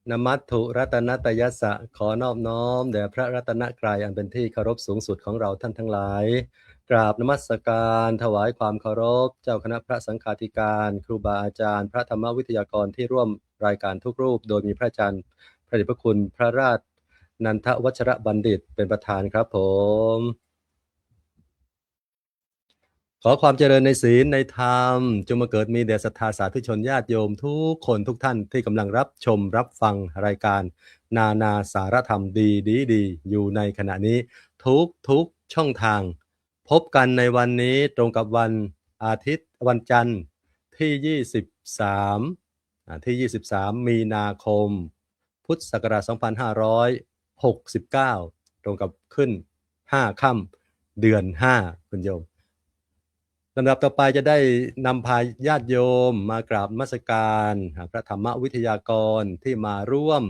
นมัตถุรัตนตยัสสะขอนอบน้อมแด่พระรัตนกรัยอันเป็นที่เคารพสูงสุดของเราท่านทั้งหลายกราบนมัสการถวายความเคารพเจ้าคณะพระสังฆาธิการครูบาอาจารย์พระธรรมวิทยากรที่ร่วมรายการทุกรูปโดยมีพระอาจารย์พระเดชพระคุณพระราชนันทวัชรบัณฑิตเป็นประธานครับผมขอความเจริญในศีลในธรรมจงมาเกิดมีแด่ศรัทธาสาธุชนญาติโยมทุกคนทุกท่านที่กำลังรับชมรับฟังรายการนานาสารธรรมดีอยู่ในขณะนี้ทุกช่องทางพบกันในวันนี้ตรงกับวันอาทิตย์วันจันทร์ที่23มีนาคมพุทธศักราช2569ตรงกับขึ้น5ค่ำเดือน5คุณโยมลำดับต่อไปจะได้นำพาญาติโยมมากราบนมัสการพระธรรมวิทยากรที่มาร่วม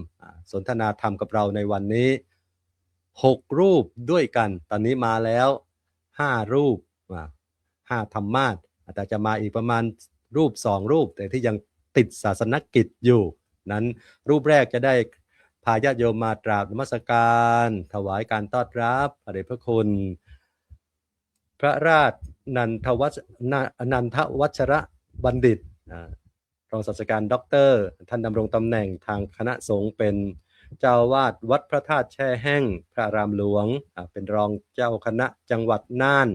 สนทนาธรรมกับเราในวันนี้6รูปด้วยกันตอนนี้มาแล้ว5รูป5ธรรมาสน์แต่จะมาอีกประมาณรูป2รูปแต่ที่ยังติดศาสนกิจอยู่นั้นรูปแรกจะได้พาญาติโยมมากราบนมัสการถวายการต้อนรับพระเดชพระคุณพระราชนันทวัชรบัณฑิตรองศาสตราจารย์ด็อกเตอร์ท่านดำรงตำแหน่งทางคณะสงฆ์เป็นเจ้าวาดวัดพระธาตุแช่แห้งพระอารามหลวงเป็นรองเจ้าคณะจังหวัดน่าน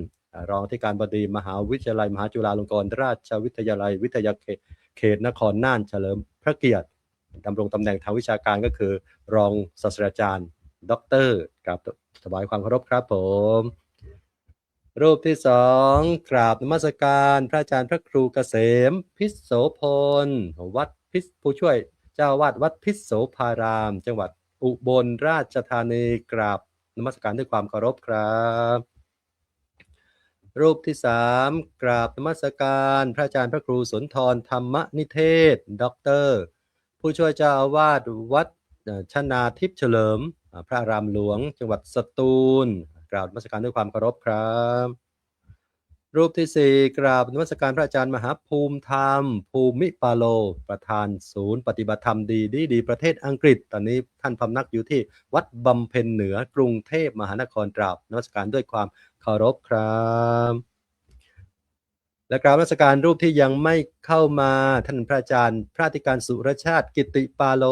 รองที่การบดีมหาวิทยาลัยมหาจุฬาลงกรณราชวิทยาลัยวิทยาเขตนครน่านเฉลิมพระเกียรติดำรงตำแหน่งทางวิชาการก็คือรองศาสตราจารย์ด็อกเตอร์กับถวายความเคารพครับผมรูปที่2กราบนมัสการพระอาจารย์พระครูเกษมพิษโสพลวัดพิษผู้ช่วยเจ้าวาดวัดพิษโสภารามจังหวัดอุบลราชธานีกราบนมัสการด้วยความเคารพครับรูปที่3กราบนมัสการพระอาจารย์พระครูสุนทรธรรมนิเทศด็อกเตอร์ผู้ช่วยเจ้าอาวาสวัดชนาทิพย์เฉลิมพระอารามหลวงจังหวัดสตูลกราบนมัสการด้วยความเคารพครับรูปที่4กราบนมัสการพระอาจารย์มหาภูมิธรรมภูมิปาโลประธานศูนย์ปฏิบัติธรรมดีประเทศอังกฤษตอนนี้ท่านพำนักอยู่ที่วัดบำเพ็ญเหนือกรุงเทพมหานครกราบนมัสการด้วยความเคารพครับและกราบนมัสการรูปที่ยังไม่เข้ามาท่านพระอาจารย์พระอธิการสุรชาติกิติปาโล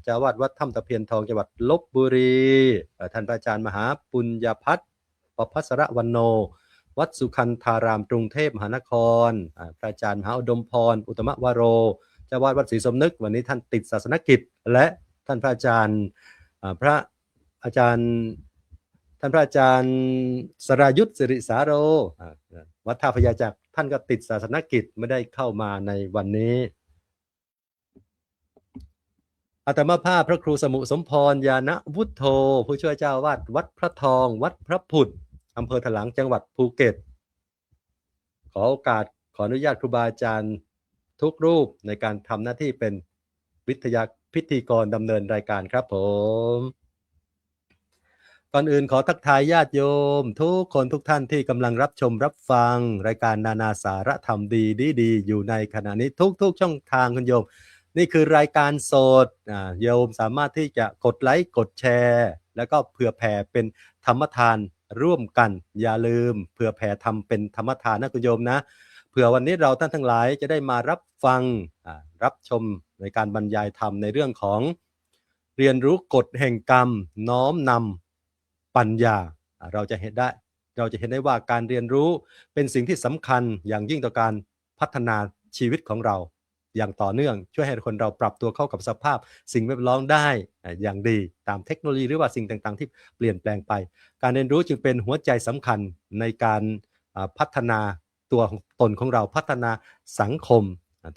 เจ้าวาดวัดถ้ำตะเพียนทองจังหวัดลพบุรีท่านพระอาจารย์มหาปุญญพัฒน์ประภัสรวรรณโนวัดสุขันธารามกรุงเทพมหานครพระอาจารย์มหาอุดมพรอุตตมวโรเจ้าวาดวัดศรีสมนึกวันนี้ท่านติดศาสนกิจและท่านพระอาจารย์พระอาจารย์ท่านพระอาจารย์สรายุทธสิริสาโรวัดท่าพญาจักรท่านก็ติดศาสนกิจไม่ได้เข้ามาในวันนี้อาตมาภาพพระครูสมุสมพรญาณวุฒโธผู้ช่วยเจ้าวาดวัดพระทองวัดพระผุดอำเภอถลางจังหวัดภูเก็ตขอโอกาสขออนุญาตครูบาอาจารย์ทุกรูปในการทำหน้าที่เป็นพิธีกรดำเนินรายการครับผมก่อนอื่นขอทักทายญาติโยมทุกคนทุกท่านที่กำลังรับชมรับฟังรายการนานาสารธรรมดีอยู่ในขณะนี้ทุกช่องทางคุณโยมนี่คือรายการสดโยมสามารถที่จะกดไลค์กดแชร์แล้วก็เผื่อแผ่เป็นธรรมทานร่วมกันอย่าลืมเผื่อแผ่ทำเป็นธรรมทานนะคุณโยมนะเผื่อวันนี้เราท่านทั้งหลายจะได้มารับฟังรับชมในการบรรยายธรรมในเรื่องของเรียนรู้กฎแห่งกรรมน้อมนำปัญญาเราจะเห็นได้ว่าการเรียนรู้เป็นสิ่งที่สำคัญอย่างยิ่งต่อการพัฒนาชีวิตของเราอย่างต่อเนื่องช่วยให้คนเราปรับตัวเข้ากับสภาพสิ่งแวดล้อมได้อย่างดีตามเทคโนโลยีหรือว่าสิ่งต่างๆที่เปลี่ยนแปลงไปการเรียนรู้จึงเป็นหัวใจสำคัญในการพัฒนาตัวตนของเราพัฒนาสังคม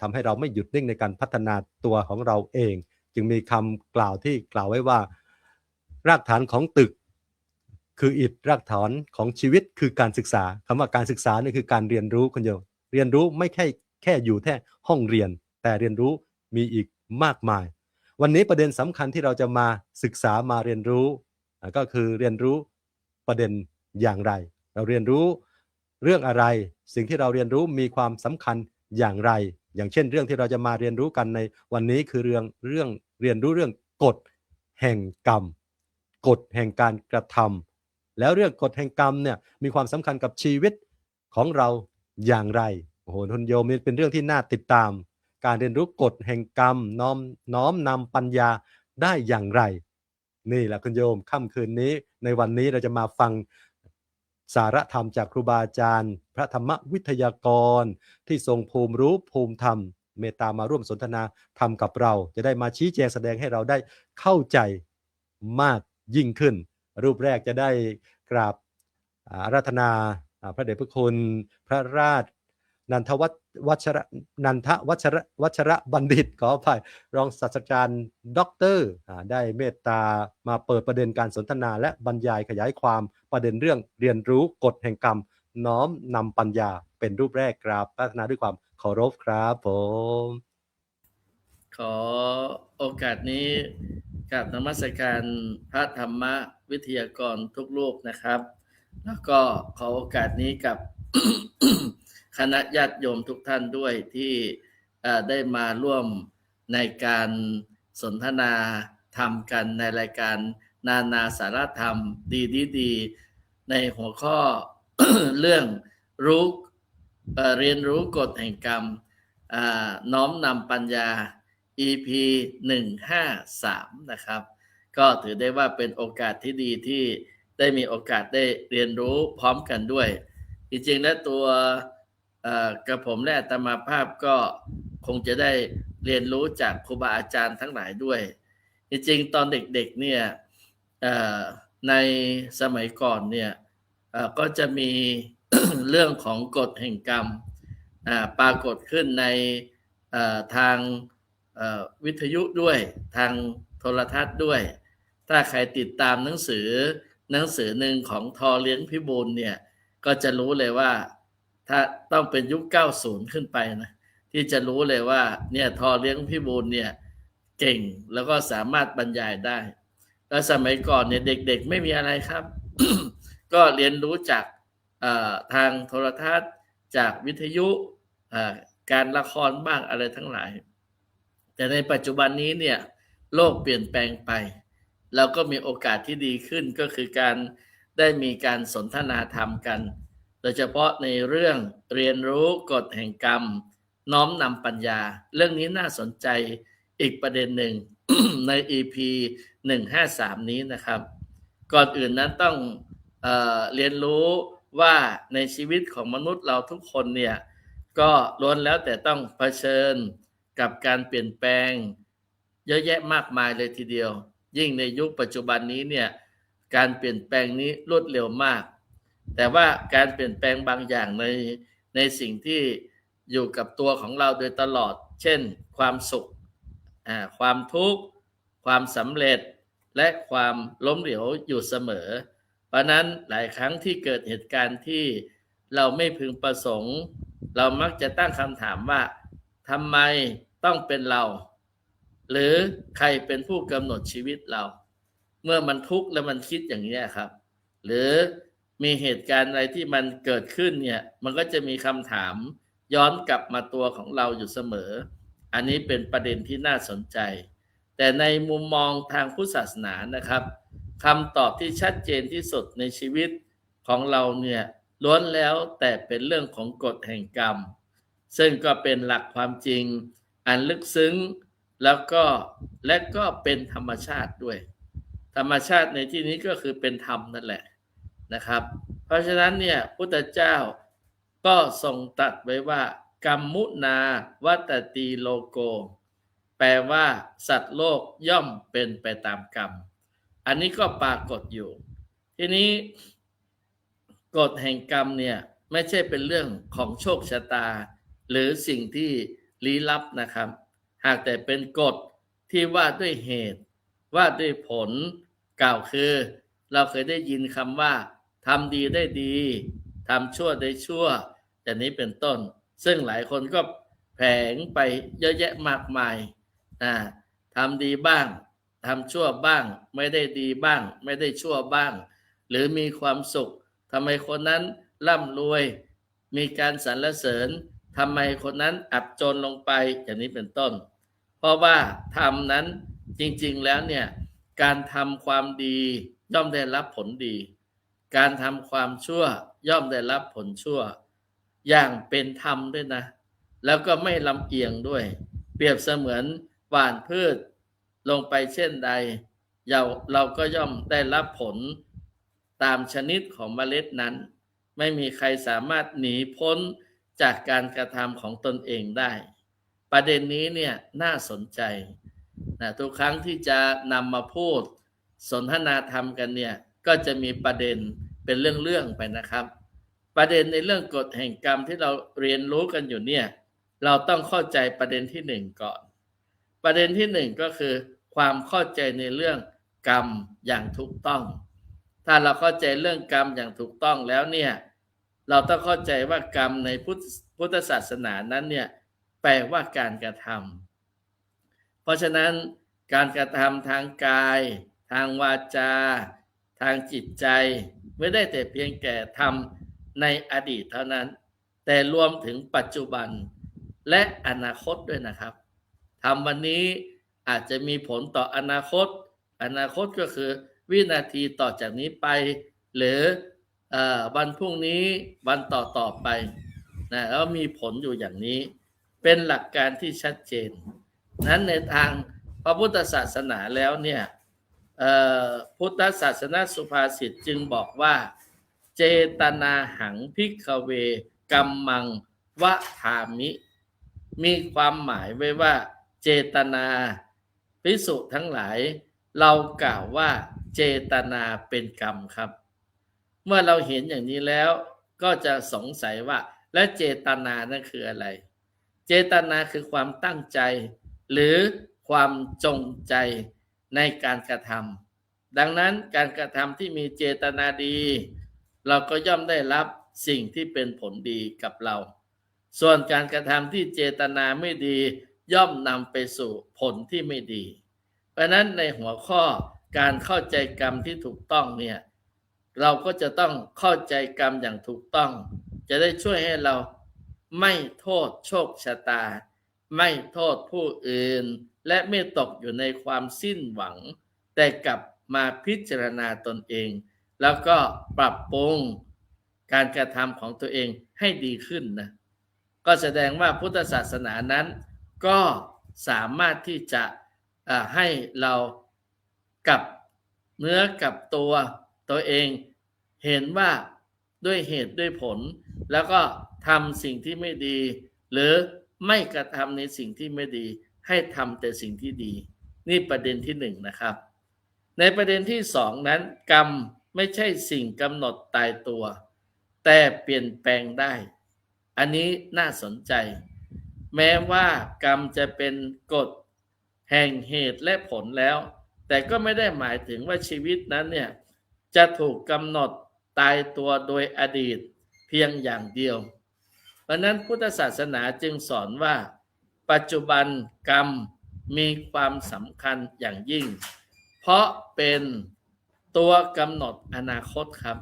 ทำให้เราไม่หยุดนิ่งในการพัฒนาตัวของเราเองจึงมีคำกล่าวที่กล่าวไว้ว่ารากฐานของตึกคืออิฐรากฐานของชีวิตคือการศึกษาคำว่าการศึกษานี่คือการเรียนรู้คุณโยมเรียนรู้ไม่แค่อยู่แค่ห้องเรียนแต่เรียนรู้มีอีกมากมายวันนี้ประเด็นสำคัญที่เราจะมาศึกษามาเรียนรู้ก็คือเรียนรู้ประเด็นอย่างไรเราเรียนรู้เรื่องอะไรสิ่งที่เราเรียนรู้มีความสำคัญอย่างไรอย่างเช่นเรื่องที่เราจะมาเรียนรู้กันในวันนี้คือเรื่อง เรียนรู้เรื่องกฎแห่งกรรมกฎแห่งการกระทำแล้วเรื่องกฎแห่งกรรมเนี่ยมีความสำคัญกับชีวิตของเราอย่างไรโอ้โหทุนโยมนี่เป็นเรื่องที่น่าติดตามการเรียนรู้กฎแห่งกรรมน้อมนำปัญญาได้อย่างไรนี่แหละคุณโยมค่ำคืนนี้ในวันนี้เราจะมาฟังสาระธรรมจากครูบาอาจารย์พระธรรมวิทยากรที่ทรงภูมิรู้ภูมิธรรมเมตตามาร่วมสนทนาธรรมกับเราจะได้มาชี้แจงแสดงให้เราได้เข้าใจมากยิ่งขึ้นรูปแรกจะได้กราบอาราธนาพระเดชพระคุณพระราชนันทวัชระนันทวัชระบัณฑิตขออภัยรองศาสตราจารย์ด็อกเตอร์ได้เมตตามาเปิดประเด็นการสนทนาและบรรยายขยายความประเด็นเรื่องเรียนรู้กฎแห่งกรรมน้อมนำปัญญาเป็นรูปแรกกราบพัฒนาด้วยความเคารพครับผมขอโอกาสนี้กราบนมัสการพระธรรมวิทยากรทุกรูปนะครับแล้วก็ขอโอกาสนี้กับ คณะญาติโยมทุกท่านด้วยที่ได้มาร่วมในการสนทนาธรรมกันในรายการนานาสาระธรรมดีในหัวข้อ เรื่องเรียนรู้กฎแห่งกรรมน้อมนำปัญญา EP 153นะครับก็ถือได้ว่าเป็นโอกาสที่ดีที่ได้มีโอกาสได้เรียนรู้พร้อมกันด้วยจริงๆแล้วตัวกระผมและอาตมาภาพก็คงจะได้เรียนรู้จากครูบาอาจารย์ทั้งหลายด้วยจริงๆตอนเด็กๆเนี่ยในสมัยก่อนเนี่ยก็จะมี เรื่องของกฎแห่งกรรมปรากฏขึ้นในทางวิทยุด้วยทางโทรทัศน์ด้วยถ้าใครติดตามหนังสือหนึ่งของทอเลี้ยงพิบูลเนี่ยก็จะรู้เลยว่าถ้าต้องเป็นยุค90ขึ้นไปนะที่จะรู้เลยว่าเนี่ยทอเลี้ยงพิบูลเนี่ยเก่งแล้วก็สามารถบรรยายได้แล้วสมัยก่อนเนี่ยเด็กๆไม่มีอะไรครับ ก็เรียนรู้จากทางโทรทัศน์จากวิทยุการละครบ้างอะไรทั้งหลายแต่ในปัจจุบันนี้เนี่ยโลกเปลี่ยนแปลงไปเราก็มีโอกาสที่ดีขึ้นก็คือการได้มีการสนทนาธรรมกันโดยเฉพาะในเรื่องเรียนรู้กฎแห่งกรรมน้อมนำปัญญาเรื่องนี้น่าสนใจอีกประเด็นหนึ่ง ใน EP 153นี้นะครับก่อนอื่นนั้นต้องเรียนรู้ว่าในชีวิตของมนุษย์เราทุกคนเนี่ยก็ล้วนแล้วแต่ต้องเผชิญกับการเปลี่ยนแปลงเยอะแยะมากมายเลยทีเดียวยิ่งในยุคปัจจุบันนี้เนี่ยการเปลี่ยนแปลงนี้รวดเร็วมากแต่ว่าการเปลี่ยนแปลงบางอย่างในสิ่งที่อยู่กับตัวของเราโดยตลอดเช่นความสุขความทุกข์ความสำเร็จและความล้มเหลวอยู่เสมอเพราะนั้นหลายครั้งที่เกิดเหตุการณ์ที่เราไม่พึงประสงค์เรามักจะตั้งคำถามว่าทำไมต้องเป็นเราหรือใครเป็นผู้กำหนดชีวิตเราเมื่อมันทุกข์แล้วมันคิดอย่างนี้ครับหรือมีเหตุการณ์อะไรที่มันเกิดขึ้นเนี่ยมันก็จะมีคำถามย้อนกลับมาตัวของเราอยู่เสมออันนี้เป็นประเด็นที่น่าสนใจแต่ในมุมมองทางพุทธศาสนานะครับคำตอบที่ชัดเจนที่สุดในชีวิตของเราเนี่ยล้วนแล้วแต่เป็นเรื่องของกฎแห่งกรรมซึ่งก็เป็นหลักความจริงอันลึกซึ้งและก็เป็นธรรมชาติด้วยธรรมชาติในที่นี้ก็คือเป็นธรรมนั่นแหละนะครับเพราะฉะนั้นเนี่ยพุทธเจ้าก็ทรงตรัสไว้ว่ากรรมมุนาวัตติโลโกแปลว่าสัตว์โลกย่อมเป็นไปตามกรรมอันนี้ก็ปรากฏอยู่ทีนี้กฎแห่งกรรมเนี่ยไม่ใช่เป็นเรื่องของโชคชะตาหรือสิ่งที่ลี้ลับนะครับหากแต่เป็นกฎที่ว่าด้วยเหตุว่าด้วยผลกล่าวคือเราเคยได้ยินคำว่าทำดีได้ดีทำชั่วได้ชั่วอย่างนี้เป็นต้นซึ่งหลายคนก็แผงไปเยอะแยะมากมายทำดีบ้างทำชั่วบ้างไม่ได้ดีบ้างไม่ได้ชั่วบ้างหรือมีความสุขทำไมคนนั้นร่ำรวยมีการสรรเสริญทำไมคนนั้นอับจนลงไปอย่างนี้เป็นต้นเพราะว่าธรรมนั้น จริงๆแล้วเนี่ยการทำความดีย่อมได้รับผลดี การทำความชั่วย่อมได้รับผลชั่วอย่างเป็นธรรมด้วยนะแล้วก็ไม่ลำเอียงด้วยเปรียบเสมือนหว่านพืชลงไปเช่นใดเราก็ย่อมได้รับผลตามชนิดของเมล็ดนั้นไม่มีใครสามารถหนีพ้นจากการกระทำของตนเองได้ประเด็นนี้เนี่ยน่าสนใจนะทุกครั้งที่จะนำมาพูดสนทนาธรรมกันเนี่ยก็จะมีประเด็นเป็นเรื่องๆไปนะครับประเด็นในเรื่องกฎแห่งกรรมที่เราเรียนรู้กันอยู่เนี่ยเราต้องเข้าใจประเด็นที่หนึ่งก่อนประเด็นที่หนึ่งก็คือความเข้าใจในเรื่องกรรมอย่างถูกต้องถ้าเราเข้าใจเรื่องกรรมอย่างถูกต้องแล้วเนี่ยเราต้องเข้าใจว่ากรรมในพุทธศาสนานั้นเนี่ยแปลว่าการกระทำเพราะฉะนั้นการกระทำทางกายทางวาจาทางจิตใจไม่ได้แต่เพียงแก่ทำในอดีตเท่านั้นแต่รวมถึงปัจจุบันและอนาคตด้วยนะครับทำวันนี้อาจจะมีผลต่ออนาคตก็คือวินาทีต่อจากนี้ไปหรือวันพรุ่งนี้วันต่อไปนะแล้วมีผลอยู่อย่างนี้เป็นหลักการที่ชัดเจนนั้นในทางพระพุทธศาสนาแล้วเนี่ยพุทธศาสนาสุภาษิตจึงบอกว่าเจตนาหังภิกขเวกัมมังวะถามิมีความหมายไว้ว่าเจตนาภิกษุทั้งหลายเรากล่าวว่าเจตนาเป็นกรรมครับเมื่อเราเห็นอย่างนี้แล้วก็จะสงสัยว่าและเจตนานั่นคืออะไรเจตนาคือความตั้งใจหรือความจงใจในการกระทำดังนั้นการกระทำที่มีเจตนาดีเราก็ย่อมได้รับสิ่งที่เป็นผลดีกับเราส่วนการกระทำที่เจตนาไม่ดีย่อมนำไปสู่ผลที่ไม่ดีเพราะนั้นในหัวข้อการเข้าใจกรรมที่ถูกต้องเนี่ยเราก็จะต้องเข้าใจกรรมอย่างถูกต้องจะได้ช่วยให้เราไม่โทษโชคชะตาไม่โทษผู้อื่นและไม่ตกอยู่ในความสิ้นหวังแต่กลับมาพิจารณาตนเองแล้วก็ปรับปรุงการกระทำของตัวเองให้ดีขึ้นนะก็แสดงว่าพุทธศาสนานั้นก็สามารถที่จะให้เรากลับเนื้อกลับตัวเองเห็นว่าด้วยเหตุด้วยผลแล้วก็ทำสิ่งที่ไม่ดีหรือไม่กระทำในสิ่งที่ไม่ดีให้ทำแต่สิ่งที่ดีนี่ประเด็นที่หนึ่งนะครับในประเด็นที่สองนั้นกรรมไม่ใช่สิ่งกำหนดตายตัวแต่เปลี่ยนแปลงได้อันนี้น่าสนใจแม้ว่ากรรมจะเป็นกฎแห่งเหตุและผลแล้วแต่ก็ไม่ได้หมายถึงว่าชีวิตนั้นเนี่ยจะถูกกำหนดตายตัวโดยอดีตเพียงอย่างเดียวเพราะนั้นพุทธศาสนาจึงสอนว่าปัจจุบันกรรมมีความสำคัญอย่างยิ่งเพราะเป็นตัวกำหนดอนาคตครับ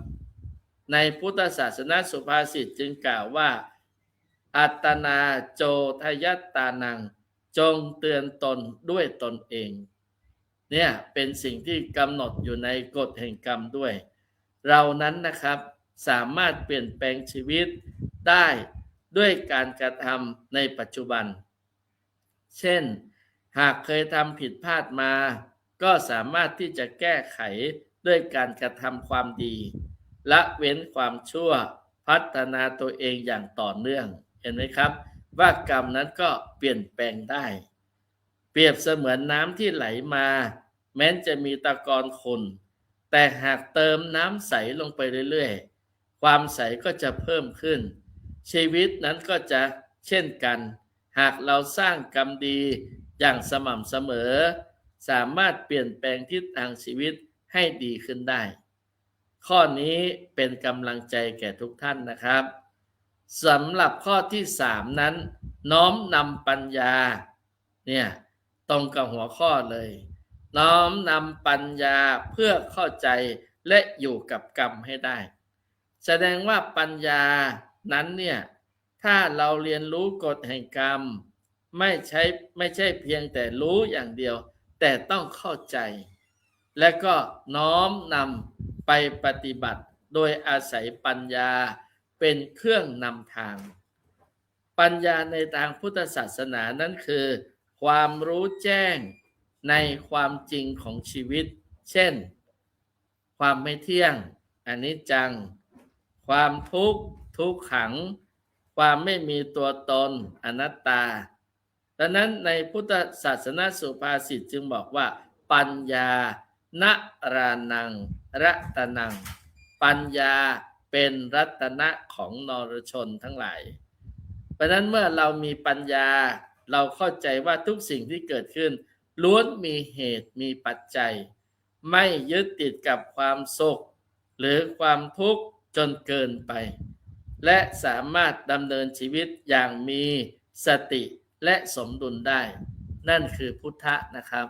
ในพุทธศาสนาสุภาษิตจึงกล่าวว่าอัตนาโจทยัตตานังจงเตือนตนด้วยตนเองเนี่ยเป็นสิ่งที่กำหนดอยู่ในกฎแห่งกรรมด้วยเรานั้นนะครับสามารถเปลี่ยนแปลงชีวิตได้ด้วยการกระทำในปัจจุบันเช่นหากเคยทำผิดพลาดมาก็สามารถที่จะแก้ไขด้วยการกระทำความดีละเว้นความชั่วพัฒนาตัวเองอย่างต่อเนื่องเห็นไหมครับว่ากรรมนั้นก็เปลี่ยนแปลงได้เปรียบเสมือนน้ำที่ไหลมาแม้จะมีตะกอนขุ่นแต่หากเติมน้ำใสลงไปเรื่อยๆความใสก็จะเพิ่มขึ้นชีวิตนั้นก็จะเช่นกันหากเราสร้างกรรมดีอย่างสม่ำเสมอสามารถเปลี่ยนแปลงทิศทางชีวิตให้ดีขึ้นได้ข้อนี้เป็นกำลังใจแก่ทุกท่านนะครับสำหรับข้อที่3นั้นน้อมนำปัญญาเนี่ยตรงกับหัวข้อเลยน้อมนำปัญญาเพื่อเข้าใจและอยู่กับกรรมให้ได้แสดงว่าปัญญานั้นเนี่ยถ้าเราเรียนรู้กฎแห่งกรรมไม่ใช่เพียงแต่รู้อย่างเดียว แต่ต้องเข้าใจและก็น้อมนำไปปฏิบัติโดยอาศัยปัญญาเป็นเครื่องนำทางปัญญาในทางพุทธศาสนานั้นคือความรู้แจ้งในความจริงของชีวิตเช่นความไม่เที่ยงอนิจจังความทุกข์ทุกขังความไม่มีตัวตนอนัตตาดังนั้นในพุทธศาสนาสุภาษิตจึงบอกว่าปัญญานรานังรัตนังปัญญาเป็นรัตนะของนรชนทั้งหลายเพราะนั้นเมื่อเรามีปัญญาเราเข้าใจว่าทุกสิ่งที่เกิดขึ้นล้วนมีเหตุมีปัจจัยไม่ยึดติดกับความสุขหรือความทุกข์จนเกินไปและสามารถดำเนินชีวิตอย่างมีสติและสมดุลได้นั่นคือพุทธะนะครับ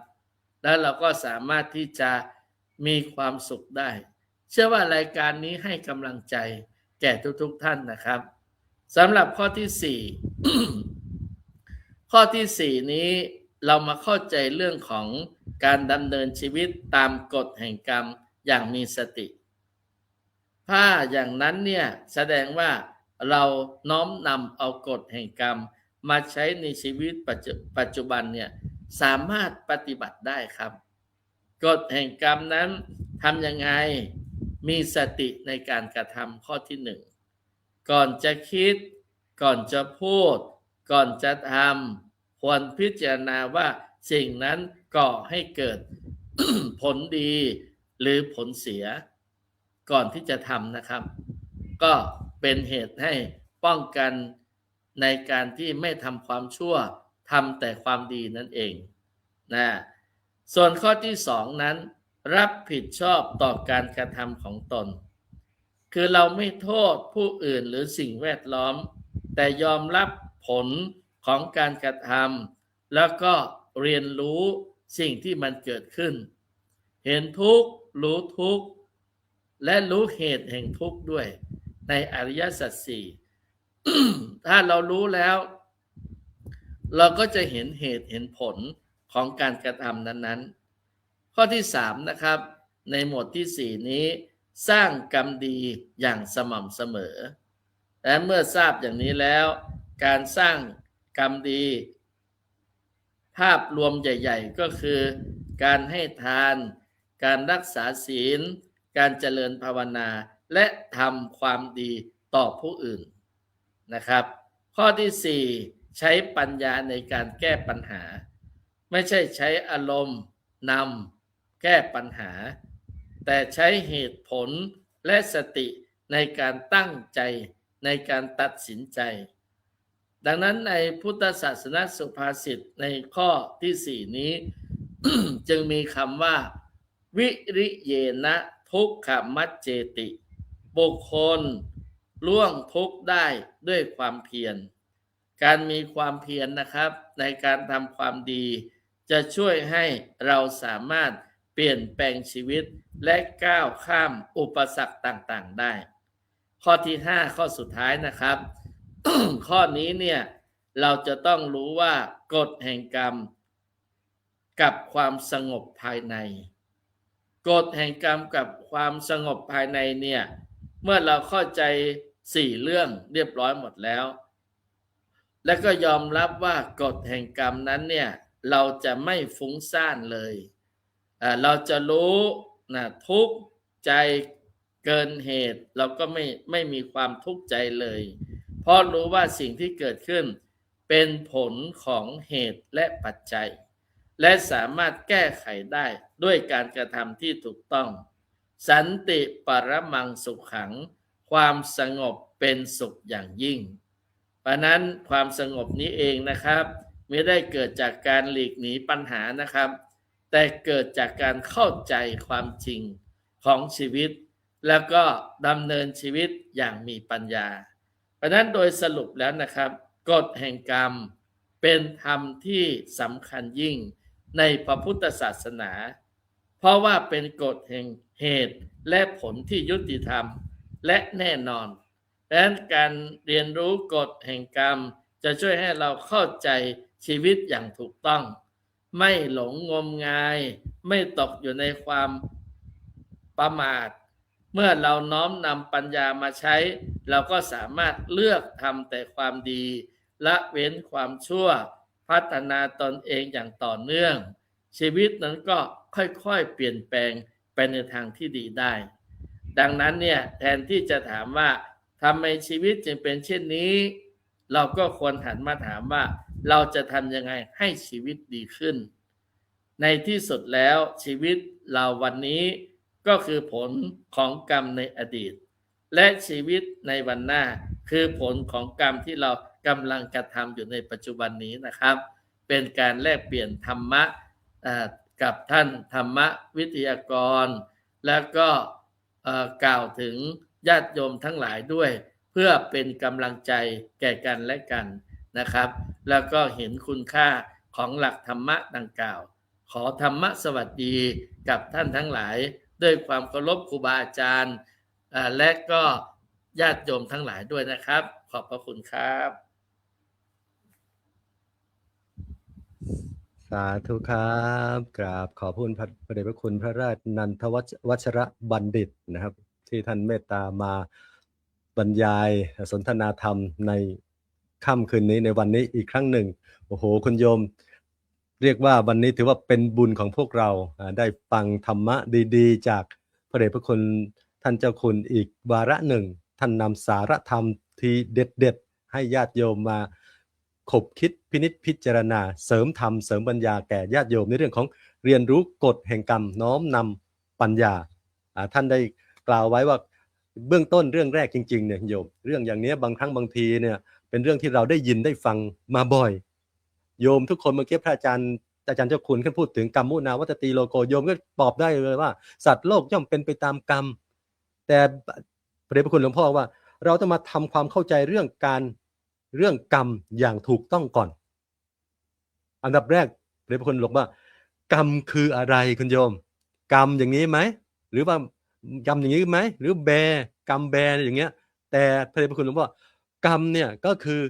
แล้วเราก็สามารถที่จะมีความสุขได้เชื่อว่ารายการนี้ให้กำลังใจแก่ทุกๆท่านนะครับสำหรับข้อที่ 4 ข้อที่ 4 นี้เรามาเข้าใจเรื่องของการดำเนินชีวิตตามกฎแห่งกรรมอย่างมีสติถ้าอย่างนั้นเนี่ยแสดงว่าเราน้อมนำเอากฎแห่งกรรมมาใช้ในชีวิตปัจจุบันเนี่ยสามารถปฏิบัติได้ครับกฎแห่งกรรมนั้นทำยังไงมีสติในการกระทำข้อที่ 1ก่อนจะคิดก่อนจะพูดก่อนจะทำควรพิจารณาว่าสิ่งนั้นก่อให้เกิด ผลดีหรือผลเสียก่อนที่จะทำนะครับก็เป็นเหตุให้ป้องกันในการที่ไม่ทำความชั่วทำแต่ความดีนั่นเองนะส่วนข้อที่ 2นั้นรับผิดชอบต่อการกระทำของตนคือเราไม่โทษผู้อื่นหรือสิ่งแวดล้อมแต่ยอมรับผลของการกระทำแล้วก็เรียนรู้สิ่งที่มันเกิดขึ้นเห็นทุกข์รู้ทุกข์และรู้เหตุแห่งทุกข์ด้วยในอริยสัจสี่ ถ้าเรารู้แล้วเราก็จะเห็นเหตุเห็นผลของการกระทำนั้นๆข้อที่ 3นะครับในหมวดที่ 4 นี้สร้างกรรมดีอย่างสม่ำเสมอและเมื่อทราบอย่างนี้แล้วการสร้างกรรมดีภาพรวมใหญ่ๆก็คือการให้ทานการรักษาศีลการเจริญภาวนาและทำความดีต่อผู้อื่นนะครับข้อที่ 4ใช้ปัญญาในการแก้ปัญหาไม่ใช่ใช้อารมณ์นำแก้ปัญหาแต่ใช้เหตุผลและสติในการตั้งใจในการตัดสินใจดังนั้นในพุทธศาสนสุภาษิตในข้อที่ 4 นี้ จึงมีคำว่าวิริเยนะทุกขมัจเจติบุคคลล่วงทุกข์ได้ด้วยความเพียรการมีความเพียรนะครับในการทำความดีจะช่วยให้เราสามารถเปลี่ยนแปลงชีวิตและก้าวข้ามอุปสรรคต่างๆได้ข้อที่ 5 ข้อสุดท้ายนะครับ ข้อนี้เนี่ยเราจะต้องรู้ว่ากฎแห่งกรรมกับความสงบภายในกฎแห่งกรรมกับความสงบภายในเนี่ยเมื่อเราเข้าใจ4 เรื่องเรียบร้อยหมดแล้วและก็ยอมรับว่ากฎแห่งกรรมนั้นเนี่ยเราจะไม่ฟุ้งซ่านเลยเราจะรู้นะทุกข์ใจเกินเหตุเราก็ไม่มีความทุกข์ใจเลยเพราะรู้ว่าสิ่งที่เกิดขึ้นเป็นผลของเหตุและปัจจัยและสามารถแก้ไขได้ด้วยการกระทำที่ถูกต้องสันติปรมังสุขขังความสงบเป็นสุขอย่างยิ่งเพราะนั้นความสงบนี้เองนะครับไม่ได้เกิดจากการหลีกหนีปัญหานะครับแต่เกิดจากการเข้าใจความจริงของชีวิตแล้วก็ดำเนินชีวิตอย่างมีปัญญาเพราะนั้นโดยสรุปแล้วนะครับกฎแห่งกรรมเป็นธรรมที่สำคัญยิ่งในพระพุทธศาสนาเพราะว่าเป็นกฎแห่งเหตุและผลที่ยุติธรรมและแน่นอนดังนั้นการเรียนรู้กฎแห่งกรรมจะช่วยให้เราเข้าใจชีวิตอย่างถูกต้อง ไม่หลงงมงายไม่ตกอยู่ในความประมาทเมื่อเราน้อมนำปัญญามาใช้เราก็สามารถเลือกทำแต่ความดีละเว้นความชั่วพัฒนาตนเองอย่างต่อเนื่องชีวิตนั้นก็ค่อยๆเปลี่ยนแปลงไปในทางที่ดีได้ดังนั้นเนี่ยแทนที่จะถามว่าทำไมชีวิตจึงเป็นเช่นนี้เราก็ควรหันมาถามว่าเราจะทำยังไงให้ชีวิตดีขึ้นในที่สุดแล้วชีวิตเราวันนี้ก็คือผลของกรรมในอดีตและชีวิตในวันหน้าคือผลของกรรมที่เรากำลังกระทำอยู่ในปัจจุบันนี้นะครับเป็นการแลกเปลี่ยนธรรมะกับท่านธรรมวิทยากรแล้วก็กล่าวถึงญาติโยมทั้งหลายด้วยเพื่อเป็นกำลังใจแก่กันและกันนะครับแล้วก็เห็นคุณค่าของหลักธรรมะดังกล่าวขอธรรมะสวัสดีกับท่านทั้งหลายด้วยความเคารพครูบาอาจารย์และก็ญาติโยมทั้งหลายด้วยนะครับขอบพระคุณครับ สาธุครับกราบขอบคุณพระเดชพระคุณพระราชนันทวัชระบัณฑิตนะครับที่ท่านเมตตามาบรรยายสนทนาธรรมในค่ำคืนนี้ในวันนี้อีกครั้งหนึ่งโอ้โหคุณโยมเรียกว่าวันนี้ถือว่าเป็นบุญของพวกเราได้ฟังธรรมะดีๆจากพระเดชพระคุณท่านเจ้าคุณอีกวาระหนึ่งท่านนำสาระธรรมที่เด็ดๆให้ญาติโยมมาขบคิดพินิจพิจารณาเสริมธรรมเสริมปัญญาแก่ญาติโยมในเรื่องของเรียนรู้กฎแห่งกรรมน้อมนำปัญญาท่านได้กล่าวไว้ว่าเบื้องต้นเรื่องแรกจริงๆเนี่ยโยมเรื่องอย่างนี้บางครั้งบางทีเนี่ยเป็นเรื่องที่เราได้ยินได้ฟังมาบ่อยโยมทุกคนเมื่อกี้พระอาจารย์เจ้าคุณท่านพูดถึงกรรมมุนาวัตติโลโกโยมก็ตอบได้เลยว่าสัตว์โลกย่อมเป็นไปตามกรรมแต่พระเดชพระคุณหลวงพ่อว่าเราต้องมาทำความเข้าใจเรื่องกรรมอย่างถูกต้องก่อนอันดับแรกพระเดชพระคุณบอกว่ากรรมคืออะไรคุณโยมกรรมอย่างนี้ไหมหรือว่ากรรมอย่างนี้ไหมหรือกรรมแบอย่างเงี้ยแต่พระเดชพระคุณหลวงพ่อกรรมเนี่ยก็คือ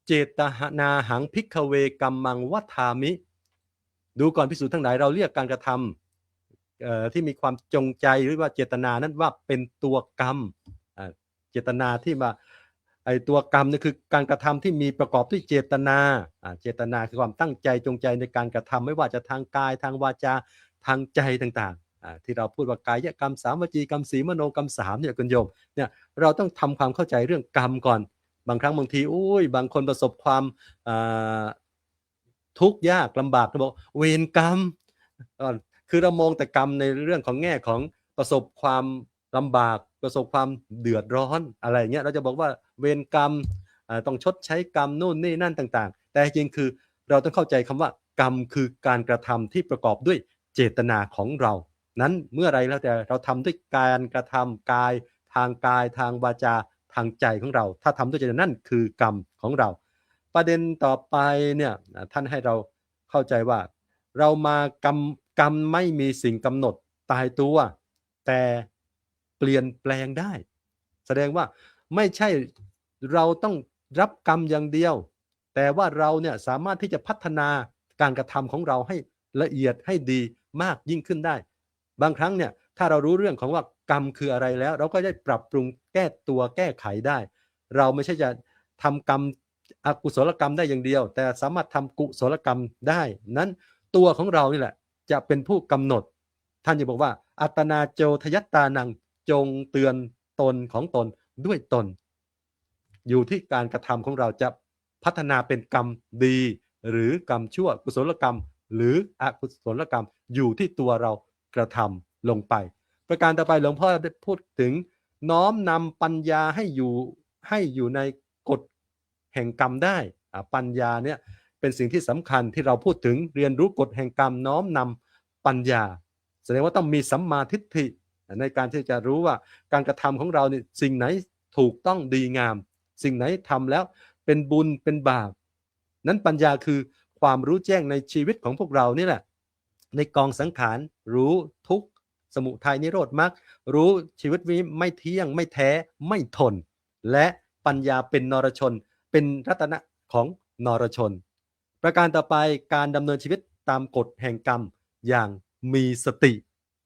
เจตนาหังภิกขเวกัมมังวัฏฐามิดูก่อนภิกษุทั้งหลายเราเรียกการกระทำที่มีความจงใจหรือว่าเจตนานั้นว่าเป็นตัวกรรมเจตนาที่มาไอตัวกรรมนี่คือการกระทำที่มีประกอบด้วยเจตนาเจตนาคือความตั้งใจจงใจในการกระทำไม่ว่าจะทางกายทางวาจาทางใจต่างๆที่เราพูดว่ากายกรรม3วจีกรรม4มโนกรรม3เนี่ยคุณโยมเนี่ยเราต้องทำความเข้าใจเรื่องกรรมก่อนบางครั้งบางทีบางคนประสบความทุกข์ยากลำบากเขาบอกเวรกรรมคือเรามองแต่กรรมในเรื่องของแง่ของประสบความลำบากประสบความเดือดร้อนอะไรเงี้ยเราจะบอกว่าเวรกรรมต้องชดใช้กรรมนู่นนี่นั่นต่างๆแต่จริงคือเราต้องเข้าใจคำว่ากรรมคือการกระทำที่ประกอบด้วยเจตนาของเรานั้นเมื่อไรแล้วแต่เราทำด้วยการกระทำกายทางวาจาทางใจของเราถ้าทำด้วยเจตนานั่นคือกรรมของเราประเด็นต่อไปเนี่ยท่านให้เราเข้าใจว่าเรามากรรมไม่มีสิ่งกำหนดตายตัวแต่เปลี่ยนแปลงได้แสดงว่าไม่ใช่เราต้องรับกรรมอย่างเดียวแต่ว่าเราเนี่ยสามารถที่จะพัฒนาการกระทำของเราให้ละเอียดให้ดีมากยิ่งขึ้นได้บางครั้งเนี่ยถ้าเรารู้เรื่องของว่ากรรมคืออะไรแล้วเราก็ได้ปรับปรุงแก้ไขได้เราไม่ใช่จะทำกรรมอกุศลกรรมได้อย่างเดียวแต่สามารถทำกุศลกรรมได้นั้นตัวของเรานี่แหละจะเป็นผู้กำหนดท่านจะบอกว่าอัตนาโจทยัตตานังจงเตือนตนของตนด้วยตนอยู่ที่การกระทำของเราจะพัฒนาเป็นกรรมดีหรือกรรมชั่วกุศลกรรมหรืออกุศลกรรมอยู่ที่ตัวเรากระทำลงไปประการต่อไปหลวงพ่อได้พูดถึงน้อมนำปัญญาให้อยู่ในกฎแห่งกรรมได้ปัญญาเนี่ยเป็นสิ่งที่สำคัญที่เราพูดถึงเรียนรู้กฎแห่งกรรมน้อมนำปัญญาแสดงว่าต้องมีสัมมาทิฏฐิในการที่จะรู้ว่าการกระทำของเราเนี่ยสิ่งไหนถูกต้องดีงามสิ่งไหนทำแล้วเป็นบุญเป็นบาปนั้นปัญญาคือความรู้แจ้งในชีวิตของพวกเรานี่แหละในกองสังขารรู้ทุกข์สมุทัยนิโรธมรรครู้ชีวิตนี้ไม่เที่ยงไม่แท้ไม่ทนและปัญญาเป็นนรชนเป็นรัตนะของนรชนประการต่อไปการดำเนินชีวิต ตามกฎแห่งกรรมอย่างมีสติ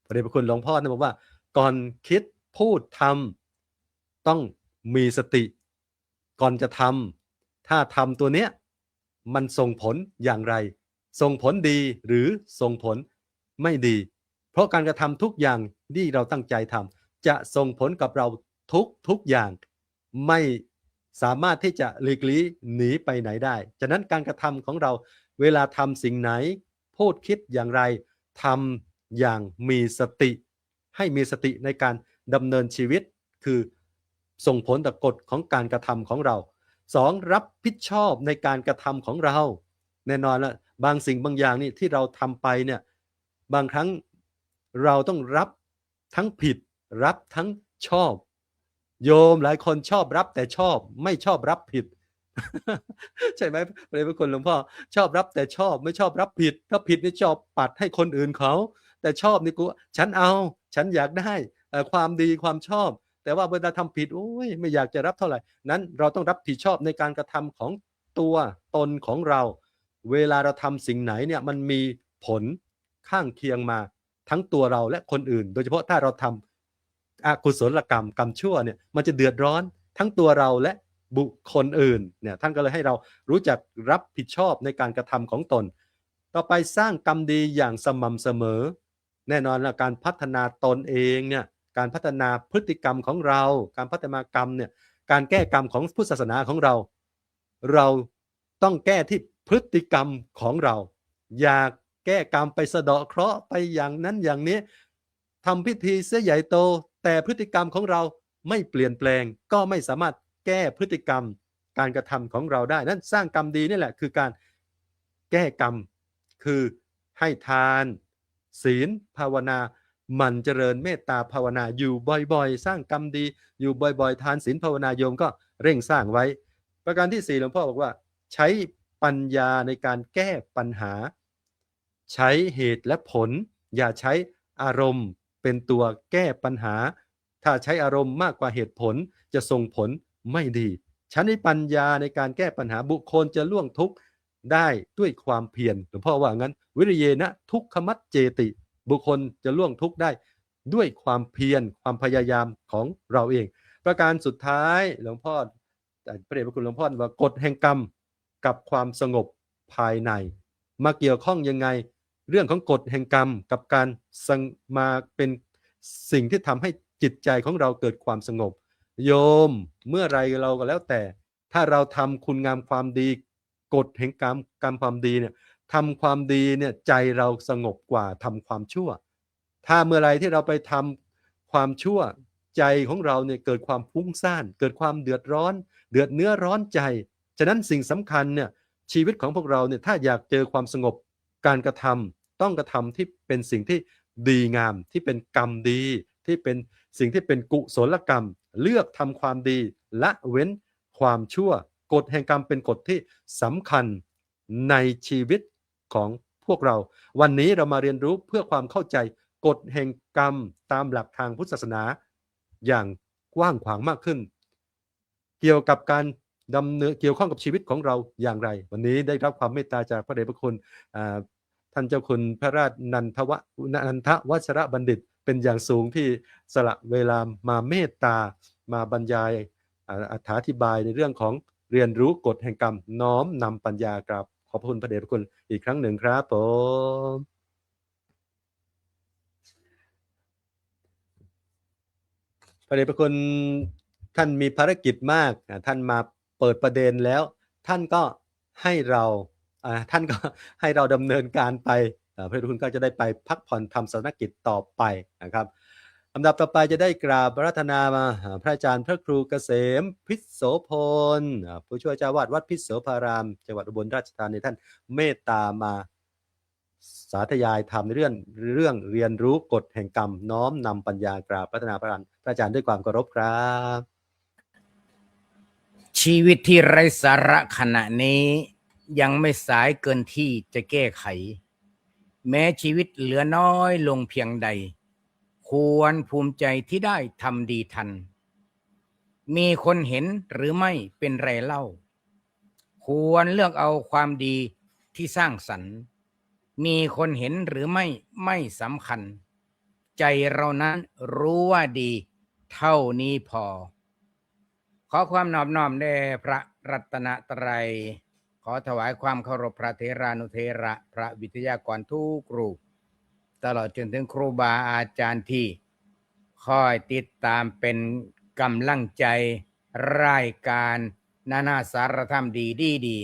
พระเดชพระคุณหลวงพ่อท่านบอกว่าก่อนคิดพูดทำต้องมีสติก่อนจะทำถ้าทำตัวเนี้ยมันส่งผลอย่างไรส่งผลดีหรือส่งผลไม่ดีเพราะการกระทำทุกอย่างที่เราตั้งใจทำจะส่งผลกับเราทุกอย่างไม่สามารถที่จะหลีกลี่หนีไปไหนได้ฉะนั้นการกระทำของเราเวลาทำสิ่งไหนพูดคิดอย่างไรทำอย่างมีสติให้มีสติในการดำเนินชีวิตคือส่งผลต่อกฎของการกระทำของเรา2รับผิดชอบในการกระทำของเราแน่นอนละบางสิ่งบางอย่างนี่ที่เราทำไปเนี่ยบางครั้งเราต้องรับทั้งผิดรับทั้งชอบโยมหลายคนชอบรับแต่ชอบไม่ชอบรับผิด ใช่ไหมพระเดชพระคุณหลวงพ่อชอบรับแต่ชอบไม่ชอบรับผิดถ้าผิดนี่ชอบปัดให้คนอื่นเขาแต่ชอบนี่กูฉันเอาฉันอยากได้ความดีความชอบแต่ว่าเวลาทำผิดโอ้ยไม่อยากจะรับเท่าไหร่นั้นเราต้องรับผิดชอบในการกระทำของตัวตนของเราเวลาเราทำสิ่งไหนเนี่ยมันมีผลข้างเคียงมาทั้งตัวเราและคนอื่นโดยเฉพาะถ้าเราทำอกุศลกรรมกรรมชั่วเนี่ยมันจะเดือดร้อนทั้งตัวเราและบุคคลอื่นเนี่ยท่านก็เลยให้เรารู้จักรับผิดชอบในการกระทำของตนต่อไปสร้างกรรมดีอย่างสม่ำเสมอแน่นอนละการพัฒนาตนเองเนี่ยการพัฒนาพฤติกรรมของเราการพัฒนากรรมเนี่ยการแก้กรรมของพุทธศาสนาของเราเราต้องแก้ที่พฤติกรรมของเราอยากแก้กรรมไปสะเดาะเคราะห์ไปอย่างนั้นอย่างนี้ทำพิธีเสียใหญ่โตแต่พฤติกรรมของเราไม่เปลี่ยนแปลงก็ไม่สามารถแก้พฤติกรรมการกระทำของเราได้นั้นสร้างกรรมดีนี่แหละคือการแก้กรรมคือให้ทานศีลภาวนาหมั่นเจริญเมตตาภาวนาอยู่บ่อยๆสร้างกรรมดีอยู่บ่อยๆทานศีลภาวนาโยมก็เร่งสร้างไว้ประการที่4หลวงพ่อบอกว่าใช้ปัญญาในการแก้ปัญหาใช้เหตุและผลอย่าใช้อารมณ์เป็นตัวแก้ปัญหาถ้าใช้อารมณ์มากกว่าเหตุผลจะส่งผลไม่ดีใช้ปัญญาในการแก้ปัญหาบุคคลจะล่วงทุกข์ได้ด้วยความเพียรหลวงพ่อว่างั้นวิริเยนะทุกขมัจเจติบุคคลจะล่วงทุกข์ได้ด้วยความเพียรความพยายามของเราเองประการสุดท้ายหลวงพ่อพระเดชพระคุณหลวงพ่อว่ากฎแห่งกรรมกับความสงบภายในมาเกี่ยวข้องยังไงเรื่องของกฎแห่งกรรมกับการมาเป็นสิ่งที่ทำให้จิตใจของเราเกิดความสงบโยมเมื่อไรเราก็แล้วแต่ถ้าเราทำคุณงามความดีกฎแห่งกรรมความดีเนี่ยทำความดีเนี่ยใจเราสงบกว่าทำความชั่วถ้าเมื่อไรที่เราไปทำความชั่วใจของเราเนี่ยเกิดความฟุ้งซ่านเกิดความเดือดร้อนเดือดเนื้อร้อนใจฉะนั้นสิ่งสำคัญเนี่ยชีวิตของพวกเราเนี่ยถ้าอยากเจอความสงบการกระทำต้องกระทำที่เป็นสิ่งที่ดีงามที่เป็นกรรมดีที่เป็นสิ่งที่เป็นกุศลกรรมเลือกทำความดีละเว้นความชั่วกฎแห่งกรรมเป็นกฎที่สำคัญในชีวิตของพวกเราวันนี้เรามาเรียนรู้เพื่อความเข้าใจกฎแห่งกรรมตามหลักทางพุทธศาสนาอย่างกว้างขวางมากขึ้นเกี่ยวกับการดำเนินเกี่ยวข้องกับชีวิตของเราอย่างไรวันนี้ได้รับความเมตตาจากพระเดชพระคุณท่านเจ้าคุณพระราชนันทวัชรบัณฑิตเป็นอย่างสูงที่สละเวลามาเมตตามาบรรยายอธิบายในเรื่องของเรียนรู้กฎแห่งกรรมน้อมนำปัญญากราบขอบพระคุณพระเดชพระคุณอีกครั้งหนึ่งครับผมพระเดชพระคุณท่านมีภารกิจมากท่านมาเปิดประเด็นแล้วท่านก็ให้เราดำเนินการไปพระเดชพระคุณก็จะได้ไปพักผ่อนทำศาสนกิจต่อไปนะครับลำดับต่อไปจะได้กราบอาราธนามาพระอาจารย์พระครูเกษมพิษโสพลผู้ช่วยเจ้าวาดวัดพิษโสภารามจังหวัดอุบลราชธานีท่านเมตตามาสาธยายธรรมในเรื่องเรียนรู้กฎแห่งกรรมน้อมนำปัญญากราบพัฒนาพระอาจารย์ด้วยความเคารพครับชีวิตที่ไร้สาระขณะนี้ยังไม่สายเกินที่จะแก้ไขแม้ชีวิตเหลือน้อยลงเพียงใดควรภูมิใจที่ได้ทำดีทันมีคนเห็นหรือไม่เป็นไรเล่าควรเลือกเอาความดีที่สร้างสรรค์ มีคนเห็นหรือไม่สำคัญใจเรานั้นรู้ว่าดีเท่านี้พอขอความนอบน้อมแด่พระรัตนตรัยขอถวายความเคารพพระเถรานุเถระพระวิทยากรทุกรูปตลอดจนถึงครูบาอาจารย์ที่คอยติดตามเป็นกำลังใจรายการนานาสารธรรมดี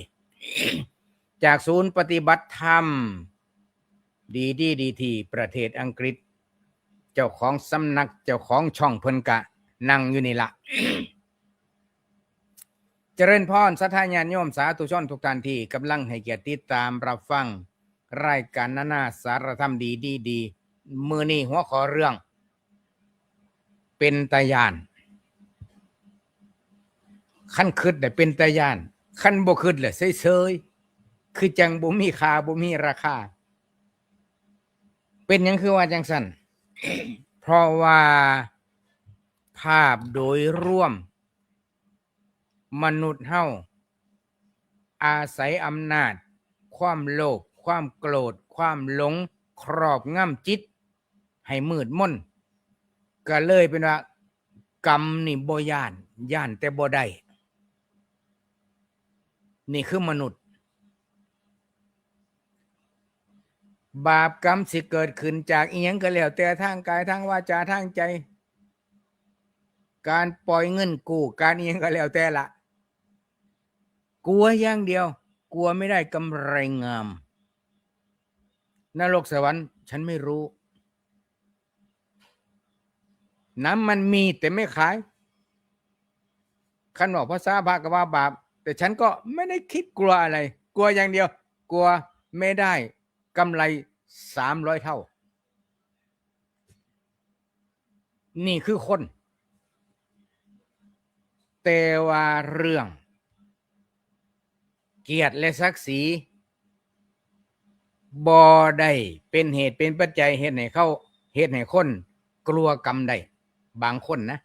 จากศูนย์ปฏิบัติธรรมดีที่ประเทศอังกฤษเจ้าของสำนักเจ้าของช่องเพิ่นกะนั่งอยู่นี่ละ เจริญพรศรัทธาญาติโยมสาธุชนทุกท่านที่กำลังให้เกียรติติดตามรับฟังรายการนานาสารธรรมดีมื้อนี้หัวข้อเรื่องเป็นตาย้านคันคิดได้เป็นตาย้านคันบ่คิดแหละเฉยๆคือจังบ่มีค่าบ่มีราคาเป็นหยังคือว่าจังซั่น เพราะว่าภาพโดยรวมมนุษย์เฮาอาศัยอำนาจความโลภความโกรธความหลงครอบงำจิตให้มืดมนก็เลยเป็นว่ากรรมนี่บ่ย่านแต่บ่ได้นี่คือมนุษย์บาปกรรมสิเกิดขึ้นจากอีหยังก็แล้วแต่ทางกายทางวาจาทางใจการปล่อยเงินกู้การอีหยังก็แล้วแต่ละกลัวอย่างเดียวกลัวไม่ได้กำไรงามนรกสวรรค์ฉันไม่รู้น้ำมันมีแต่ไม่ขายคันบอกภาษาพระก็ว่าบาปแต่ฉันก็ไม่ได้คิดกลัวอะไรกลัวอย่างเดียวกลัวไม่ได้กำไร300 เท่านี่คือคนแต่ว่าเรื่องเกียรติและศักดิ์ศรีบ่ได้เป็นเหตุเป็นปัจจัยเฮ็ดให้คนกลัวกรรมได้บางคนนะ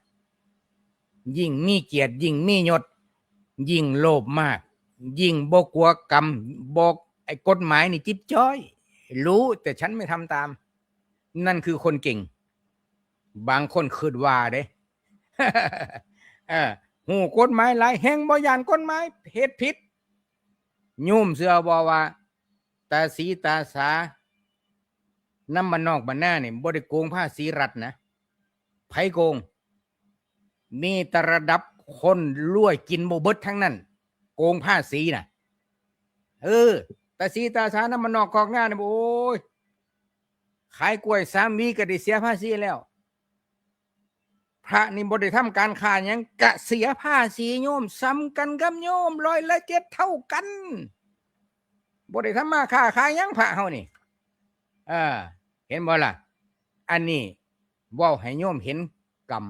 ยิ่งมีเกียรติยิ่งมียศยิ่งโลภมากยิ่งบ่กลัวกรรมบ่ไอ้กฎหมายนี่จิ๊บจ้อยรู้แต่ฉันไม่ทำตามนั่นคือคนเก่งบางคนคิดว่าเด้ หูกฎหมายหลายแห่งบ่ย่านกฎหมายเฮ็ดผิดโยมเชื่อบ่ว่าตาสีตาสาน้ำมันนอกบ้านหน้านี่บ่ได้โกงภาษีรัฐนะไผโกงมีแต่ระดับคนรวยกินบ่เบิดทั้งนั้นโกงภาษีน่ะตาสีตาสาน้ำมันนอกกอกหน้านี่โอ้ยขายกล้วย3 วีก็ได้เสียภาษีแล้วพระนี่บ่ได้ทำการค้าหยังกะเสียภาษีโยมซ้ำกันกับโยม7%เท่ากันบ่ได้ทำมาค้าขายหยังพระเฮานี่เห็นบ่ล่ะอันนี้เว้าให้โยมเห็นกรรม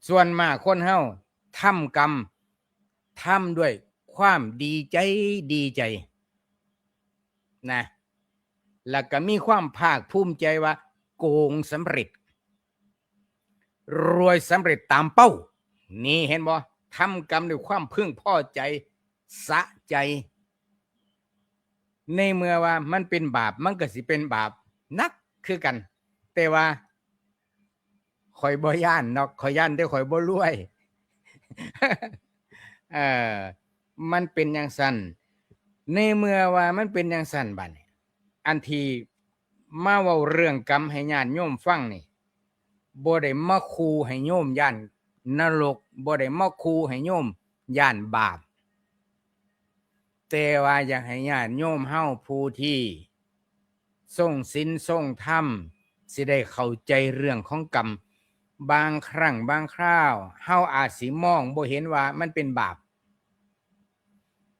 ส่วนมากคนเฮาทำกรรมทำด้วยความดีใจนะแล้วก็มีความภาคภูมิใจว่าโกงสำเร็จรวยสำเร็จตามเป้านี่เห็นบ่ทำกรรมด้วยความพึงพอใจสะใจในเมื่อว่ามันเป็นบาปมันก็สิเป็นบาปนักคือกันแต่ว่าข่อยบ่ย่านเนาะข่อยย่านแต่ข่อยบ่รวย มันเป็นอย่างสั้นในเมื่อว่ามันเป็นอย่างสั้นบัดนี้อันที่มาเว้าเรื่องกรรมให้ญาติโยมฟังนี่บ่ได้มาขู่ให้โยมย่านนรกบ่ได้มาขู่ให้โยมย่านบาปแต่ว่าอยากให้ญาติโยมเฮาผู้ที่ทรงศีลทรงธรรมสิได้เข้าใจเรื่องของกรรมบางครั้งบางคราวเฮาอาจสิมองบ่เห็นว่ามันเป็นบาป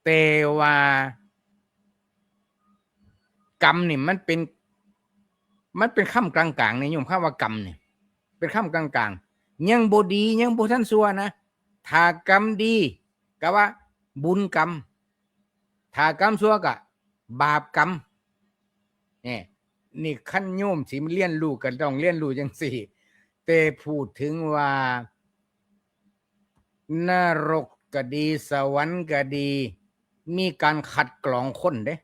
แต่ว่ากรรมนี่มันเป็นคำกลางๆในโยมคำว่ากรรมนี่เป็นคำกลางๆยังบ่ดียังบ่ทันชั่วนะถ้ากรรมดีก็ว่าบุญกรรมถ้ากรรมชั่วก็บาปกรรมนี่คันโยมสิเรียนรู้ก็ต้องเรียนรู้จังซี่แต่พูดถึงว่านรกก็ดีสวรรค์ก็ดี มีการคัดกรองคนเด้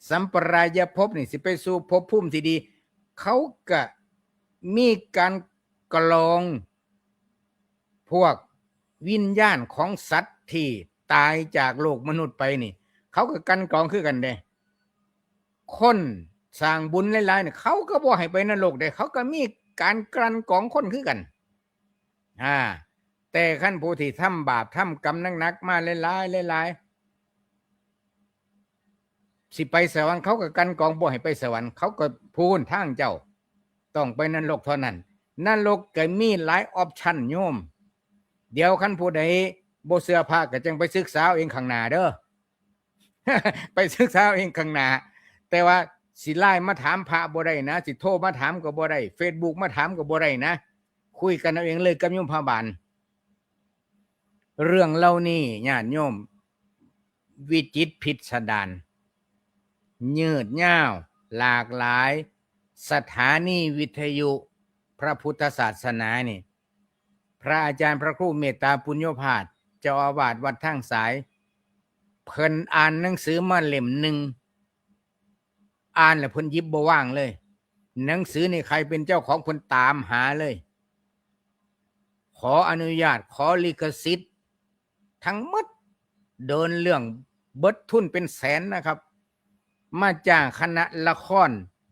สัมปรายภพนี่สิไปสู่ภพภูมิที่ดีเขาก็มีการกรองพวกวิญญาณของสัตว์ที่ตายจากโลกมนุษย์ไปนี่เขาก็กันกรองคือกันเด้คนสร้างบุญหลายๆเนี่ยเขาก็บ่ให้ไปนรกเด้เขาก็มีการกลั่นกรองคนคือกันแต่ขั้นผู้ที่ทำบาปทำกรรมหนักๆมาหลายสิไปสวรรค์เขาก็กันกรองบ่ให้ไปสวรรค์เขาก็พูนทางเจ้าต้องไปนรกเท่านั้นนรกก็มีหลายออปชั่นโยมเดี๋ยวขั้นผู้ใดบ่เสื้อผ้าก็จังไปศึกษาเองข้างหน้าเด้อ ไปศึกษาเองข้างหน้าแต่ว่าสิไลน์มาถามพระบ่ได้นะสิโทรมาถามก็บ่ได้ Facebook มาถามก็บ่ได้นะคุยกันเอาเองเลยกับโยมพระบาลเรื่องเหล่านี้ญาติโยมวิจิตรพิสดารยืดยาวหลากหลายสถานีวิทยุพระพุทธศาสนานี่พระอาจารย์พระครูเมตตาปุญโญภาสเจ้าอาวาสวัดทางสายเพิ่นอ่านหนังสือมาเล่มหนึ่งอ่านแล้วเพิ่นยิบบ่ว่างเลยหนังสือนี่ใครเป็นเจ้าของเพิ่นตามหาเลยขออนุญาตขอลิขสิทธิ์ทั้งหมดเดินเรื่องเบิดทุนเป็นแสนนะครับมาจ้างคณะละคร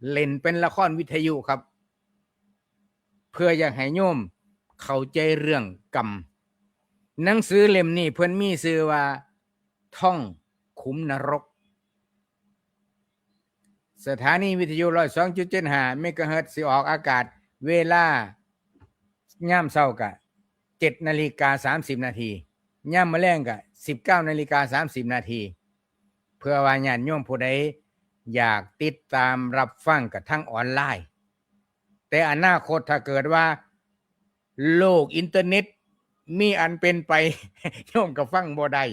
เล่นเป็นละครวิทยุครับเพื่ออยากให้โยมเข้าใจเรื่องกรรมหนังสือเล่มนี้เพิ่นมีชื่อว่าท่องขุมนรกสถานีวิทยุ 102.75 เมกะเฮิรตซ์สิออกอากาศเวลายามเช้ากะ 7:30 นาทียามมื้อแลงกะ 19:30 นาทีเพื่อว่าญาติโยมผู้ใดอยากติดตามรับฟังกับทางออนไลน์แต่อนาคตถ้าเกิดว่าโลกอินเทอร์เน็ตมีอันเป็นไป โยมก็ฟังบ่ได้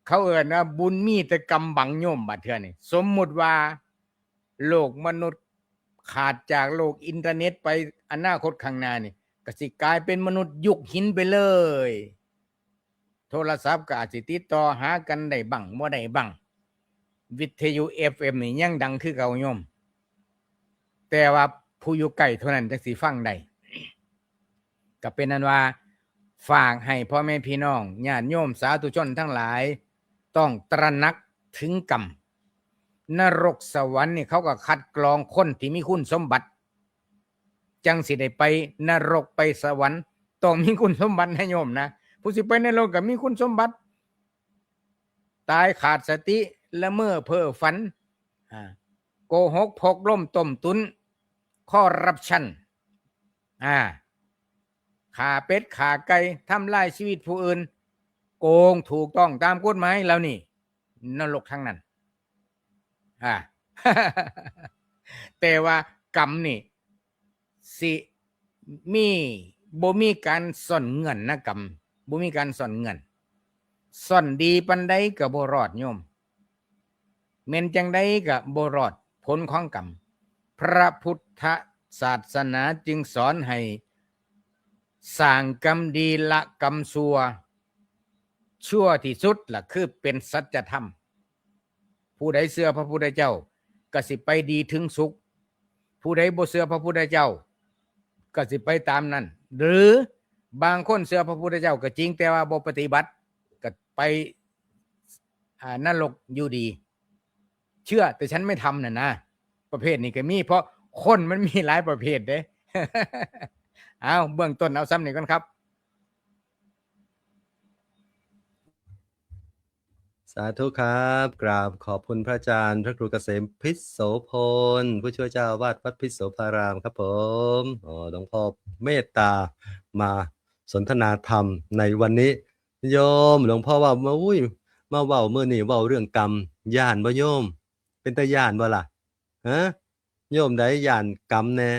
เขาเอิ้นว่าบุญมีแต่กรรมบังโยมบัดเทื่อนี่สมมุติว่าโลกมนุษย์ขาดจากโลกอินเทอร์เน็ตไปอนาคตข้างหน้านี่ก็สิกลายเป็นมนุษย์ยุคหินไปเลยโทรศัพท์ก็อาจสิติดต่อหากันได้บ้างบ่ได้บ้างวิทยุ FM นี่ยังดังคือเก่าโยมแต่ว่าผู้อยู่ใกล้เท่านั้นจังสิฟังได้ก็เป็นนั้นว่าฝากให้พ่อแม่พี่น้องญาติโยมสาธุชนทั้งหลายต้องตระหนักถึงกรรมนรกสวรรค์นี่เขาก็คัดกรองคนที่มีคุณสมบัติจังสิได้ไปนรกไปสวรรค์ต้องมีคุณสมบัตินะโยมนะผู้สิไปนรกก็มีคุณสมบัติตายขาดสติละเมอเพ้อฝันโกหกพกล้มต้มตุนคอร์รัปชันฆ่าเป็ดฆ่าไก่ทำลายชีวิตผู้อื่นโกงถูกต้องตามกฎหมายแล้วนี่นรกทั้งนั้นแต่ว่ากรรมนี่สิมีบ่มีการซ่อนเงินนะกรรมบ่มีการซ่อนเงินซ่อนดีปานใดก็บ่รอดโยมแม่นจังใดก็บ่รอดผลของกรรมพระพุทธศาสนาจึงสอนให้สร้างกรรมดีละกรรมชั่วที่สุดล่ะคือเป็นสัจธรรมผู้ใดเชื่อพระพุทธเจ้าก็สิไปดีถึงสุขผู้ใดบ่เชื่อพระพุทธเจ้าก็สิไปตามนั้นหรือบางคนเชื่อพระพุทธเจ้าก็จริงแต่ว่าบ่ปฏิบัติก็ไปนรกอยู่ดีเชื่อแต่ฉันไม่ทำน่ะนะประเภทนี้ก็มีเพราะคนมันมีหลายประเภทเด้ เอาเบื้องต้นเอาซ้ำนี่ก่อนครับสาธุครับกราบขอบคุณพระอาจารย์พระครูเกษมพิษโสพลผู้ช่วยเจ้าอาวาสวัดพิษโสภารามครับผมหลวงพ่อเมตตามาสนทนาธรรมในวันนี้โยมหลวงพ่อว่ามาเว้ามื้อนี้เว้าเรื่องกรรมย่านบ่โยมเป็นตาย่านบ่ล่ะฮะโยมใดย่านกรรมแน่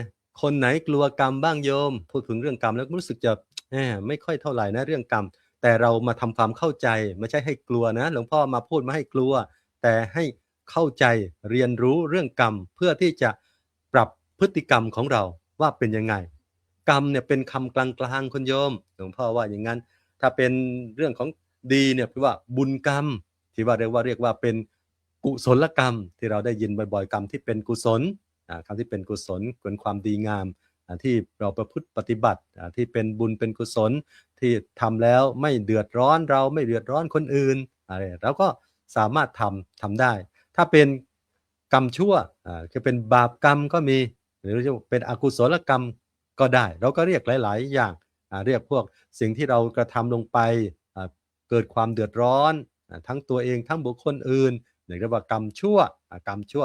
คนไหนกลัวกรรมบ้างโยมพูดถึงเรื่องกรรมแล้วรู้สึกจะไม่ค่อยเท่าไหร่นะเรื่องกรรมแต่เรามาทำความเข้าใจไม่ใช่ให้กลัวนะหลวงพ่อมาพูดมาให้กลัวแต่ให้เข้าใจเรียนรู้เรื่องกรรมเพื่อที่จะปรับพฤติกรรมของเราว่าเป็นยังไงกรรมเนี่ยเป็นคำกลางๆคุณโยมหลวงพ่อว่าอย่างนั้น ถ้าเป็นเรื่องของดีเนี่ยคือว่าบุญกรรมที่ว่าเรียกว่าเป็นกุศลกรรมที่เราได้ยินบ่อยๆกรรมที่เป็นกุศลคำที่เป็นกุศลเป็นความดีงามที่เราประพฤติปฏิบัติที่เป็นบุญเป็นกุศลที่ทำแล้วไม่เดือดร้อนเราไม่เดือดร้อนคนอื่นอะไรเราก็สามารถทำได้ถ้าเป็นกรรมชั่วคือเป็นบาปกรรมก็มีหรือจะเป็นอกุศลกรรมก็ได้เราก็เรียกหลายๆอย่างเรียกพวกสิ่งที่เรากระทำลงไปเกิดความเดือดร้อนทั้งตัวเองทั้งบุคคลอื่นเรียกว่ากรรมชั่ว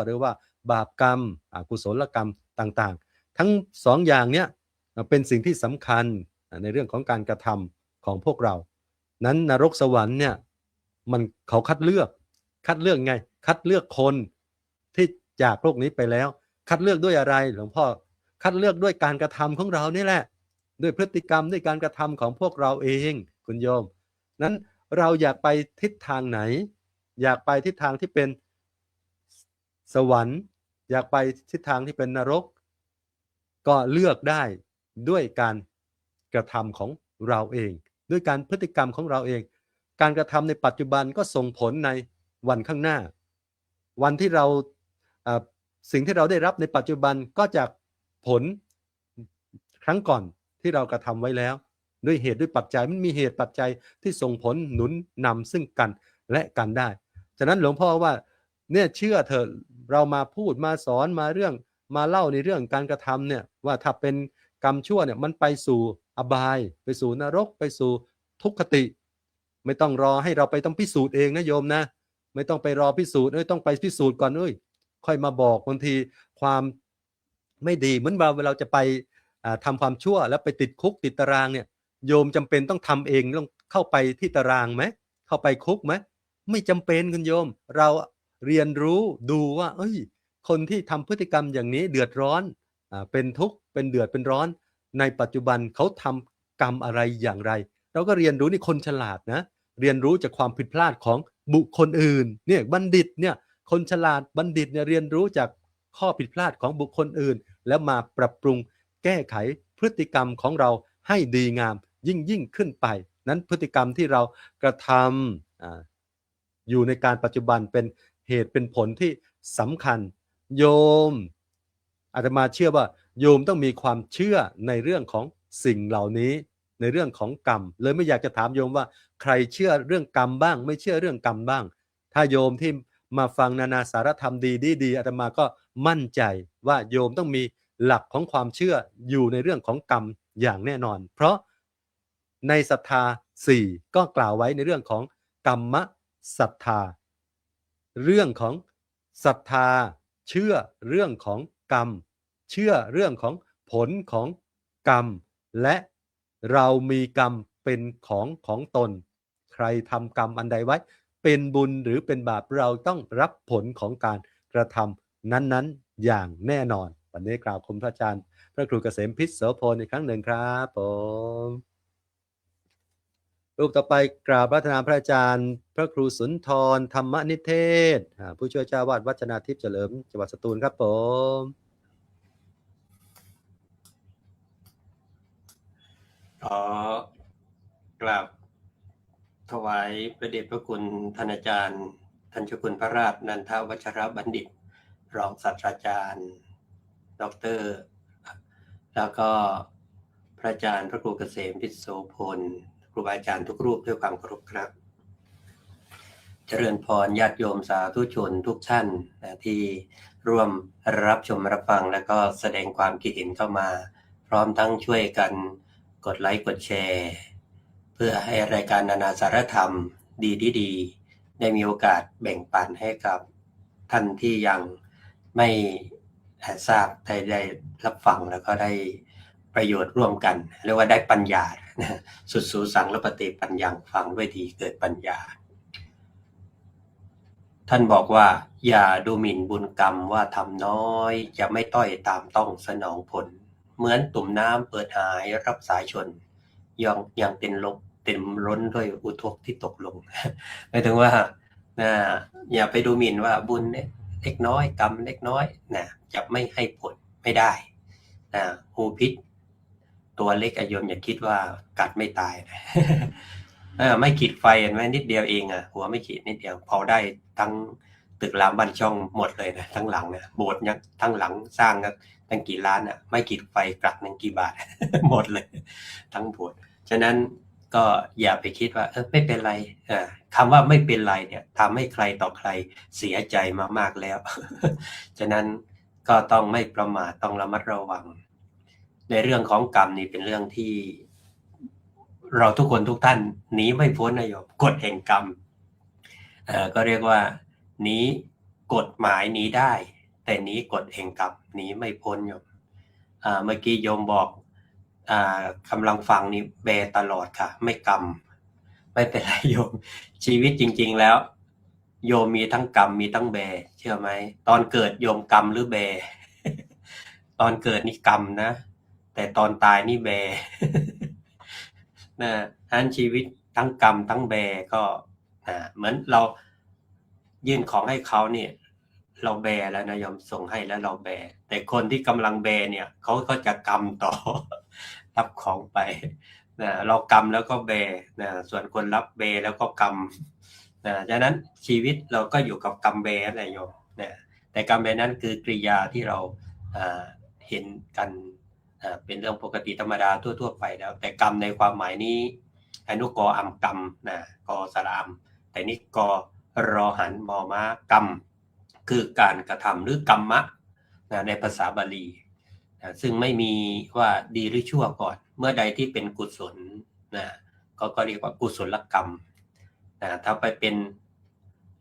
หรือว่าบาปกรรมอกุศลกรรมต่างๆทั้งสองอย่างเนี้ยเป็นสิ่งที่สำคัญในเรื่องของการกระทำของพวกเรานั้นนรกสวรรค์เนี่ยมันเขาคัดเลือกไงคัดเลือกคนที่จากโลกนี้ไปแล้วคัดเลือกด้วยอะไรหลวงพ่อคัดเลือกด้วยการกระทำของเรานี่แหละด้วยพฤติกรรมด้วยการกระทำของพวกเราเองคุณโยมนั้นเราอยากไปทิศทางไหนอยากไปทิศทางที่เป็นสวรรค์อยากไปทิศทางที่เป็นนรกก็เลือกได้ด้วยการกระทำของเราเองด้วยการพฤติกรรมของเราเองการกระทำในปัจจุบันก็ส่งผลในวันข้างหน้าวันที่เราสิ่งที่เราได้รับในปัจจุบันก็จากผลครั้งก่อนที่เรากระทำไว้แล้วด้วยเหตุด้วยปัจจัยมันมีเหตุปัจจัยที่ส่งผลหนุนนำซึ่งกันและกันได้ฉะนั้นหลวงพ่อว่าเนี่ยเชื่อเถอะเรามาพูดมาสอนมาเล่าในเรื่องการกระทำเนี่ยว่าถ้าเป็นกรรมชั่วเนี่ยมันไปสู่อบายไปสู่นรกไปสู่ทุกขติไม่ต้องรอให้เราไปต้องพิสูจน์เองนะโยมนะไม่ต้องไปรอพิสูจน์ต้องไปพิสูจน์ก่อนค่อยมาบอกบางทีความไม่ดีเหมือนเราจะไปทำความชั่วแล้วไปติดคุกติดตารางเนี่ยโยมจำเป็นต้องทำเองต้องเข้าไปที่ตารางไหมเข้าไปคุกไหมไม่จำเป็นคุณโยมเราเรียนรู้ดูว่าคนที่ทำพฤติกรรมอย่างนี้เดือดร้อนเป็นทุกข์เป็นเดือดเป็นร้อนในปัจจุบันเขาทำกรรมอะไรอย่างไรเราก็เรียนรู้นี่คนฉลาดนะเรียนรู้จากความผิดพลาดของบุคคลอื่นเนี่ยบัณฑิตเนี่ยคนฉลาดบัณฑิตเนี่ยเรียนรู้จากข้อผิดพลาดของบุคคลอื่นแล้วมาปรับปรุงแก้ไขพฤติกรรมของเราให้ดีงามยิ่งขึ้นไปนั้นพฤติกรรมที่เรากระทำอยู่ในการปัจจุบันเป็นเหตุเป็นผลที่สำคัญโยมอาตมาเชื่อว่าโยมต้องมีความเชื่อในเรื่องของสิ่งเหล่านี้ในเรื่องของกรรมเลยไม่อยากจะถามโยมว่าใครเชื่อเรื่องกรรมบ้างไม่เชื่อเรื่องกรรมบ้างถ้าโยมที่มาฟังนานาสารธรรมดีอาตมาก็มั่นใจว่าโยมต้องมีหลักของความเชื่ออยู่ในเรื่องของกรรมอย่างแน่นอนเพราะในศรัทธา4ก็กล่าวไว้ในเรื่องของกรรมศรัทธาเรื่องของศรัทธาเชื่อเรื่องของกรรมเชื่อเรื่องของผลของกรรมและเรามีกรรมเป็นของตนใครทำกรรมอันใดไว้เป็นบุญหรือเป็นบาปเราต้องรับผลของการกระทำนั้นๆอย่างแน่นอนวันนี้กล่าวคุณพระอาจารย์พระครูเกษมพิษโสพลอีกครั้งหนึ่งครับผมรูปต่อไปกราบพระธนาพระอาจารย์พระครูสุนทรธรรมนิเทศผู้ช่วยเจ้าวาดวัดชนาทิพย์เฉลิมจังหวัดสตูลครับผมขอกราบถวายพระเดชพระคุณท่านอาจารย์ท่านเจ้าคุณพระราชนันทวัชรบัณฑิตรองศาสตราจารย์ดร.แล้วก็พระอาจารย์พระครูเกษมพิษโสพลครูบาอาจารย์ทุกรูปด้วยความเคารพครับเจริญพรญาติโยมสาธุชนทุกท่านที่ร่วมรับชมรับฟังและก็แสดงความคิดเห็นเข้ามาพร้อมทั้งช่วยกันกดไลค์กดแชร์เพื่อให้รายการนานาสารธรรมดีได้มีโอกาสแบ่งปันให้กับท่านที่ยังไม่ทราบได้รับฟังแล้วก็ได้ประโยชน์ร่วมกันเรียกว่าได้ปัญญาสุดสูสังและปฏิปัญญังฟังด้วยดีเกิดปัญญาท่านบอกว่าอย่าดูหมิ่นบุญกรรมว่าทำน้อยจะไม่ต้อยตามต้องสนองผลเหมือนตุ่มน้ำเปิดหายรับสายชนยังเต็มล้นด้วยอุทกที่ตกลงหมายถึงว่าอย่าไปดูหมิ่นว่าบุญเล็กน้อยกรรมเล็กน้อยจะไม่ให้ผลไม่ได้หูพิษ ตัวเล็กโยมอย่าคิดว่ากัดไม่ตายนะ ไม่ขีดไฟเห็นไหมนิดเดียวเองหัวไม่ขีดนิดเดียวพอได้ทั้งตึกรามบ้านช่องหมดเลยนะทั้งหลังนะโบสถ์ยังทั้งหลังสร้างนะตั้งกี่ล้านไม่ขีดไฟกลักหนึ่งกี่บาท หมดเลยทั้งโบสถ์ฉะนั้นก็อย่าไปคิดว่าไม่เป็นไรคำว่าไม่เป็นไรเนี่ยทำให้ใครต่อใครเสียใจมากๆแล้ว ฉะนั้นก็ต้องไม่ประมาทต้องระมัดระวังในเรื่องของกรรมนี่เป็นเรื่องที่เราทุกคนทุกท่านหนีไม่พ้นนะโยมกฎแห่งกรรมก็เรียกว่าหนีกฎหมายหนีได้แต่หนีกฎแห่งกรรมหนีไม่พ้นโยมเมื่อกี้โยมบอกกำลังฟังนี่แบตลอดค่ะไม่กรรมไม่เป็นไรโยมชีวิตจริงๆแล้วโยมมีทั้งกรรมมีทั้งแบเชื่อไหมตอนเกิดโยมกรรมหรือแบ ตอนเกิดนี่กรรมนะแต่ตอนตายนี่แบ นะอันชีวิตทั้งกรรมทั้งแบก็เหมือนเรายื่นของให้เขาเนี่ยเราแบแล้วนะยอมส่งให้แล้วเราแบแต่คนที่กำลังแบเนี่ยเขาก็จะกรรมต่อ รับของไปนะเรากรรมแล้วก็แบนะส่วนคนรับแบแล้วก็กรรมนะดังนั้นชีวิตเราก็อยู่กับกรรมแบนะโยมนะแต่กรรมแบนั้นคือกริยาที่เราเห็นกันเป็นเรื่องปกติธรรมดาทั่วๆไปแล้วแต่กรรมในความหมายนี้อนุกรอัมกรรมนะกสระอัมแต่นี่กรอหันมอม้ากรรมคือการกระทำหรือกรรมะนะในภาษาบาลีนะซึ่งไม่มีว่าดีหรือชั่วก่อนเมื่อใดที่เป็นกุศลนะก็เรียกว่ากุศลกรรมนะถ้าไปเป็น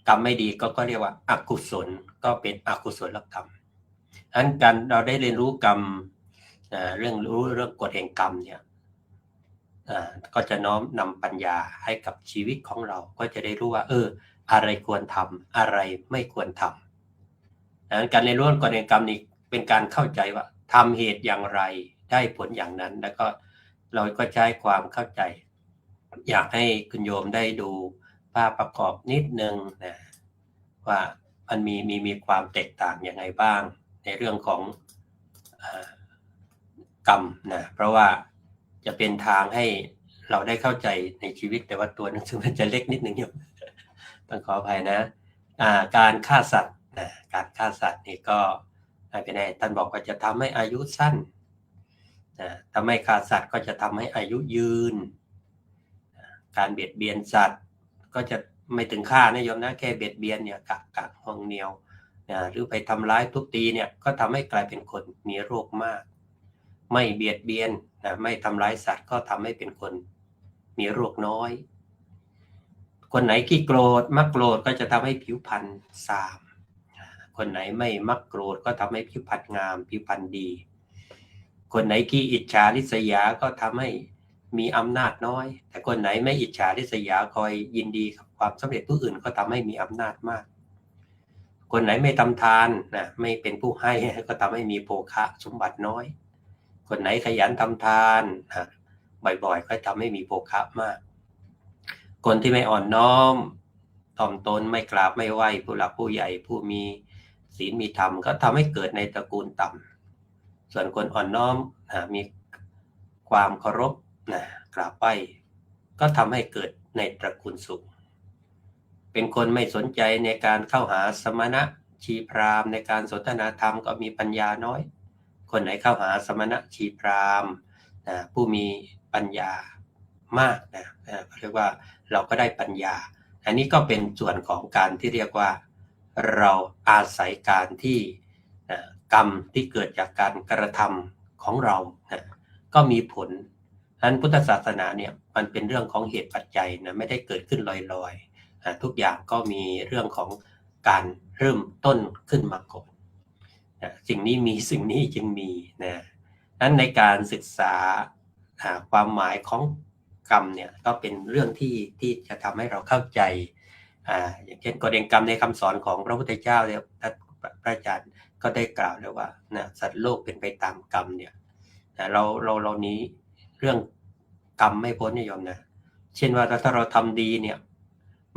กรรมไม่ดีก็เรียกว่าอกุศลก็เป็นอกุศลกรรมอันการเราได้เรียนรู้กรรมเรื่องกฎแห่งกรรมเนี่ยก็จะน้อมนำปัญญาให้กับชีวิตของเราก็จะได้รู้ว่าอะไรควรทำอะไรไม่ควรทำการเรียนรู้กฎแห่งกรรมนี่เป็นการเข้าใจว่าทำเหตุอย่างไรได้ผลอย่างนั้นแล้วก็เราก็ใช้ความเข้าใจอยากให้คุณโยมได้ดูภาพประกอบนิดนึงนะว่ามันมีความแตกต่างยังไงบ้างในเรื่องของกรรมนะเพราะว่าจะเป็นทางให้เราได้เข้าใจในชีวิตแต่ว่าตัวหนังสือมันจะเล็กนิดนึงอยู่ต้องขออภัยนะการฆ่าสัตว์นะการฆ่าสัตว์นี่ก็ไม่เป็นไรท่านบอกว่าจะทำให้อายุสั้นทำให้ฆ่าสัตว์ก็จะทำให้อายุยืนการเบียดเบียนสัตว์ก็จะไม่ถึงฆ่านะโยมนะแค่เบียดเบียนเนี่ยกักห่วงเหนี่ยวหรือไปทำร้ายทุบตีเนี่ยก็ทำให้กลายเป็นคนมีโรคมากไม่เบียดเบียนไม่ทำร้ายสัตว์ก็ทำให้เป็นคนมีโรคน้อยคนไหนขี้โกรธมักโกรธก็จะทำให้ผิวพรรณทรามคนไหนไม่มักโกรธก็ทำให้ผิวพรรณงามผิวพรรณดีคนไหนขี้อิจฉาริษยาก็ทำให้มีอำนาจน้อยแต่คนไหนไม่อิจฉาริษยาคอยยินดีกับความสำเร็จผู้อื่นก็ทำให้มีอำนาจมากคนไหนไม่ทำทานไม่เป็นผู้ให้ก็ทำให้มีโภคะสมบัติน้อยคนไหนขยันทำทานบ่อยๆก็ทำให้มีโภคะมากคนที่ไม่อ่อนน้อมถ่อมตนไม่กราบไม่ไหว้ผู้หลักผู้ใหญ่ผู้มีศีลมีธรรมก็ทำให้เกิดในตระกูลต่ำส่วนคนอ่อนน้อมมีความเคารพกราบไหว้ก็ทำให้เกิดในตระกูลสูงเป็นคนไม่สนใจในการเข้าหาสมณะชีพราหมณ์ในการสนทนาธรรมก็มีปัญญาน้อยคนไหนเข้าหาสมณะชีพราหมณ์ผู้มีปัญญามากเรียกว่าเราก็ได้ปัญญาอันนี้ก็เป็นส่วนของการที่เรียกว่าเราอาศัยการที่กรรมที่เกิดจากการกระทำของเราก็มีผลฉะนั้นพุทธศาสนาเนี่ยมันเป็นเรื่องของเหตุปัจจัยนะไม่ได้เกิดขึ้นลอยๆทุกอย่างก็มีเรื่องของการเริ่มต้นขึ้นมาก่อนสิ่งนี้มีสิ่งนี้จึงมีนั้นในการศึกษาความหมายของกรรมเนี่ยก็เป็นเรื่องที่จะทำให้เราเข้าใจอย่างเช่นกฎแห่งกรรมในคำสอนของพระพุทธเจ้าเนี่ยพระอาจารย์ก็ได้กล่าวแล้วว่าสัตว์โลกเป็นไปตามกรรมเนี่ยเรานี้เรื่องกรรมไม่พ้นนิยมนะเช่นว่าถ้าเราทำดีเนี่ย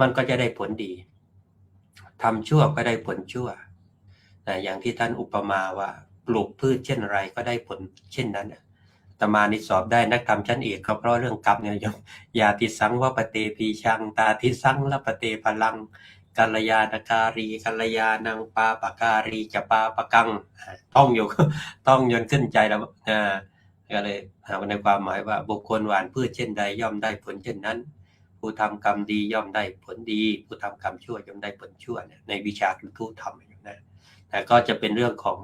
มันก็จะได้ผลดีทำชั่วก็ได้ผลชั่วอย่างที่ท่านอุปมาว่าปลูกพืชเช่นไรก็ได้ผลเช่นนั้นต ตมานี่สอบได้นักธรรมชั้นเอกก็เพราะเรื่องกรรมเนี่ยโยมยาติสังวปเตปีชังตาทิสังละปเตพลังกัลยาณการีกัลยาณังปาปการีจะปาปกังท่องอยู่ ต้องยนขึ้นใจแล้วก็เลยในความหมายว่าบุคคลหว่านพืชเช่นใดย่อมได้ผลเช่นนั้นผู้ทำกรรมดีย่อมได้ผลดีผู้ทำกรรมชั่วย่อมได้ผลชั่วในวิชาทุธรรมอยู่นะแต่ก็จะเป็นเรื่องของ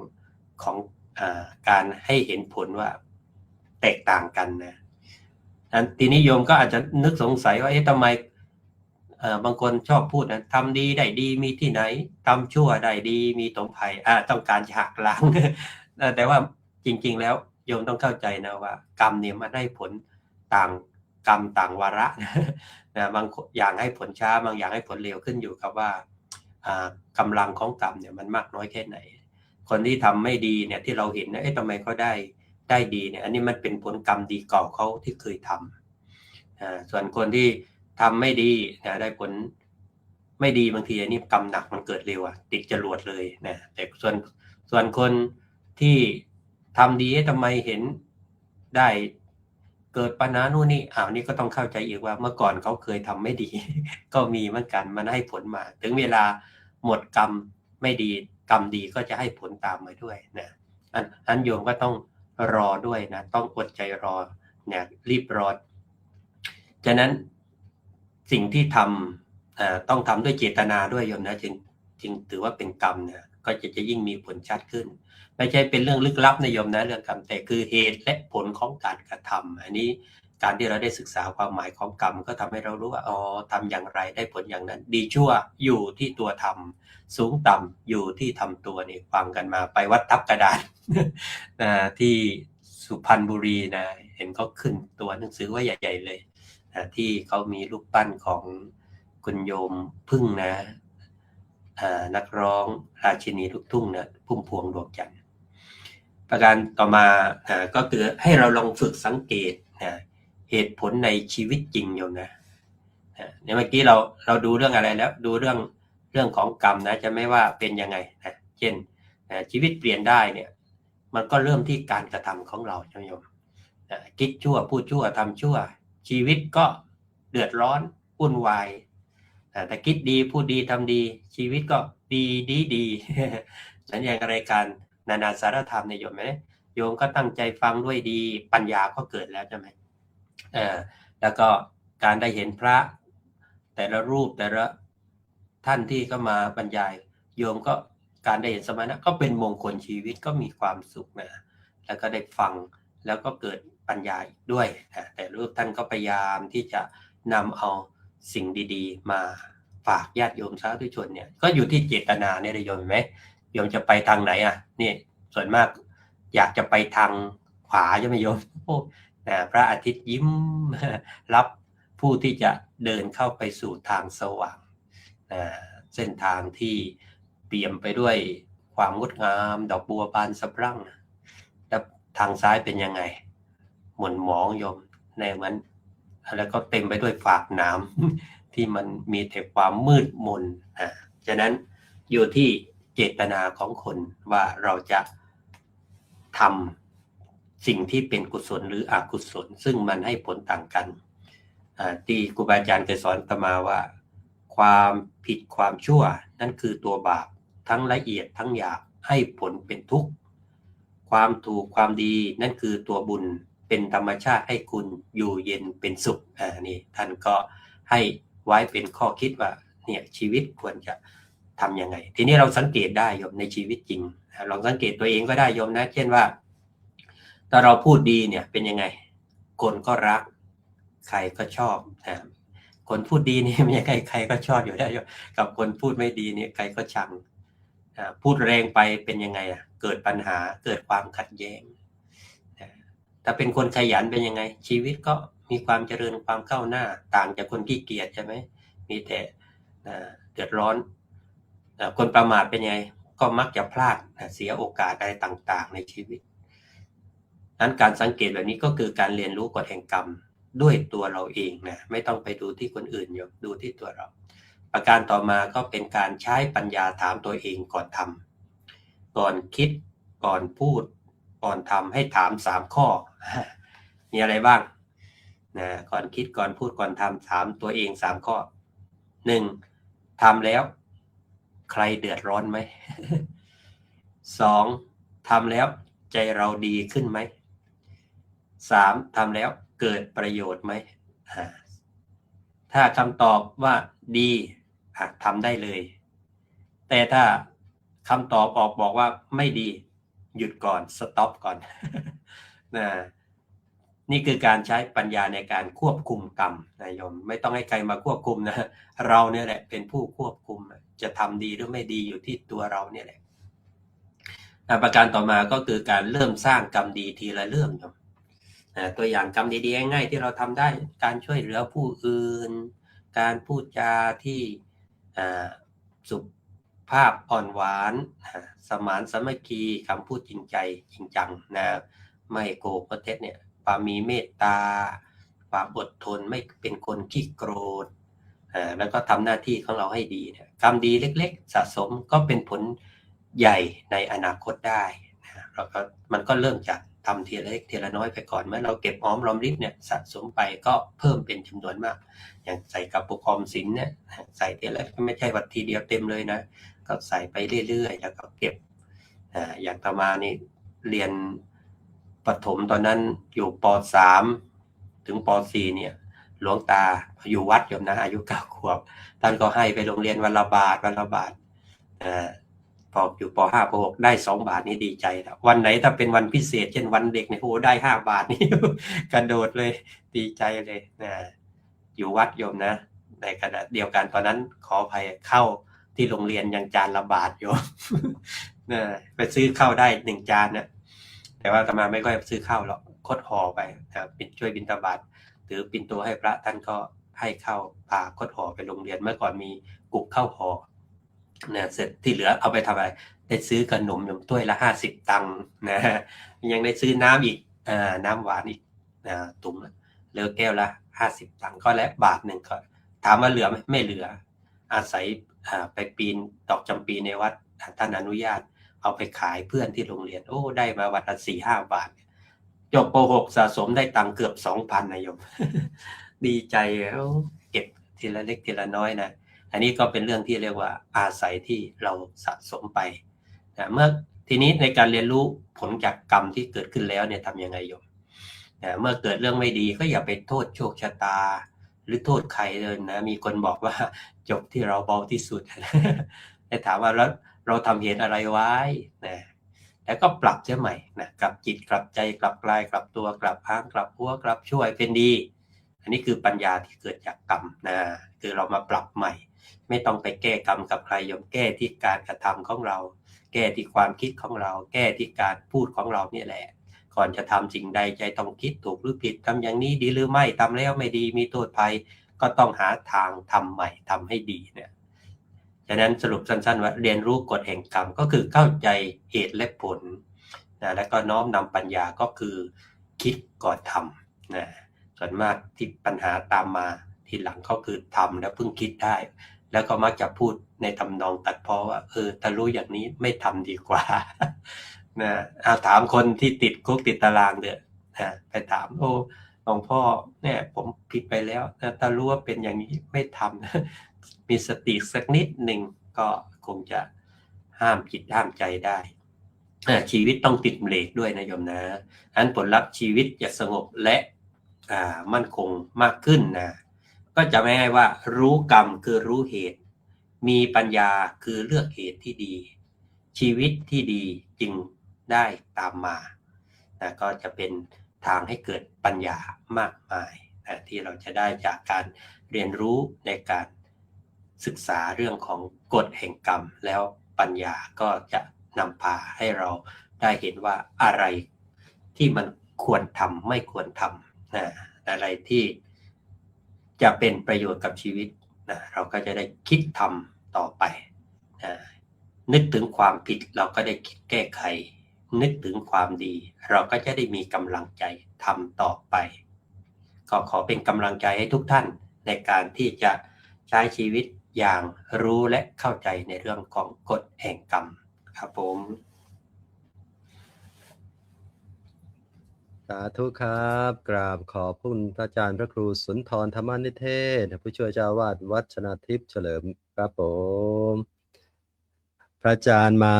การให้เห็นผลว่าแตกต่างกันนะทีนี้โยมก็อาจจะนึกสงสัยว่าทำไมบางคนชอบพูดนะทำดีได้ดีมีที่ไหนทำชั่วได้ดีมีตรงไผ่ต้องการจะหักล้าง แต่ว่าจริงๆแล้วโยมต้องเข้าใจนะว่ากรรมเนี่ยมันได้ผลต่างกรรมต่างวาระนะบางอย่างให้ผลช้าบางอย่างให้ผลเร็วขึ้นอยู่กับว่ากำลังของกรรมเนี่ยมันมากน้อยแค่ไหนคนที่ทำไม่ดีเนี่ยที่เราเห็นนะทำไมเขาได้ดีเนี่ยอันนี้มันเป็นผลกรรมดีเก่าเขาที่เคยทำส่วนคนที่ทำไม่ดีนะได้ผลไม่ดีบางทีอันนี้กรรมหนักมันเกิดเร็วติดจรวดเลยนะแต่ส่วนคนที่ทำดีทำไมเห็นได้เกิดปัญหานู่นนี่นี่ก็ต้องเข้าใจอีกว่าเมื่อก่อนเขาเคยทำไม่ดี ก็มีเหมือนกันมันให้ผลมาถึงเวลาหมดกรรมไม่ดีกรรมดีก็จะให้ผลตามมาด้วยนะอันโยมก็ต้องรอด้วยนะต้องอดใจรอเนี่ยรีบรอฉะนั้นสิ่งที่ทำต้องทำด้วยเจตนาด้วยโยมนะจึงถือว่าเป็นกรรมนะก็จะยิ่งมีผลชัดขึ้นไม่ใช่เป็นเรื่องลึกลับนะโยมนะเรื่องกรรมแต่คือเหตุและผลของการกระทำอันนี้การที่เราได้ศึกษาความหมายของกรรมก็ทำให้เรารู้ว่าทำอย่างไรได้ผลอย่างนั้นดีชั่วอยู่ที่ตัวทำสูงต่ำอยู่ที่ทำตัวนี่ฟังกันมาไปวัดทับกระดาน ที่สุพรรณบุรีนะเห็นเขาขึ้นตัวหนังสือว่าใหญ่ๆเลยที่เขามีรูปปั้นของคุณโยมพึ่งนะนักร้องราชินีลูกทุ่งนะพุ่มพวงดวงจันทร์ประการต่อมาก็คือให้เราลองฝึกสังเกตเหตุผลในชีวิตจริงโยมนะเนี่ยเมื่อกี้เราดูเรื่องอะไรแล้วดูเรื่องของกรรมนะจะไม่ว่าเป็นยังไงนะเช่นชีวิตเปลี่ยนได้เนี่ยมันก็เริ่มที่การกระทำของเราโยมคิดชั่วพูดชั่วทำชั่วชีวิตก็เดือดร้อนวุ่นวายแต่คิดดีพูดดีทำดีชีวิตก็ดีนั่นอย่างรายการนานาสารธรรมเนี่ยโยมไหมโยมก็ตั้งใจฟังด้วยดีปัญญาก็เกิดแล้วใช่ไหมแล้วก็การได้เห็นพระแต่ละรูปแต่ละท่านที่ก็มาบรรยายโยมก็การได้เห็นสมณะก็เป็นมงคลชีวิตก็มีความสุขนะแล้วก็ได้ฟังแล้วก็เกิดปัญญาอีกด้วยแต่รูปท่านก็พยายามที่จะนำเอาสิ่งดีๆมาฝากญาติโยมสาธุชนเนี่ยก็อยู่ที่เจตนาเนี่ยโยมเห็นไหมโยมจะไปทางไหนนี่ส่วนมากอยากจะไปทางขวาใช่ไหมโยมพระอาทิตย์ยิ้มรับผู้ที่จะเดินเข้าไปสู่ทางสว่างเส้นทางที่เปี่ยมไปด้วยความงดงามดอกบัวบานสะพรั่งแล้วทางซ้ายเป็นยังไงหม่นหมองโยมในมันแล้วก็เต็มไปด้วยฝากหนามที่มันมีแต่ความมืดมนฉะนั้นอยู่ที่เจตนาของคนว่าเราจะทำสิ่งที่เป็นกุศลหรืออกุศลซึ่งมันให้ผลต่างกันที่ครูบาอาจารย์เคยสอนอาตมาว่าความผิดความชั่วนั่นคือตัวบาปทั้งละเอียดทั้งหยาบให้ผลเป็นทุกข์ความถูกความดีนั่นคือตัวบุญเป็นธรรมชาติให้คุณอยู่เย็นเป็นสุขนี่ท่านก็ให้ไว้เป็นข้อคิดว่าเนี่ยชีวิตควรจะทำยังไงทีนี้เราสังเกตได้โยมในชีวิตจริงลองสังเกตตัวเองก็ได้โยมนะเช่นว่าถ้าเราพูดดีเนี่ยเป็นยังไงคนก็รักใครก็ชอบคนพูดดีนี่ไม่ใช่ใครก็ชอบอยู่ได้กับคนพูดไม่ดีนี่ใครก็ชังพูดแรงไปเป็นยังไงเกิดปัญหาเกิดความขัดแย้งถ้าเป็นคนขยันเป็นยังไงชีวิตก็มีความเจริญความก้าวหน้าต่างจากคนขี้เกียจใช่ไหมมีแต่เดือดร้อนคนประมาทเป็นยังไงก็มักจะพลาดเสียโอกาสอะไรต่างๆในชีวิตนั้นการสังเกตแบบนี้ก็คือการเรียนรู้กฎแห่งกรรมด้วยตัวเราเองนะไม่ต้องไปดูที่คนอื่นอยู่ดูที่ตัวเราประการต่อมาก็เป็นการใช้ปัญญาถามตัวเองก่อนทำก่อนคิดก่อนพูดก่อนทำให้ถาม3ข้อ มีอะไรบ้างนะก่อนคิดก่อนพูดก่อนทำถามตัวเอง3 ข้อ 1. ทำแล้วใครเดือดร้อนไหม 2. ทำแล้วใจเราดีขึ้นไหม 3. ทำแล้วเกิดประโยชน์ไหมถ้าคำตอบว่าดีทำได้เลยแต่ถ้าคำตอบออกบอกว่าไม่ดีหยุดก่อนสต็อปก่อน นะนี่คือการใช้ปัญญาในการควบคุมกรรมนะโยมไม่ต้องให้ใครมาควบคุมนะเราเนี่ยแหละเป็นผู้ควบคุมจะทำดีหรือไม่ดีอยู่ที่ตัวเราเนี่ยแหละประการต่อมาก็คือการเริ่มสร้างกรรมดีทีละเรื่องโยมตัวอย่างกรรมดีๆง่ายๆที่เราทำได้การช่วยเหลือผู้อื่นการพูดจาที่สุภาพอ่อนหวานสมานสามัคคีคำพูดจริงใจจริงจังนะไม่โกหกเท็จเนี่ยความมีเมตตาความอดทนไม่เป็นคนขี้โกรธแล้วก็ทำหน้าที่ของเราให้ดีเนี่ยกรรมดีเล็กๆสะสมก็เป็นผลใหญ่ในอนาคตได้นะเราก็มันก็เริ่มจากทำทีละเล็กทีละน้อยไปก่อนเมื่อเราเก็บหอมรอมริบเนี่ยสะสมไปก็เพิ่มเป็นจำนวนมากอย่างใส่กับปุกออมสินเนี่ยใส่ทีละไม่ใช่วันทีเดียวเต็มเลยนะก็ใส่ไปเรื่อยๆแล้วก็เก็บอย่างต่อมานี่เรียนประถมตอนนั้นอยู่ป.3 ถึงป.4 เนี่ยหลวงตาอยู่วัดโยมนะอายุ9 ขวบท่านก็ให้ไปโรงเรียนวันละบาทพออยู่ป.5 ป.6 ได้2 บาทนี่ดีใจแล้ววันไหนถ้าเป็นวันพิเศษเช่นวันเด็กเนี่ยโอ้ได้5 บาทนี่ กระโดดเลยดีใจเลยนะอยู่วัดโยมนะในขณะเดียวกันตอนนั้นขออภัยเข้าที่โรงเรียนยังจานละบาทโยม นะไปซื้อข้าวได้1 จานนะแต่ว่าอาตมาไม่ค่อยซื้อข้าวหรอกคดห่อไปช่วยบิณฑบาตถือปิ่นโตให้พระท่านก็ให้ข้าวพาคดห่อไปโรงเรียนเมื่อก่อนมีกุกข้าวห่อเนี่ยเสร็จที่เหลือเอาไปทำอะไรได้ซื้อขนมยมถ้วยละ50 ตังค์นะยังได้ซื้อน้ำอีกน้ำหวานอีกตุ่มเหลือแก้วละ50 ตังค์ก็แล้ว1 บาทก็ถามว่าเหลือไหมไม่เหลืออาศัยไปปีนดอกจำปีในวัดท่านอนุญาตเอาไปขายเพื่อนที่โรงเรียนโอ้ได้มาวันละ4-5 บาทจบป.6 สะสมได้ตังค์เกือบ 2,000 นะโยม ดีใจแล้วเก็บทีละเล็กทีละน้อยนะอันนี้ก็เป็นเรื่องที่เรียกว่าอาศัยที่เราสะสมไปนะเมื่อทีนี้ในการเรียนรู้ผลจากกรรมที่เกิดขึ้นแล้วเนี่ยทำยังไงโยมนะเมื่อเกิดเรื่องไม่ดีก็อย่าไปโทษโชคชะตาหรือโทษใครเลยนะมีคนบอกว่าจบที่เราเบาที่สุด แต่ถามว่าแล้วเราทำเหตุอะไรไว้นะแล้วก็ปรับเสียใหม่นะกลับจิตกลับใจกลับกายกลับตัวกลับอ้างกลับหัวกลับช่วยเป็นดีอันนี้คือปัญญาที่เกิดจากกรรมนะคือเรามาปรับใหม่ไม่ต้องไปแก้กรรมกับใครยอมแก้ที่การกระทำของเราแก้ที่ความคิดของเราแก้ที่การพูดของเราเนี่ยแหละก่อนจะทำสิ่งใดใจต้องคิดถูกหรือผิดทำอย่างนี้ดีหรือไม่ทำแล้วไม่ดีมีโทษภัยก็ต้องหาทางทำใหม่ทำให้ดีเนี่ยฉะนั้นสรุปสั้นๆว่าเรียนรู้กฎแห่งกรรมก็คือเข้าใจเหตุและผลนะแล้วก็น้อมนำปัญญาก็คือคิดก่อนทำนะส่วนมากที่ปัญหาตามมาทีหลังก็คือทำแล้วเพิ่งคิดได้แล้วก็มักจะพูดในทำนองตัดพ้อว่าถ้ารู้อย่างนี้ไม่ทำดีกว่า นะถามคนที่ติดคุกติดตารางเด้อนะไปถามหลวงพ่อเนี่ยผมผิดไปแล้วนะถ้ารู้ว่าเป็นอย่างนี้ไม่ทำนะมีสติสักนิดหนึ่งก็คงจะห้ามจิตห้ามใจได้ชีวิตต้องติดเบรกด้วยนะโยมนะอันผลลัพธ์ชีวิตจะสงบและมั่นคงมากขึ้นนะก็จะไม่ให้ว่ารู้กรรมคือรู้เหตุมีปัญญาคือเลือกเหตุที่ดีชีวิตที่ดีจึงได้ตามมานะก็จะเป็นทางให้เกิดปัญญามากมายนะที่เราจะได้จากการเรียนรู้ในการศึกษาเรื่องของกฎแห่งกรรมแล้วปัญญาก็จะนำพาให้เราได้เห็นว่าอะไรที่มันควรทำไม่ควรทำนะอะไรที่จะเป็นประโยชน์กับชีวิตนะเราก็จะได้คิดทำต่อไปนะนึกถึงความผิดเราก็ได้คิดแก้ไขนึกถึงความดีเราก็จะได้มีกำลังใจทำต่อไปก็ขอเป็นกำลังใจให้ทุกท่านในการที่จะใช้ชีวิตอย่างรู้และเข้าใจในเรื่องของกฎแห่งกรรมครับผม สาธุครับกราบขอบพระคุณพระอาจารย์พระครูสุนทรธรรมนิเทศน์ผู้ช่วยเจ้าอาวาสวัดชนาทิพย์เฉลิมครับผมพระอาจารย์มา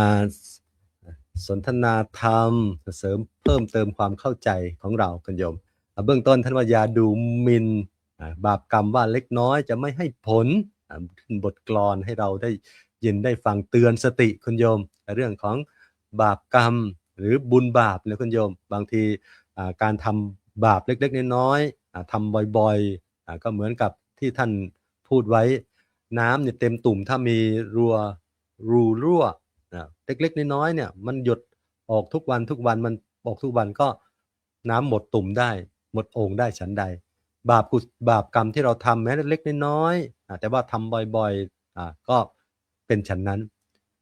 สนทนาธรรมเสริมเพิ่มเติมความเข้าใจของเราคุณโยมเบื้องต้นท่านว่าอย่าดูหมิ่นบาปกรรมว่าเล็กน้อยจะไม่ให้ผลบทกลอนให้เราได้ยินได้ฟังเตือนสติคุณโยมเรื่องของบาปกรรมหรือบุญบาปเนี่ยคุณโยมบางทีการทำบาปเล็กๆน้อยๆทำบ่อยๆก็เหมือนกับที่ท่านพูดไว้น้ำเนี่ยเต็มตุ่มถ้ามีรูรั่วเล็กๆน้อยๆเนี่ยมันหยดออกทุกวันมันออกทุกวันก็น้ำหมดตุ่มได้หมดโอ่งได้ฉันใดบาปกรรมที่เราทำแม้เล็กๆน้อยๆแต่ว่าทำบ่อยๆก็เป็นฉันนั้น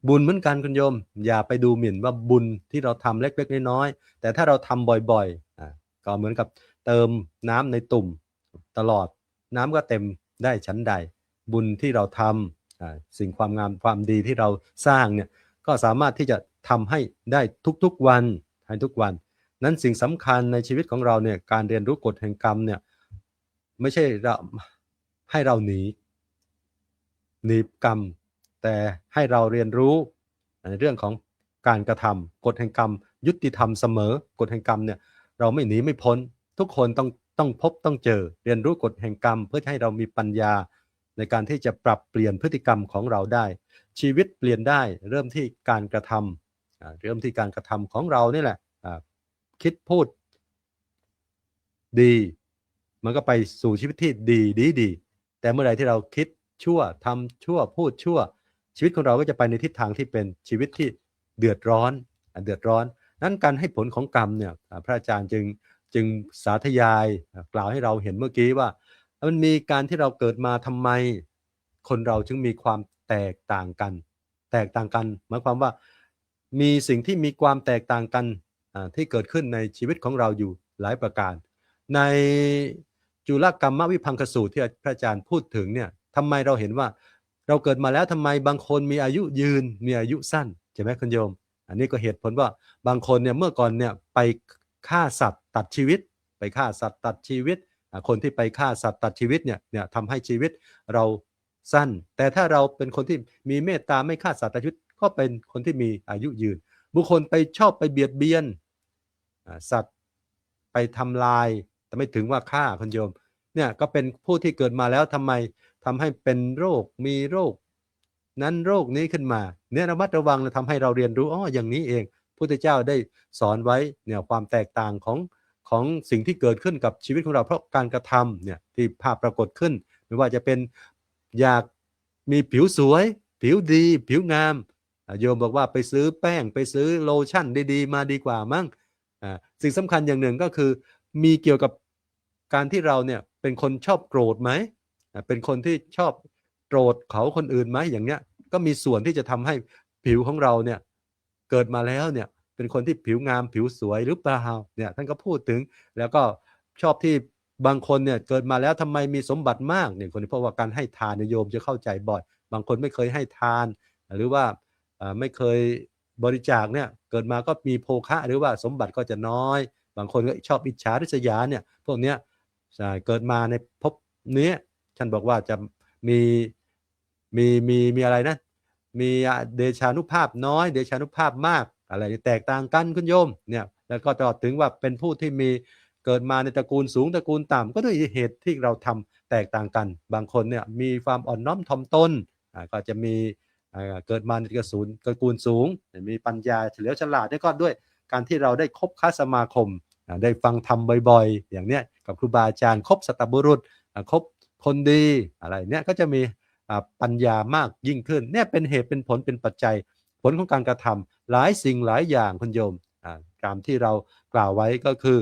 บุญเหมือนกันคุณโยมอย่าไปดูหมิ่นว่าบุญที่เราทำเล็กๆน้อยๆแต่ถ้าเราทำบ่อยๆก็เหมือนกับเติมน้ำในตุ่มตลอดน้ำก็เต็มได้ฉันใดบุญที่เราทำสิ่งความงามความดีที่เราสร้างเนี่ยก็สามารถที่จะทำให้ได้ทุกๆวันให้ทุกวันนั้นสิ่งสำคัญในชีวิตของเราเนี่ยการเรียนรู้กฎแห่งกรรมเนี่ยไม่ใช่เราให้เราหนีกรรมแต่ให้เราเรียนรู้ในเรื่องของการกระทำกฎแห่งกรรมยุติธรรมเสมอกฎแห่งกรรมเนี่ยเราไม่หนีไม่พ้นทุกคนต้องพบต้องเจอเรียนรู้กฎแห่งกรรมเพื่อให้เรามีปัญญาในการที่จะปรับเปลี่ยนพฤติกรรมของเราได้ชีวิตเปลี่ยนได้เริ่มที่การกระทำเริ่มที่การกระทำของเรานี่แหละคิดพูดดีมันก็ไปสู่ชีวิตที่ดีแต่เมื่อไหร่ที่เราคิดชั่วทำชั่วพูดชั่วชีวิตของเราก็จะไปในทิศทางที่เป็นชีวิตที่เดือดร้อนนั้นการให้ผลของกรรมเนี่ยพระอาจารย์จึงสาธยายกล่าวให้เราเห็นเมื่อกี้ว่ามันมีการที่เราเกิดมาทำไมคนเราจึงมีความแตกต่างกันหมายความว่ามีสิ่งที่มีความแตกต่างกันที่เกิดขึ้นในชีวิตของเราอยู่หลายประการในจุลกรรมวิภังคสูตรที่พระอาจารย์พูดถึงเนี่ยทำไมเราเห็นว่าเราเกิดมาแล้วทำไมบางคนมีอายุยืนมีอายุสั้นใช่ไหมคุณโยมอันนี้ก็เหตุผลว่าบางคนเนี่ยเมื่อก่อนเนี่ยไปฆ่าสัตว์ตัดชีวิตคนที่ไปฆ่าสัตว์ตัดชีวิตเนี่ยทำให้ชีวิตเราสั้นแต่ถ้าเราเป็นคนที่มีเมตตาไม่ฆ่าสัตว์ตัดชีวิตก็เป็นคนที่มีอายุยืนบุคคลไปชอบไปเบียดเบียนสัตว์ไปทำลายแต่ไม่ถึงว่าฆ่าคุณโยมเนี่ยก็เป็นผู้ที่เกิดมาแล้วทำให้เป็นโรคมีโรคนั้นโรคนี้ขึ้นมาเนี่ยระมัดระวังทำให้เราเรียนรู้อย่างนี้เองพุทธเจ้าได้สอนไว้เนี่ยความแตกต่างของสิ่งที่เกิดขึ้นกับชีวิตของเราเพราะการกระทำเนี่ยที่ภาพปรากฏขึ้นไม่ว่าจะเป็นอยากมีผิวสวยผิวดีผิวงามโยมบอกว่าไปซื้อแป้งไปซื้อโลชั่นดีๆมาดีกว่ามั้งสิ่งสำคัญอย่างหนึ่งก็คือมีเกี่ยวกับการที่เราเนี่ยเป็นคนชอบโกรธไหมเป็นคนที่ชอบโกรธเขาคนอื่นไหมอย่างเนี้ยก็มีส่วนที่จะทำให้ผิวของเราเนี่ยเกิดมาแล้วเนี่ยเป็นคนที่ผิวงามผิวสวยหรือเปล่าเนี่ยท่านก็พูดถึงแล้วก็ชอบที่บางคนเนี่ยเกิดมาแล้วทำไมมีสมบัติมากเนี่ยคนเพราะว่าการให้ทานโยมจะเข้าใจบ่อยบางคนไม่เคยให้ทานหรือว่าไม่เคยบริจาคเนี่ยเกิดมาก็มีโภคะหรือว่าสมบัติก็จะน้อยบางคนก็ชอบอิจฉาริษยาเนี่ยพวกเนี้ยเกิดมาในภพนี้ท่านบอกว่าจะมีอะไรนะมีเดชานุภาพน้อยเดชานุภาพมากอะไรแตกต่างกันคุณโยมเนี่ยแล้วก็ตลอดถึงว่าเป็นผู้ที่มีเกิดมาในตระกูลสูงตระกูลต่ำก็ด้วยเหตุที่เราทำแตกต่างกันบางคนเนี่ยมีความอ่อนน้อมถ่อมตนก็จะมีเกิดมาในตระกูลสูงมีปัญญาเฉลียวฉลาดนี่ก็ด้วยการที่เราได้คบค้าสมาคมได้ฟังธรรมบ่อยๆอย่างเนี้ยกับครูบาอาจารย์คบสัตบุรุษคบคนดีอะไรเนี่ยก็จะมีปัญญามากยิ่งขึ้นเนี่ยเป็นเหตุเป็นผลเป็นปัจจัยผลของการกระทำหลายสิ่งหลายอย่างคุณโยมตามที่เรากล่าวไว้ก็คือ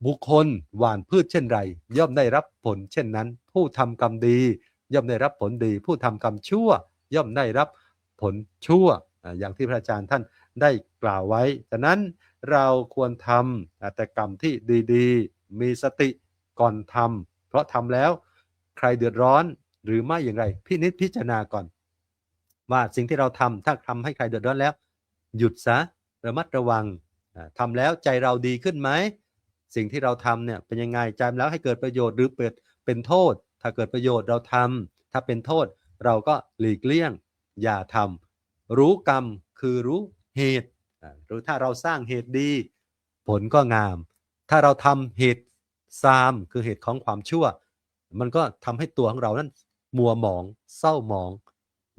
บุคคลหว่านพืชเช่นไรย่อมได้รับผลเช่นนั้นผู้ทำกรรมดีย่อมได้รับผลดีผู้ทำกรรมชั่วย่อมได้รับผลชั่วอย่างที่พระอาจารย์ท่านได้กล่าวไว้ฉะนั้นเราควรทำแต่กรรมที่ดีๆมีสติก่อนทำเพราะทำแล้วใครเดือดร้อนหรือไม่อย่างไรพิจารณาก่อนว่าสิ่งที่เราทำถ้าทำให้ใครเดือดร้อนแล้วหยุดซะระมัดระวังทำแล้วใจเราดีขึ้นไหม สิ่งที่เราทำเนี่ยเป็นยังไงจำแล้วให้เกิดประโยชน์หรือเป็นโทษถ้าเกิดประโยชน์เราทำถ้าเป็นโทษเราก็หลีกเลี่ยงอย่าทำรู้กรรมคือรู้เหตุหรือถ้าเราสร้างเหตุดีผลก็งามถ้าเราทำเหตุซามคือเหตุของความชั่วมันก็ทำให้ตัวของเรานั้นมัวหมองเศร้าหมอง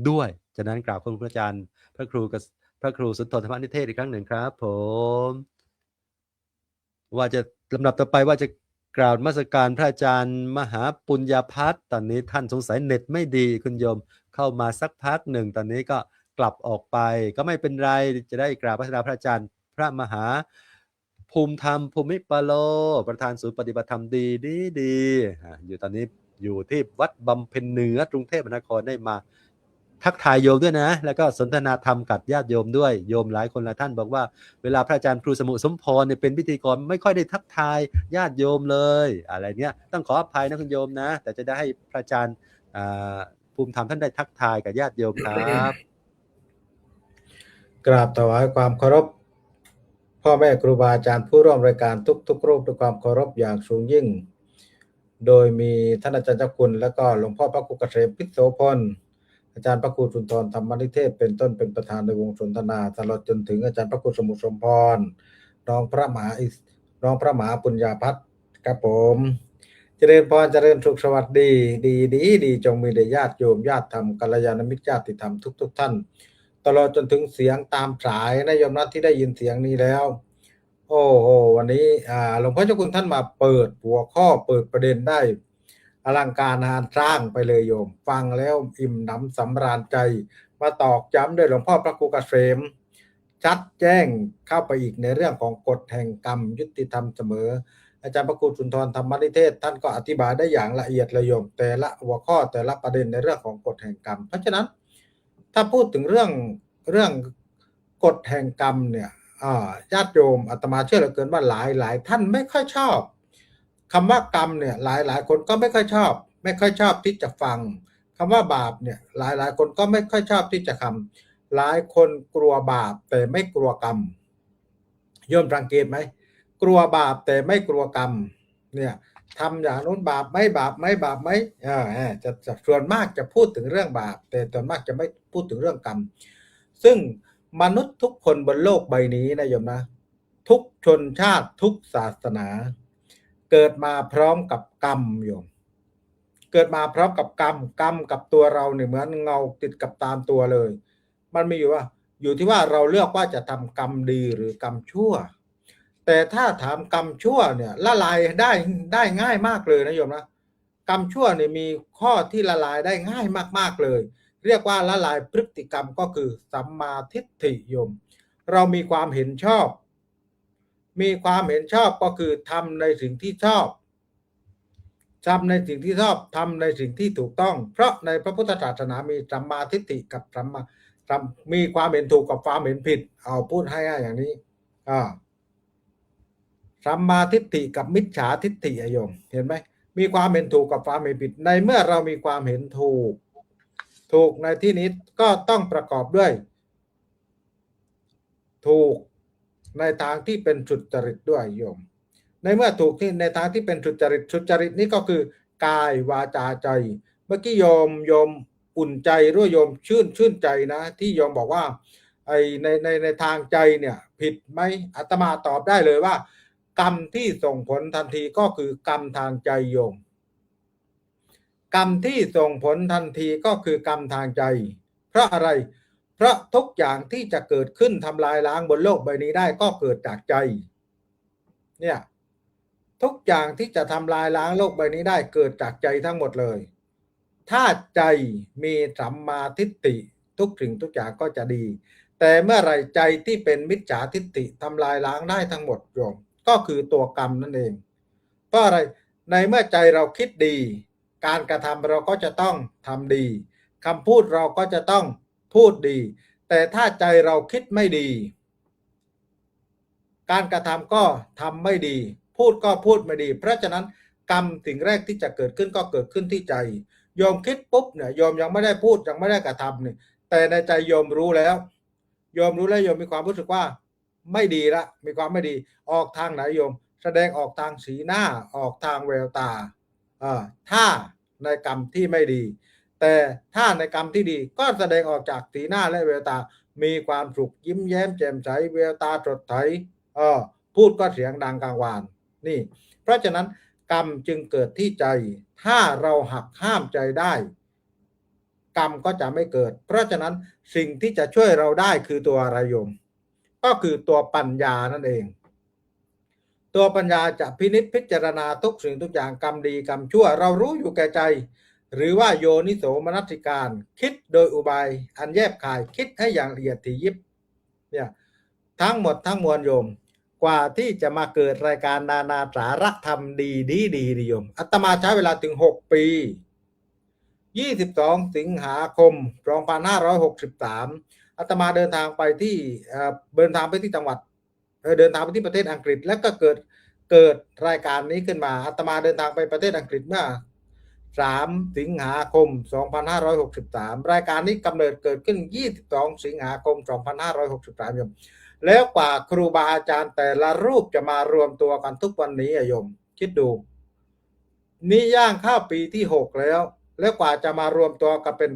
ด้วยฉะนั้นกราบขอบคุณพระอาจารย์พระครูสุนทรธรรมนิเทศอีกครั้งหนึ่งครับผมว่าจะลำดับต่อไปว่าจะกราบนมัสการพระอาจารย์มหาปุญญาภัทรตอนนี้ท่านสงสัยเน็ตไม่ดีคุณโยมเข้ามาสักพักหนึ่งตอนนี้ก็กลับออกไปก็ไม่เป็นไรจะได้กราบพระอาจารย์พระมหาภูมิธรรมภูมิปโลประธานศูนย์ปฏิบัติธรรมดีอยู่ตอนนี้อยู่ที่วัดบำเพ็ญเหนือกรุงเทพมหานครได้มาทักทายโยมด้วยนะแล้วก็สนทนาธรรมกับญาติโยมด้วยโยมหลายคนหลายท่านบอกว่าเวลาพระอาจารย์ครูสมุสมพรเนี่ยเป็นพิธีกรไม่ค่อยได้ทักทายญาติโยมเลยอะไรเนี้ยต้องขออภัยนะคุณโยมนะแต่จะได้ให้พระอาจารย์ภูมิธรรมท่านได้ทักทายกับญาติโยมครับ กราบถวายความเคารพพ่อแม่ครูบาอาจารย์ผู้ร่วมรายการทุกรูปด้วยความเคารพอย่างสูงยิ่งโดยมีท่านอาจารย์เจ้าคุณและก็หลวงพ่อพระครูเกษมพิษโสพลอาจารย์พระครูสุนทรธรรมนิเทศเป็นต้นเป็นประธานในวงสนทนาตลอดจนถึงอาจารย์พระครูสมุทรสมพรน้องพระมหาปุญญาภัทรครับผมเจริญพรเจริญสุขสวัสดีดีจงมีแด่ญาติโยมญาติธรรมกัลยาณมิตรญาติธรรมทุกท่านตลอดจนถึงเสียงตามสายนะโยมนะที่ได้ยินเสียงนี้แล้วโอ้โหวันนี้หลวงพ่อเจ้าคุณท่านมาเปิดหัวข้อเปิดประเด็นได้อลังการงานสร้างไปเลยโยมฟังแล้วอิ่มหนำสำราญใจมาตอกย้ำด้วยหลวงพ่อพระครูเกษมชัดแจ้งเข้าไปอีกในเรื่องของกฎแห่งกรรมยุติธรรมเสมออาจารย์พระครูสุนทรธรรมนิเทศท่านก็อธิบายได้อย่างละเอียดเลยโยมแต่ละหัวข้อแต่ละประเด็นในเรื่องของกฎแห่งกรรมเพราะฉะนั้นถ้าพูดถึงเรื่องกฎแห่งกรรมเนี่ยญาติโยมอาตมาเชื่อเหลือเกินว่าหลายท่านไม่ค่อยชอบคำว่ากรรมเนี่ยหลายคนก็ไม่ค่อยชอบที่จะฟังคำว่าบาปเนี่ยหลายคนก็ไม่ค่อยชอบที่จะหลายคนกลัวบาปแต่ไม่กลัวกรรมโยมสังเกตไหมกลัวบาปแต่ไม่กลัวกรรมเนี่ยทำอย่างนู้นบาปไหมจะส่วนมากจะพูดถึงเรื่องบาปแต่ส่วนมากจะไม่พูดถึงเรื่องกรรมซึ่งมนุษย์ทุกคนบนโลกใบนี้นะโยมนะทุกชนชาติทุกศาสนาเกิดมาพร้อมกับกรรมโยมเกิดมาพร้อมกับกรรมกับตัวเราเนี่ยเหมือนเงาติดกับตามตัวเลยมันมีอยู่ที่ว่าเราเลือกว่าจะทำกรรมดีหรือกรรมชั่วแต่ถ้าถามกรรมชั่วเนี่ยละลายได้ง่ายมากเลยนะโยมนะกรรมชั่วเนี่ยมีข้อที่ละลายได้ง่ายมากๆเลยเรียกว่าละลายพฤติกรรมก็คือสัมมาทิฏฐิโยมเรามีความเห็นชอบก็คือทำในสิ่งที่ชอบทำในสิ่งที่ถูกต้องเพราะในพระพุทธศาสนามีสัมมาทิฏฐิกับมีความเห็นถูกกับความเห็นผิดเอาพูดให้ง่ายอย่างนี้สัมมาทิฏฐิกับมิจฉาทิฏฐิโยมเห็นไหมมีความเห็นถูกกับความเห็นผิดในเมื่อเรามีความเห็นถูกในที่นี้ก็ต้องประกอบด้วยถูกในทางที่เป็นสุจริตด้วยโยมในเมื่อถูกที่ในทางที่เป็นสุจริตนี้ก็คือกายวาจาใจเมื่อกี้โยมอุ่นใจด้วยโยมชื่นใจนะที่โยมบอกว่าในทางใจเนี่ยผิดไหมอาตมาตอบได้เลยว่ากรรมที่ส่งผลทันทีก็คือกรรมทางใจโยมกรรมที่ส่งผลทันทีก็คือกรรมทางใจเพราะอะไรเพราะทุกอย่างที่จะเกิดขึ้นทำลายล้างบนโลกใบนี้ได้ก็เกิดจากใจเนี่ยทุกอย่างที่จะทำลายล้างโลกใบนี้ได้เกิดจากใจทั้งหมดเลยถ้าใจมีสัมมาทิฏฐิทุกสิ่งทุกอย่างก็จะดีแต่เมื่อไรใจที่เป็นมิจฉาทิฏฐิทำลายล้างได้ทั้งหมดโยมก็คือตัวกรรมนั่นเองเพราะอะไรในเมื่อใจเราคิดดีการกระทำเราก็จะต้องทำดีคำพูดเราก็จะต้องพูดดีแต่ถ้าใจเราคิดไม่ดีการกระทำก็ทำไม่ดีพูดก็พูดไม่ดีเพราะฉะนั้นกรรมสิ่งแรกที่จะเกิดขึ้นก็เกิดขึ้นที่ใจโยมคิดปุ๊บเนี่ยโยมยังไม่ได้พูดยังไม่ได้กระทำเนี่ยแต่ในใจโยมรู้แล้วโยมมีความรู้สึกว่าไม่ดีละมีความไม่ดีออกทางไหนโยม แสดงออกทางสีหน้าออกทางแววตาถ้าในกรรมที่ไม่ดี แต่ถ้าในกรรมที่ดีก็แสดงออกจากสีหน้าและแววตามีความสุขยิ้มแย้มแจ่มใสแววตาสดใสพูดก็เสียงดังกังวานนี่เพราะฉะนั้นกรรมจึงเกิดที่ใจถ้าเราหักห้ามใจได้กรรมก็จะไม่เกิดเพราะฉะนั้นสิ่งที่จะช่วยเราได้คือตัวอะไรโยมก็คือตัวปัญญานั่นเองตัวปัญญาจะพินิจพิจารณาทุกสิ่งทุกอย่างกรรมดีกรรมชั่วเรารู้อยู่แก่ใจหรือว่าโยนิโสมนสิการคิดโดยอุบายอันแยบคายคิดให้อย่างละเอียดถี่ยิบเนี่ยทั้งหมดทั้งมวลโยมกว่าที่จะมาเกิดรายการนานาสาระธรรมดีโยมอาตมาใช้เวลาถึง6 ปี22 สิงหาคม 2563อาตมาเดินทางไปที่จังหวัดเดินทางไปที่ประเทศอังกฤษแล้วก็เกิดรายการนี้ขึ้นมาอาตมาเดินทางไปประเทศอังกฤษเมื่อ3 สิงหาคม 2563รายการนี้กำเนิดเกิดขึ้น22 สิงหาคม 2563โยมแล้วกว่าครูบาอาจารย์แต่ละรูปจะมารวมตัวกันทุกวันนี้โยมคิดดูนี่ย่างเข้าปีที่6แล้วกว่าจะมารวมตัวกันเป็น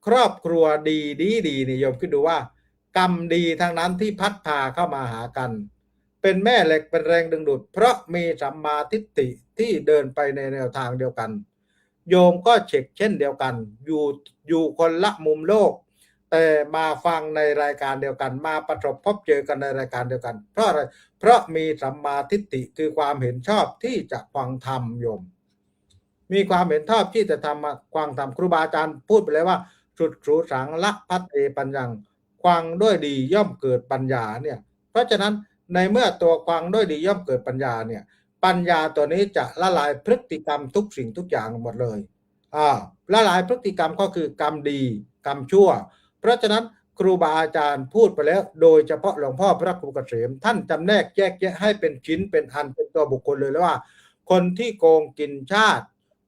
ครอบครัวดีนี่โยมคิดดูว่ากรรมดีทั้งนั้นที่พัดพาเข้ามาหากันเป็นแม่เหล็กเป็นแรงดึงดูดเพราะมีสัมมาทิฏฐิที่เดินไปในแนวทางเดียวกันโยมก็เช่นเดียวกันอยู่คนละมุมโลกแต่มาฟังในรายการเดียวกันมาประสบพบเจอกันในรายการเดียวกันเพราะอะไรเพราะมีสัมมาทิฏฐิคือความเห็นชอบที่จะฟังธรรมโยมมีความเห็นชอบที่จะทำฟังธรรมครูบาอาจารย์พูดไปเลยว่าสุดสูสังละพัฒเอปัญญังฟังด้วยดีย่อมเกิดปัญญาเนี่ยเพราะฉะนั้นในเมื่อตัวฟังด้วยดีย่อมเกิดปัญญาเนี่ยปัญญาตัวนี้จะละลายพฤติกรรมทุกสิ่งทุกอย่างหมดเลยละลายพฤติกรรมก็คือกรรมดีกรรมชั่วเพราะฉะนั้นครูบาอาจารย์พูดไปแล้วโดยเฉพาะหลวงพ่อพระครูเกษมท่านจำแนกแยกแยะให้เป็นชิ้นเป็นอันเป็นตัวบุคคลเลยว่าคนที่โกงกินชาติ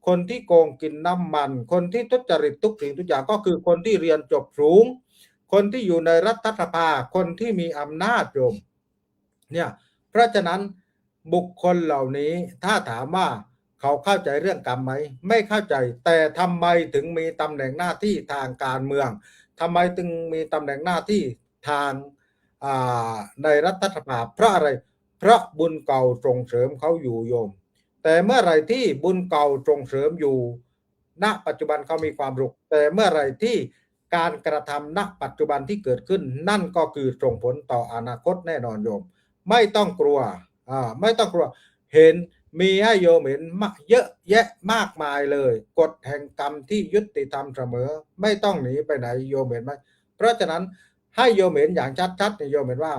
คนที่โกงกินน้ำมันคนที่ทุจริตทุกสิ่งทุกอย่างก็คือคนที่เรียนจบสูงคนที่อยู่ในรัฐสภาคนที่มีอำนาจโยมเนี่ยเพราะฉะนั้นบุคคลเหล่านี้ถ้าถามว่าเขาเข้าใจเรื่องกรรมไหมไม่เข้าใจแต่ทำไมถึงมีตำแหน่งหน้าที่ทางการเมืองทำไมถึงมีตำแหน่งหน้าที่ทางในรัฐสภาเพราะอะไรเพราะบุญเก่าส่งเสริมเขาอยู่โยมแต่เมื่อไหร่ที่บุญเก่าส่งเสริมอยู่ณปัจจุบันเขามีความสุขแต่เมื่อไหร่ที่การกระทำณปัจจุบันที่เกิดขึ้นนั่นก็คือส่งผลต่ออนาคตแน่นอนโยมไม่ต้องกลัวไม่ต้องกลัวเห็นมีให้โยมเห็นเยอะแยะมากมายเลยกฎแห่งกรรมที่ยุติธรรมเสมอไม่ต้องหนีไปไหนโยมเห็นไหมเพราะฉะนั้นให้โยมเห็นอย่างชัดๆโยมเห็นว่า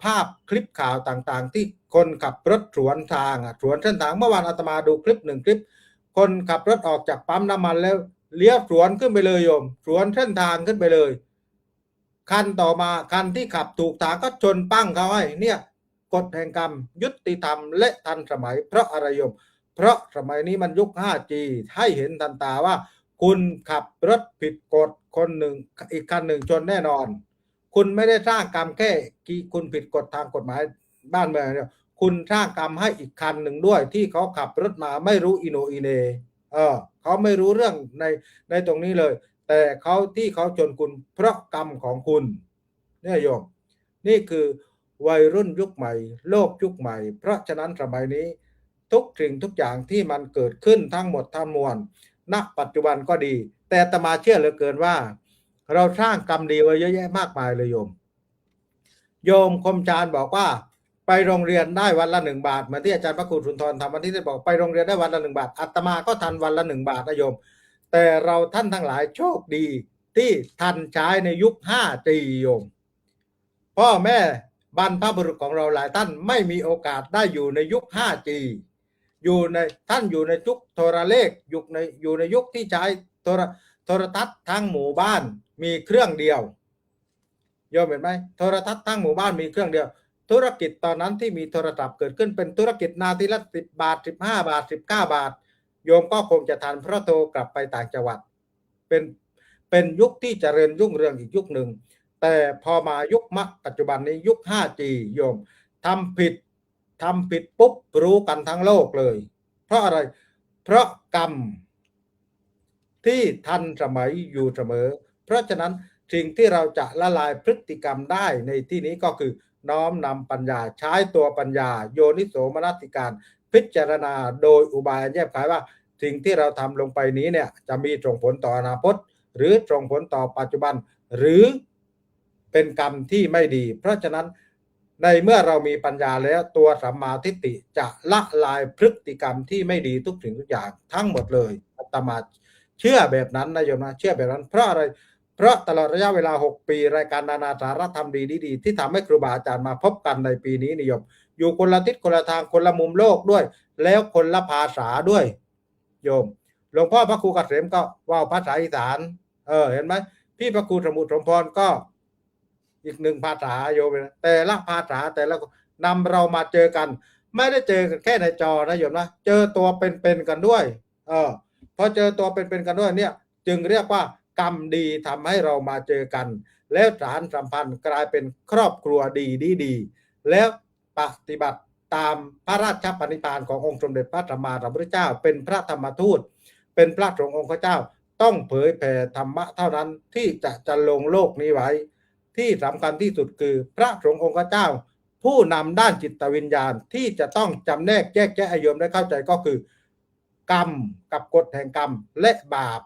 ภาพคลิปข่าวต่างๆที่คนขับรถสวนทางสวนเส้นทางเมื่อวานอาตมาดูคลิป1 คลิปคนขับรถออกจากปั๊มน้ำมันแล้วเลี้ยวสวนขึ้นไปเลยโยมสวนเส้นทางขึ้นไปเลยคันต่อมาคันที่ขับถูกทางก็ชนปั้งเขาให้เนี่ยกฎแห่งกรรมยุติธรรมและทันสมัยเพราะอะไรโยมเพราะสมัยนี้มันยุค 5G ให้เห็นทันตาว่าคุณขับรถผิดกฎคนหนึ่งอีกคันหนึ่งชนแน่นอนคุณไม่ได้สร้างกรรมแค่คุณผิดกฎทางกฎหมายบ้านเมืองเนี่ยคุณสร้างกรรมให้อีกคันหนึ่งด้วยที่เขาขับรถมาไม่รู้อิโนอิเนเขาไม่รู้เรื่องในตรงนี้เลยแต่เขาชนคุณเพราะกรรมของคุณเนี่ยโยมนี่คือวัยรุ่นยุคใหม่โลกยุคใหม่เพราะฉะนั้นสมัยนี้ทุกสิ่งทุกอย่างที่มันเกิดขึ้นทั้งหมดทั้งมวลณปัจจุบันก็ดีแต่อาตมาเชื่อเหลือเกินว่าเราสร้างกรรมดีไว้เยอะแยะมากมายเลยโยมคมชาญบอกว่าไปโรงเรียนได้วันละ1 บาทเหมือนที่อาจารย์พระครูสุนทรทำวันที่ได้บอกไปโรงเรียนได้วันละ1 บาทอาตมาก็ทันวันละ1 บาทนะโยมแต่เราท่านทั้งหลายโชคดีที่ทันใช้ในยุค 5G โยมพ่อแม่บรรพบุรุษของเราหลายท่านไม่มีโอกาสได้อยู่ในยุค 5G ท่านอยู่ในยุคโทรเลขอยู่ในยุคที่ใช้โทรทัศน์ทั้งหมู่บ้านมีเครื่องเดียวโยมเห็นไหมโทรทัศน์ทั้งหมู่บ้านมีเครื่องเดียวธุรกิจตอนนั้นที่มีโทรศัพท์เกิดขึ้นเป็นธุรกิจนาทีละ10 บาท15 บาท19 บาทโยมก็คงจะทันเพราะโทรกลับไปต่างจังหวัดเป็นยุคที่เจริญรุ่งเรืองอีกยุคหนึ่งแต่พอมายุคปัจจุบันนี้ยุค 5G โยมทำผิด ทำผิดปุ๊บรู้กันทั้งโลกเลยเพราะอะไรเพราะกรรมที่ทันสมัยอยู่เสมอเพราะฉะนั้นสิ่งที่เราจะละลายพฤติกรรมได้ในที่นี้ก็คือน้อมนำปัญญาใช้ตัวปัญญาโยนิโสมนสิการพิจารณาโดยอุบายแยบขายว่าสิ่งที่เราทำลงไปนี้เนี่ยจะมีส่งผลต่ออนาคตหรือส่งผลต่อปัจจุบันหรือเป็นกรรมที่ไม่ดีเพราะฉะนั้นในเมื่อเรามีปัญญาแล้วตัวสัมมาทิฏฐิจะละลายพฤติกรรมที่ไม่ดีทุกสิ่งทุกอย่างทั้งหมดเลยอาตมาเชื่อแบบนั้นนะโยมนะเชื่อแบบนั้นเพราะอะไรเพราะตลอดระยะเวลา6ปีรายการนานาสาระธรรมดีๆที่ทำให้ครูบาอาจารย์มาพบกันในปีนี้นิยมอยู่คนละทิศคนละทางคนละมุมโลกด้วยแล้วคนละภาษาด้วยโยมหลวงพ่อพระครูเกษมก็ว่าภาษาอีสานเห็นไหมพี่พระครูสมุทรสมพรก็อีกหนึ่งภาษาโยมนะแต่ละภาษาแต่ละนำเรามาเจอกันไม่ได้เจอกันแค่ในจอนะโยมนะเจอตัวเป็นๆกันด้วยพอเจอตัวเป็นๆกันด้วยเนี่ยจึงเรียกว่ากรรมดีทำให้เรามาเจอกันแล้วสารสัมพันธ์กลายเป็นครอบครัวดีแล้วปฏิบัติตามพระราชปณิธานขององค์สมเด็จพระสัมมาสัมพุทธเจ้าเป็นพระธรรมทูตเป็นพระสงฆ์องค์เจ้าต้องเผยแผ่ธรรมะเท่านั้นที่จะลงโลกนี้ไว้ที่สำคัญที่สุดคือพระสงฆ์องค์เจ้าผู้นำด้านจิตวิญญาณที่จะต้องจำแนกแยกแยะให้โยมได้เข้าใจก็คือกรรมกับกฎแห่งกรรมและบาป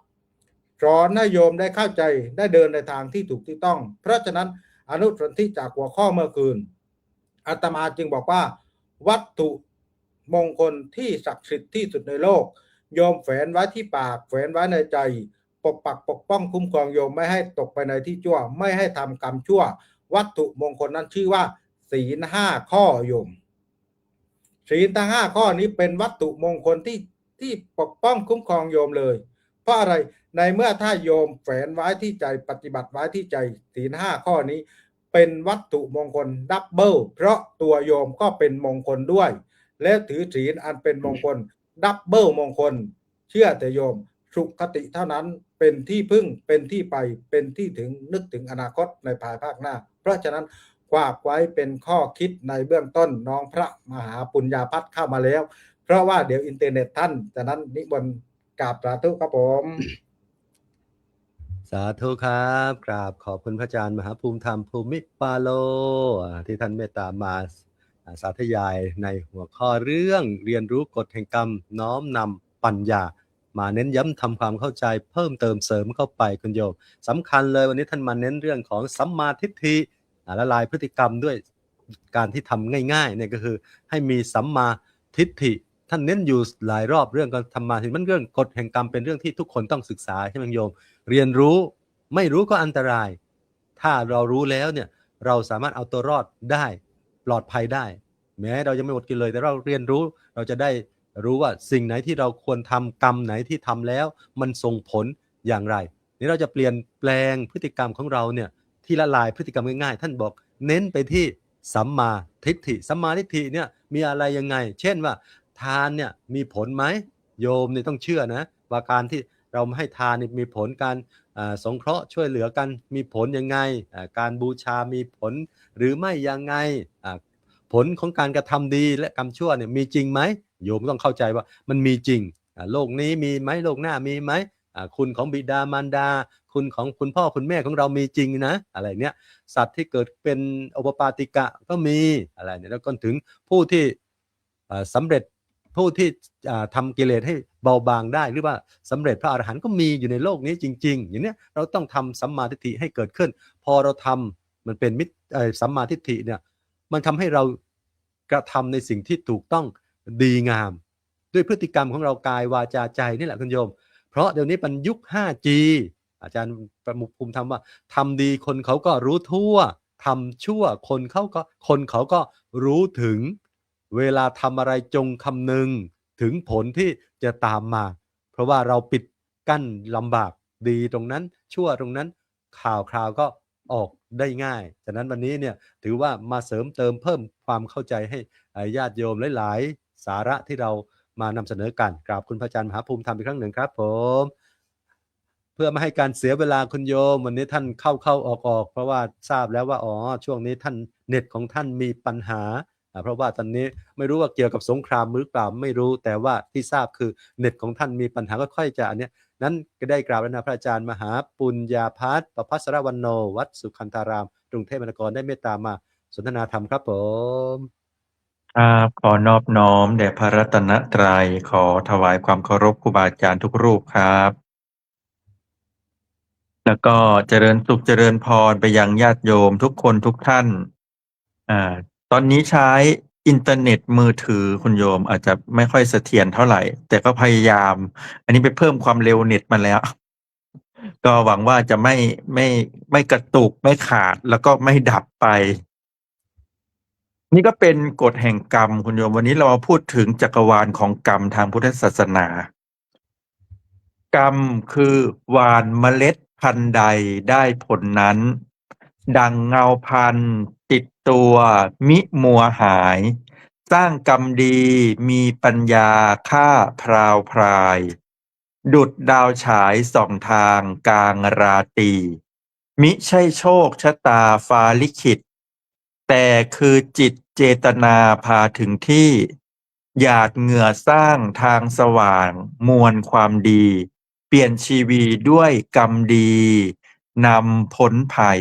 สอนให้โยมได้เข้าใจได้เดินในทางที่ถูกที่ต้องเพราะฉะนั้นอนุสนธิจากหัวข้อเมื่อคืนอาตมาจึงบอกว่าวัตถุมงคลที่ศักดิ์สิทธิ์ที่สุดในโลกโยมแฝนไว้ที่ปากแฝนไว้ในใจปกปักปกป้องคุ้มครองโยมไม่ให้ตกไปในที่ชั่วไม่ให้ทำกรรมชั่ววัตถุมงคลนั้นชื่อว่าศีล5ข้อโยมศีลทั้ง5ข้อนี้เป็นวัตถุมงคลที่ปกป้องคุ้มครองโยมเลยเพราะอะไรในเมื่อถ้าโยมแฝนไว้ที่ใจปฏิบัติไว้ที่ใจศีล5ข้อนี้เป็นวัตถุมงคลดับเบิลเพราะตัวโยมก็เป็นมงคลด้วยและถือศีลอันเป็นมงคลดับเบิลมงคลเชื่อแต่โยมสุขติเท่านั้นเป็นที่พึ่งเป็นที่ไปเป็นที่ถึงนึกถึงอนาคตในภายภาคหน้าเพราะฉะนั้นฝากไว้เป็นข้อคิดในเบื้องต้นน้องพระมหาปุญญาภัทรเข้ามาแล้วเพราะว่าเดี๋ยวอินเทอร์เน็ตท่านจากนั้นนิมนต์กราบสาธุครับผมสาธุครับกราบขอบคุณพระอาจารย์มหาภูมิธรรมภูมิปาโลที่ท่านเมตตามาสาธยายในหัวข้อเรื่องเรียนรู้กฎแห่งกรรมน้อมนำปัญญามาเน้นย้ำทำความเข้าใจเพิ่มเติมเสริมเข้าไปคุณโยมสำคัญเลยวันนี้ท่านมาเน้นเรื่องของสัมมาทิฏฐิละลายพฤติกรรมด้วยการที่ทำง่ายๆเนี่ยก็คือให้มีสัมมาทิฏฐิท่านเน้นอยู่หลายรอบเรื่องการทำมาทิฏฐิมันเรื่องกฎแห่งกรรมเป็นเรื่องที่ทุกคนต้องศึกษาใช่ไหมโยมเรียนรู้ไม่รู้ก็อันตรายถ้าเรารู้แล้วเนี่ยเราสามารถเอาตัวรอดได้ปลอดภัยได้แม้เรายังไม่หมดกินเลยแต่เราเรียนรู้เราจะได้รู้ว่าสิ่งไหนที่เราควรทำกรรมไหนที่ทำแล้วมันส่งผลอย่างไรนี่เราจะเปลี่ยนแปลงพฤติกรรมของเราเนี่ยที่ละลายพฤติกรรมง่ายๆท่านบอกเน้นไปที่สัมมาทิฏฐิสัมมาทิฏฐิเนี่ยมีอะไรยังไงเช่นว่าทานเนี่ยมีผลไหมโยมเนี่ยต้องเชื่อนะว่าการที่เราให้ทานนี่มีผลการสงเคราะห์ช่วยเหลือกันมีผลยังไงการบูชามีผลหรือไม่ยังไงผลของการกระทำดีและกรรมชั่วเนี่ยมีจริงไหมโยมต้องเข้าใจว่ามันมีจริงโลกนี้มีไหมโลกหน้ามีไหมคุณของบิดามารดาคุณของคุณพ่อคุณแม่ของเรามีจริงนะอะไรเนี้ยสัตว์ที่เกิดเป็นโอปปาติกะก็มีอะไรเนี่ยแล้วก็ถึงผู้ที่สำเร็จผู้ที่ทำกิเลสให้เบาบางได้หรือว่าสำเร็จพระอรหันต์ก็มีอยู่ในโลกนี้จริงๆอย่างนี้เราต้องทำสัมมาทิฏฐิให้เกิดขึ้นพอเราทำมันเป็นสัมมาทิฏฐิเนี่ยมันทำให้เรากระทำในสิ่งที่ถูกต้องดีงามด้วยพฤติกรรมของเรากายวาจาใจนี่แหละคุณโยมเพราะเดี๋ยวนี้เป็นยุค 5G อาจารย์ประมุขภูมิธรรมว่าทำดีคนเขาก็รู้ทั่วทำชั่วคนเขาก็รู้ถึงเวลาทำอะไรจงคำนึงถึงผลที่จะตามมาเพราะว่าเราปิดกั้นลำบากดีตรงนั้นชั่วตรงนั้นข่าวก็ออกได้ง่ายฉะนั้นวันนี้เนี่ยถือว่ามาเสริมเติมเพิ่มความเข้าใจให้ญาติโยมหลายๆสาระที่เรามานำเสนอกันกราบคุณพระอาจารย์มหาภูมิธรรมอีกครั้งหนึ่งครับผมเพื่อไม่ให้การเสียเวลาคุณโยมวันนี้ท่านเข้าออกเพราะว่าทราบแล้วว่าช่วงนี้ท่านเน็ตของท่านมีปัญหา เพราะว่าตอนนี้ไม่รู้ว่าเกี่ยวกับสงครามหรือเปล่าไม่รู้แต่ว่าที่ทราบคือเน็ตของท่านมีปัญหาก็ค่อยจะอันเนี้ยนั้นก็ได้กราบพระอาจารย์มหาปุญญาภัสประภัสรวันโนวัดสุขันธารามกรุงเทพมหานครได้เมตตามาสนทนาธรรมครับผม ครับขอนอบน้อมแด่พระรัตนตรัยขอถวายความเคารพครูบาอาจารย์ทุกรูปครับ แล้วก็เจริญสุขเจริญพรไปยังญาติโยมทุกคนทุกท่านตอนนี้ใช้อินเทอร์เน็ตมือถือคุณโยมอาจจะไม่ค่อยเสถียรเท่าไหร่ แต่ก็พยายาม อันนี้ไปเพิ่มความเร็วเน็ตมาแล้ว ก็หวังว่าจะไม่กระตุกไม่ขาดแล้วก็ไม่ดับไป นี่ก็เป็นกฎแห่งกรรมคุณโยมวันนี้เรามาพูดถึงจักรวาลของกรรมทางพุทธศาสนา กรรมคือหว่านเมล็ดพันธุ์ใดได้ผลนั้น ดังเงาพันธุ์ติดตัวมิมัวหาย สร้างกรรมดีมีปัญญาฆ่าพราวพราย ดุจดาวฉายส่องทางกลางราตรีมิใช่โชคชะตาฟ้าลิขิตแต่คือจิตเจตนาพาถึงที่หยาดเหงื่อสร้างทางสว่างมวลความดี เปลี่ยนชีวีด้วยกรรมดีนำพ้นภัย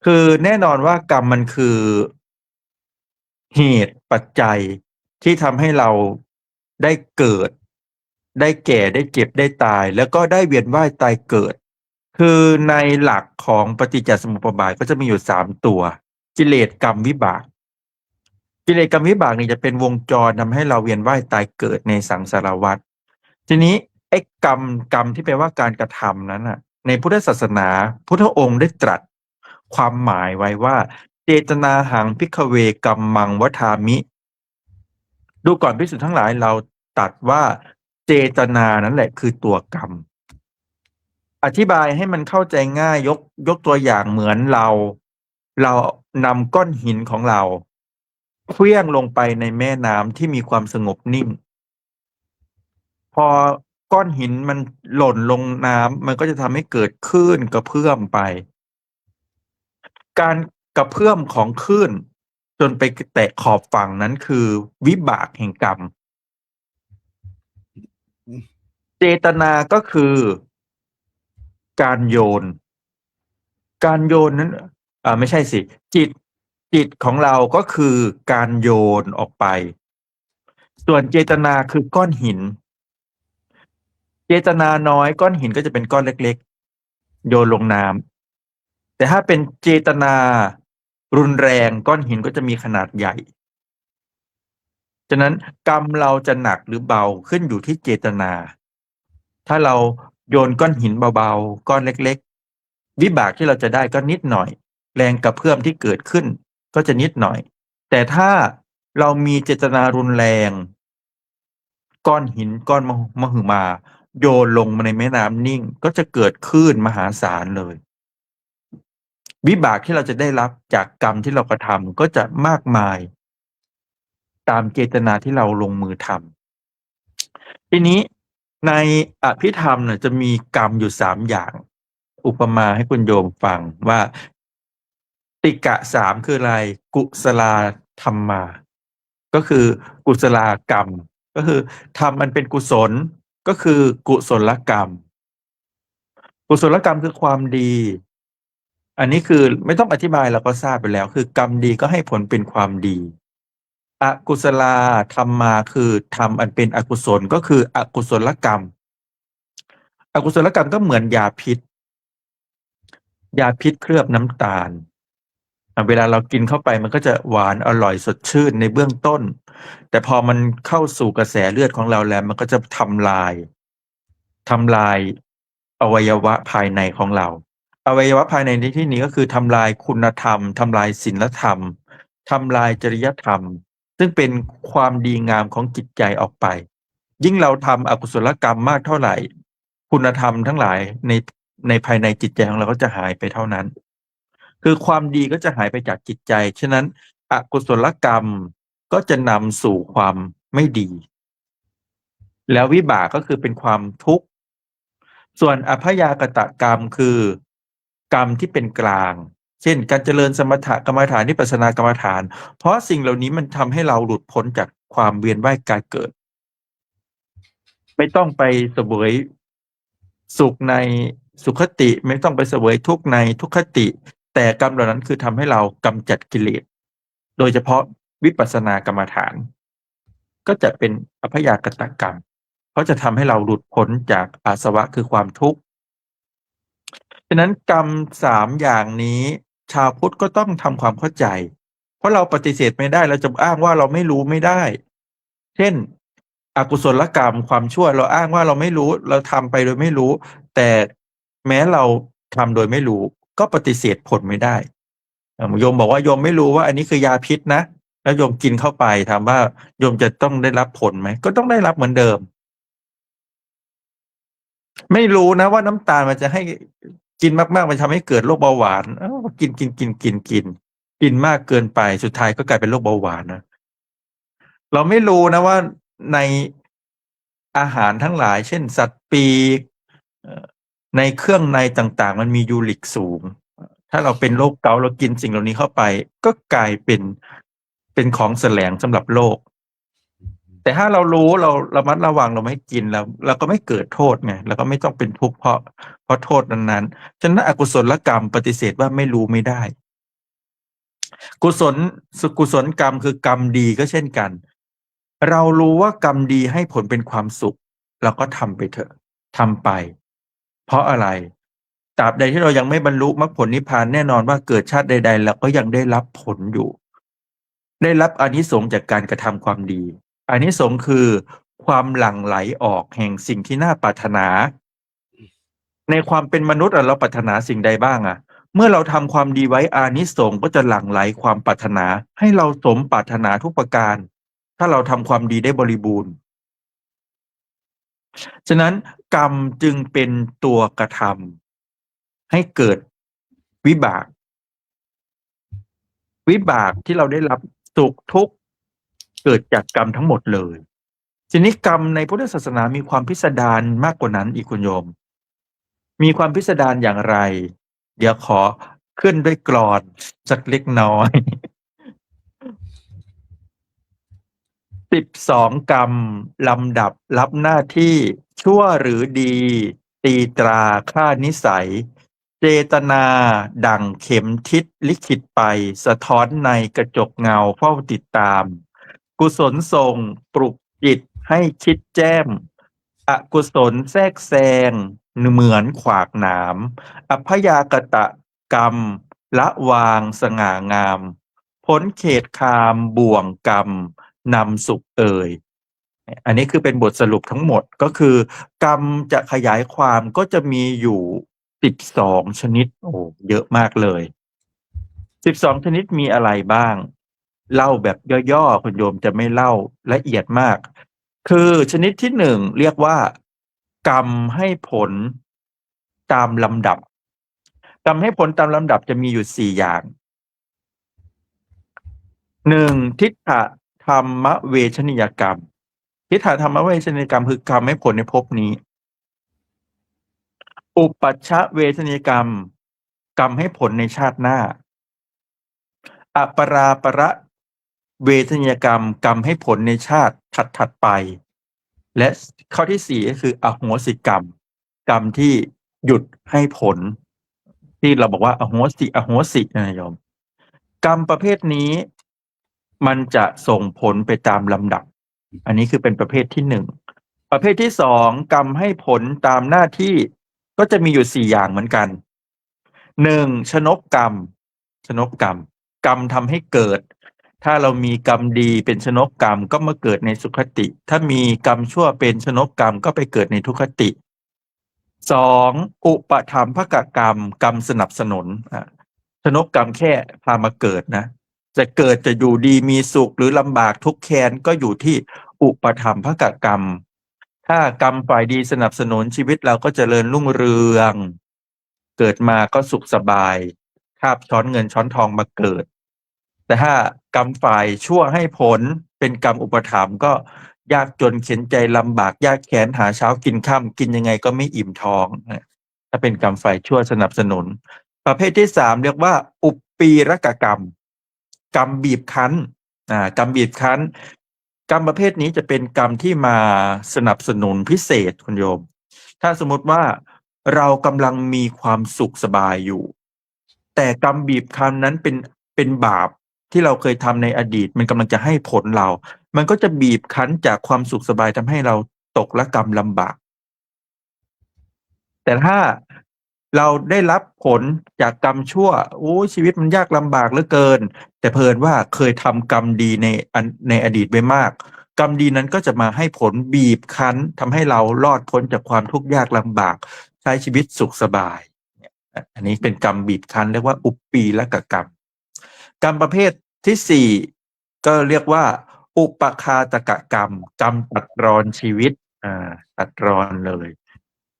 คือแน่นอนว่ากรรมมันคือเหตุปัจจัยที่ทำให้เราได้เกิด ได้แก่ได้เจ็บได้ตาย แล้วก็ได้เวียนว่ายตายเกิด คือในหลักของปฏิจจสมุปบาทก็จะมีอยู่3ตัวกิเลสกรรมวิบากกิเลสกรรมวิบากนี่จะเป็นวงจรทำให้เราเวียนว่ายตายเกิดในสังสารวัฏทีนี้ไอ้กรรมที่แปลว่าการกระทำนั้นน่ะในพุทธศาสนาพุทธองค์ได้ตรัสความหมายไว้ว่าเจตนาหังภิกขเวกัมมังวทามิ ดูก่อนภิกษุทั้งหลายเราตรัสว่าเจตนานั่นแหละคือตัวกรรมอธิบายให้มันเข้าใจง่ายยกตัวอย่างเหมือนเรานำก้อนหินของเราเคลื่องลงไปในแม่น้ำที่มีความสงบนิ่งพอก้อนหินมันหล่นลงน้ำมันก็จะทำให้เกิดคลื่นกระเพื่อมไปการกระเพื่อมของคลื่นจนไปแตะขอบฝั่งนั้นคือวิบากแห่งกรรมเจตนาก็คือการโยนนั้นไม่ใช่สิจิตของเราก็คือการโยนออกไปส่วนเจตนาคือก้อนหินเจตนาน้อยก้อนหินก็จะเป็นก้อนเล็กๆโยนลงน้ำแต่ถ้าเป็นเจตนารุนแรงก้อนหินก็จะมีขนาดใหญ่ฉะนั้นกรรมเราจะหนักหรือเบาขึ้นอยู่ที่เจตนาถ้าเราโยนก้อนหินเบาๆก้อนเล็กๆวิบากที่เราจะได้ก็นิดหน่อยแรงกระเพื่อมที่เกิดขึ้นก็จะนิดหน่อยแต่ถ้าเรามีเจตนารุนแรงก้อนหินก้อนมหึมาโยนลงมาในแม่น้ำนิ่งก็จะเกิดคลื่นมหาศาลเลยวิบากที่เราจะได้รับจากกรรมที่เรากระทำก็จะมากมายตามเจตนาที่เราลงมือทำทีนี้ในอภิธรรมเนี่ยจะมีกรรมอยู่3อย่างอุปมาให้คุณโยมฟังว่าติกะ3คืออะไรกุศลธรรมาก็คือกุศลกรรมก็คือทำมันเป็นกุศลก็คือกุศลกรรมกุศลกรรมคือความดีอันนี้คือไม่ต้องอธิบายเราก็ทราบไปแล้วคือกรรมดีก็ให้ผลเป็นความดีอกุศลธรรมาคือทำอันเป็นอกุศลก็คืออกุศลกรรมอกุศลกรรมก็เหมือนยาพิษเคลือบน้ำตาลเวลาเรากินเข้าไปมันก็จะหวานอร่อยสดชื่นในเบื้องต้นแต่พอมันเข้าสู่กระแสเลือดของเราแล้วมันก็จะทำลายอวัยวะภายในของเราอวัยวะภายในในที่นี้ก็คือทำลายคุณธรรมทำลายศีลธรรมทำลายจริยธรรมซึ่งเป็นความดีงามของจิตใจออกไปยิ่งเราทำอกุศลกรรมมากเท่าไหร่คุณธรรมทั้งหลายในภายในจิตใจของเราก็จะหายไปเท่านั้นคือความดีก็จะหายไปจากจิตใจฉะนั้นอกุศลกรรมก็จะนำสู่ความไม่ดีแล้ววิบากก็คือเป็นความทุกข์ส่วนอภยากตกรรมคือกรรมที่เป็นกลาง เช่นการเจริญสมถกรรมฐานวิปัสสนากรรมฐาน เพราะสิ่งเหล่านี้มันทำให้เราหลุดพ้นจากความเวียนว่ายการเกิด ไม่ต้องไปเสวยสุขในสุขติ ไม่ต้องไปเสวยทุกข์ในทุกขติ แต่กรรมเหล่านั้นคือทำให้เรากำจัดกิเลสโดยเฉพาะวิปัสสนากรรมฐาน ก็จะเป็นอัพยากตกรรม เพราะจะทำให้เราหลุดพ้นจากอาสวะคือความทุกข์ฉะนั้นกรรม3อย่างนี้ชาวพุทธก็ต้องทำความเข้าใจ เพราะเราปฏิเสธไม่ได้เราจะอ้างว่าเราไม่รู้ไม่ได้ เช่นอกุศลกรรมความชั่วเราอ้างว่าเราไม่รู้เราทำไปโดยไม่รู้ แต่แม้เราทำโดยไม่รู้ก็ปฏิเสธผลไม่ได้โยมบอกว่าโยมไม่รู้ว่าอันนี้คือยาพิษนะแล้วโยมกินเข้าไปถามว่าโยมจะต้องได้รับผลไหมก็ต้องได้รับเหมือนเดิม ไม่รู้นะว่าน้ำตาลมันจะให้กินมากๆมันทำให้เกิดโรคเบาหวานกินมากเกินไปสุดท้ายก็กลายเป็นโรคเบาหวานนะเราไม่รู้นะว่าในอาหารทั้งหลายเช่นสัตว์ปีกในเครื่องในต่างๆมันมียูริกสูงถ้าเราเป็นโรคเกาต์เรากินสิ่งเหล่านี้เข้าไปก็กลายเป็นของแสลงสำหรับโรคแต่ถ้าเรารู้เราระมัดระวังเราไม่กินแล้วเราก็ไม่เกิดโทษไงแล้วก็ไม่ต้องเป็นทุกข์เพราะโทษนั้นๆฉะนั้นอกุศลกรรมปฏิเสธว่าไม่รู้ไม่ได้กุศลกรรมคือกรรมดีก็เช่นกันเรารู้ว่ากรรมดีให้ผลเป็นความสุขเราก็ทำไปเถอะทำไปเพราะอะไรตราบใดที่เรายังไม่บรรลุมรรคผลนิพพานแน่นอนว่าเกิดชาติใดๆเราก็ยังได้รับผลอยู่ได้รับอานิสงส์จากการกระทำความดีอานิสงส์คือความหลั่งไหลออกแห่งสิ่งที่น่าปรารถนาในความเป็นมนุษย์เราปรารถนาสิ่งใดบ้างเมื่อเราทำความดีไว้อานิสงส์ก็จะหลั่งไหลความปรารถนาให้เราสมปรารถนาทุกประการถ้าเราทำความดีได้บริบูรณ์ฉะนั้นกรรมจึงเป็นตัวกระทำให้เกิดวิบากที่เราได้รับสุขทุกข์เกิดจากกรรมทั้งหมดเลยทีนี้กรรมในพุทธศาสนามีความพิสดารมากกว่านั้นอีกคุณโยมมีความพิสดารอย่างไรเดี๋ยวขอขึ้นด้วยกลอนสักเล็กน้อย12 กรรมลำดับรับหน้าที่ชั่วหรือดีตีตราค่านิสัยเจตนาดั่งเข็มทิศลิขิตไปสะท้อนในกระจกเงาเฝ้าติดตามกุศลส่งปลุกจิตให้คิดแจ้มอกุศลแทรกแซงเหมือนขวากหนามอัพยากตะกรรมละวางสง่างามพ้นเขตคามบ่วงกรรมนำสุขเอ่ยอันนี้คือเป็นบทสรุปทั้งหมดก็คือกรรมจะขยายความก็จะมีอยู่12 ชนิดโอ้เยอะมากเลย12 ชนิดมีอะไรบ้างเล่าแบบย่อๆคุณโยมจะไม่เล่าละเอียดมากคือชนิดที่1เรียกว่ากรรมให้ผลตามลำดับกรรมให้ผลตามลำดับจะมีอยู่4 อย่าง1ทิฏฐธรรมเวชนิยกรรมทิฏฐธรรมเวชนิยกรรมคือกรรมให้ผลในภพนี้อุปัชชเวชนิยกรรมกรรมให้ผลในชาติหน้าอปราประเวทนิยกรรมกรรมให้ผลในชาติถัดไปและข้อที่4ก็คืออโหสิกรรมกรรมที่หยุดให้ผลที่เราบอกว่าอโหสินะโยมกรรมประเภทนี้มันจะส่งผลไปตามลำดับอันนี้คือเป็นประเภทที่1ประเภทที่2กรรมให้ผลตามหน้าที่ก็จะมีอยู่4 อย่างเหมือนกัน1ชนกกรรมกรรมทำให้เกิดถ้าเรามีกรรมดีเป็นชนกกรรมก็มาเกิดในสุคติถ้ามีกรรมชั่วเป็นชนกกรรมก็ไปเกิดในทุคติ2อุปถัมภกกรรมกรรมสนับสนุนชนกกรรมแค่พามาเกิดนะจะเกิดจะอยู่ดีมีสุขหรือลำบากทุกข์แค้นก็อยู่ที่อุปถัมภกกรรมถ้ากรรมฝ่ายดีสนับสนุนชีวิตเราก็เจริญรุ่งเรืองเกิดมาก็สุขสบายคาบช้อนเงินช้อนทองมาเกิดแต่ถ้ากรรมฝ่ายชั่วให้ผลเป็นกรรมอุปถัมภ์ก็ยากจนเข็ญใจลำบากยากแค้นหาเช้ากินค่ำกินยังไงก็ไม่อิ่มท้องถ้าเป็นกรรมฝ่ายชั่วสนับสนุน ประเภทที่สามเรียกว่าอุปปีรกกรรม กรรมบีบคั้นกรรมบีบคั้น กรรมประเภทนี้จะเป็นกรรมที่มาสนับสนุนพิเศษคุณโยม ถ้าสมมติว่าเรากำลังมีความสุขสบายอยู่ แต่กรรมบีบคั้นนั้นเป็นบาปที่เราเคยทำในอดีตมันกำลังจะให้ผลเรา มันก็จะบีบคั้นจากความสุขสบายทำให้เราตกละกรรมลำบาก แต่ถ้าเราได้รับผลจากกรรมชั่วโอ้ชีวิตมันยากลำบากเหลือเกิน แต่เผอิญว่าเคยทำกรรมดีในอดีตไปมาก กรรมดีนั้นก็จะมาให้ผลบีบคั้นทำให้เรารอดพ้นจากความทุกข์ยากลำบาก ใช้ชีวิตสุขสบายอันนี้เป็นกรรมบีบคั้นเรียกว่าอุปปีและกกรรม กรรมประเภทที่สี่ก็เรียกว่าอุปคาตกกรรม กรรมตัดรอนชีวิตตัดรอนเลย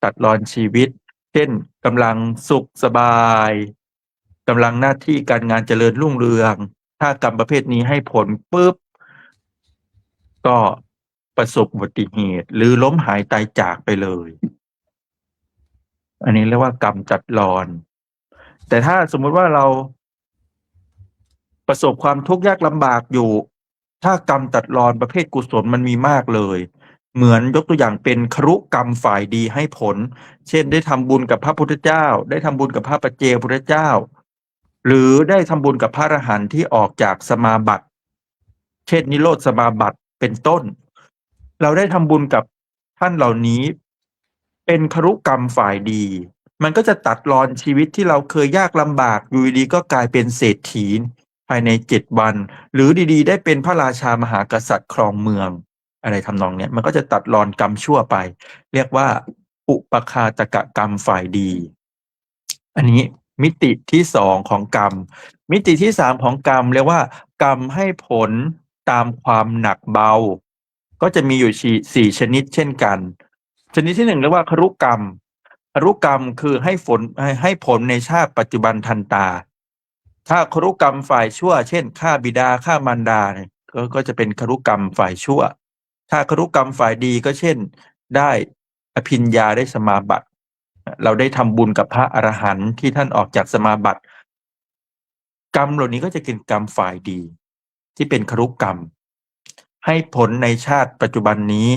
ตัดรอนชีวิต เช่นกำลังสุขสบายกำลังหน้าที่การงานเจริญรุ่งเรือง ถ้ากรรมประเภทนี้ให้ผลปุ๊บก็ประสบอุบัติเหตุหรือล้มหายตายจากไปเลย อันนี้เรียกว่ากรรมจัดรอน แต่ถ้าสมมุติว่าเราประสบความทุกข์ยากลำบากอยู่ ถ้ากรรมตัดรอนประเภทกุศลมันมีมากเลย เหมือนยกตัวอย่างเป็นครุกรรมฝ่ายดีให้ผล เช่นได้ทำบุญกับพระพุทธเจ้า ได้ทำบุญกับพระปัจเจกพุทธเจ้า หรือได้ทำบุญกับพระอรหันต์ที่ออกจากสมาบัติ เช่นนิโรธสมาบัติเป็นต้น เราได้ทำบุญกับท่านเหล่านี้เป็นครุกรรมฝ่ายดี มันก็จะตัดรอนชีวิตที่เราเคยยากลำบากอยู่ดีก็กลายเป็นเศรษฐีภายใน7 วัน หรือดีๆได้เป็นพระราชามหากษัตริย์ครองเมืองอะไรทำนองเนี้ยมันก็จะตัดรอนกรรมชั่วไป เรียกว่าอุปคาตกกรรมฝ่ายดี อันนี้มิติที่2ของกรรม มิติที่3ของกรรมเรียกว่ากรรมให้ผลตามความหนักเบา ก็จะมีอยู่4 ชนิดเช่นกัน ชนิดที่1เรียกว่าครุกรรมครุกรรมคือให้ผลในชาติปัจจุบันทันตา ถ้าครุกรรมฝ่ายชั่วเช่นฆ่าบิดาฆ่ามารดาเนี่ยก็จะเป็นครุกรรมฝ่ายชั่ว ถ้าครุกรรมฝ่ายดีก็เช่นได้อภิญญาได้สมาบัติ เราได้ทำบุญกับพระอรหันต์ที่ท่านออกจากสมาบัติ กรรมเหล่านี้ก็จะเป็นกรรมฝ่ายดีที่เป็นครุกรรม ให้ผลในชาติปัจจุบันนี้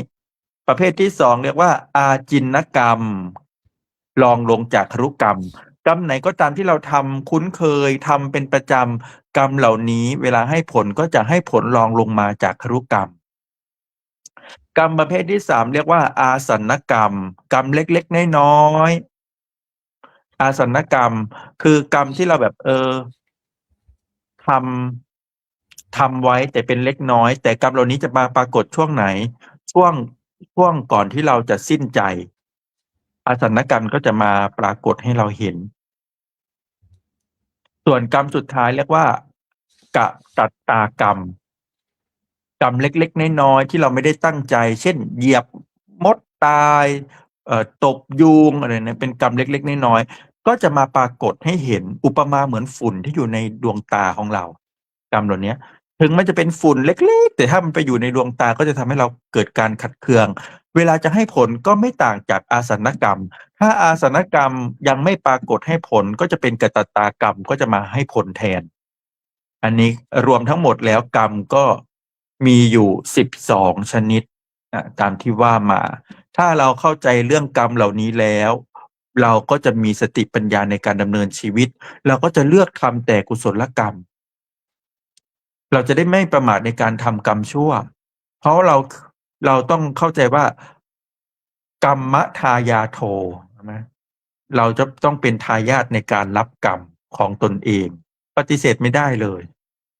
ประเภทที่2เรียกว่าอาจินกรรมรองลงจากครุกรรม กรรมไหนก็ตามที่เราทำคุ้นเคยทำเป็นประจำกรรมเหล่านี้เวลาให้ผลก็จะให้ผลรองลงมาจากครุกรรม กรรมประเภทที่3เรียกว่าอาสันนกรรม กรรมเล็กๆน้อยๆอาสันนกรรมคือกรรมที่เราแบบทำไว้แต่เป็นเล็กน้อย แต่กรรมเหล่านี้จะมาปรากฏช่วงไหน ช่วงก่อนที่เราจะสิ้นใจอาสันนกรรมก็จะมาปรากฏให้เราเห็น ส่วนกรรมสุดท้ายเรียกว่ากตัตตากรรม กรรมเล็กๆน้อยๆที่เราไม่ได้ตั้งใจ เช่นเหยียบมดตายตบยุงอะไรเนี่ยเป็นกรรมเล็กๆน้อยๆก็จะมาปรากฏให้เห็นอุปมาเหมือนฝุ่นที่อยู่ในดวงตาของเรา กรรมเหล่านี้ถึงมันจะเป็นฝุ่นเล็กๆแต่ถ้ามันไปอยู่ในดวงตาก็จะทำให้เราเกิดการขัดเคือง เวลาจะให้ผลก็ไม่ต่างจากอาสันนกรรม ถ้าอาสันนกรรมยังไม่ปรากฏให้ผลก็จะเป็นกตัตตากรรมก็จะมาให้ผลแทน อันนี้รวมทั้งหมดแล้วกรรมก็มีอยู่12 ชนิดตามที่ว่ามา ถ้าเราเข้าใจเรื่องกรรมเหล่านี้แล้ว เราก็จะมีสติปัญญาในการดำเนินชีวิต เราก็จะเลือกทำแต่กุศลกรรม เราจะได้ไม่ประมาทในการทำกรรมชั่ว เพราะเราต้องเข้าใจว่ากรรมทายาโทนะเราจะต้องเป็นทายาทในการรับกรรมของตนเอง ปฏิเสธไม่ได้เลย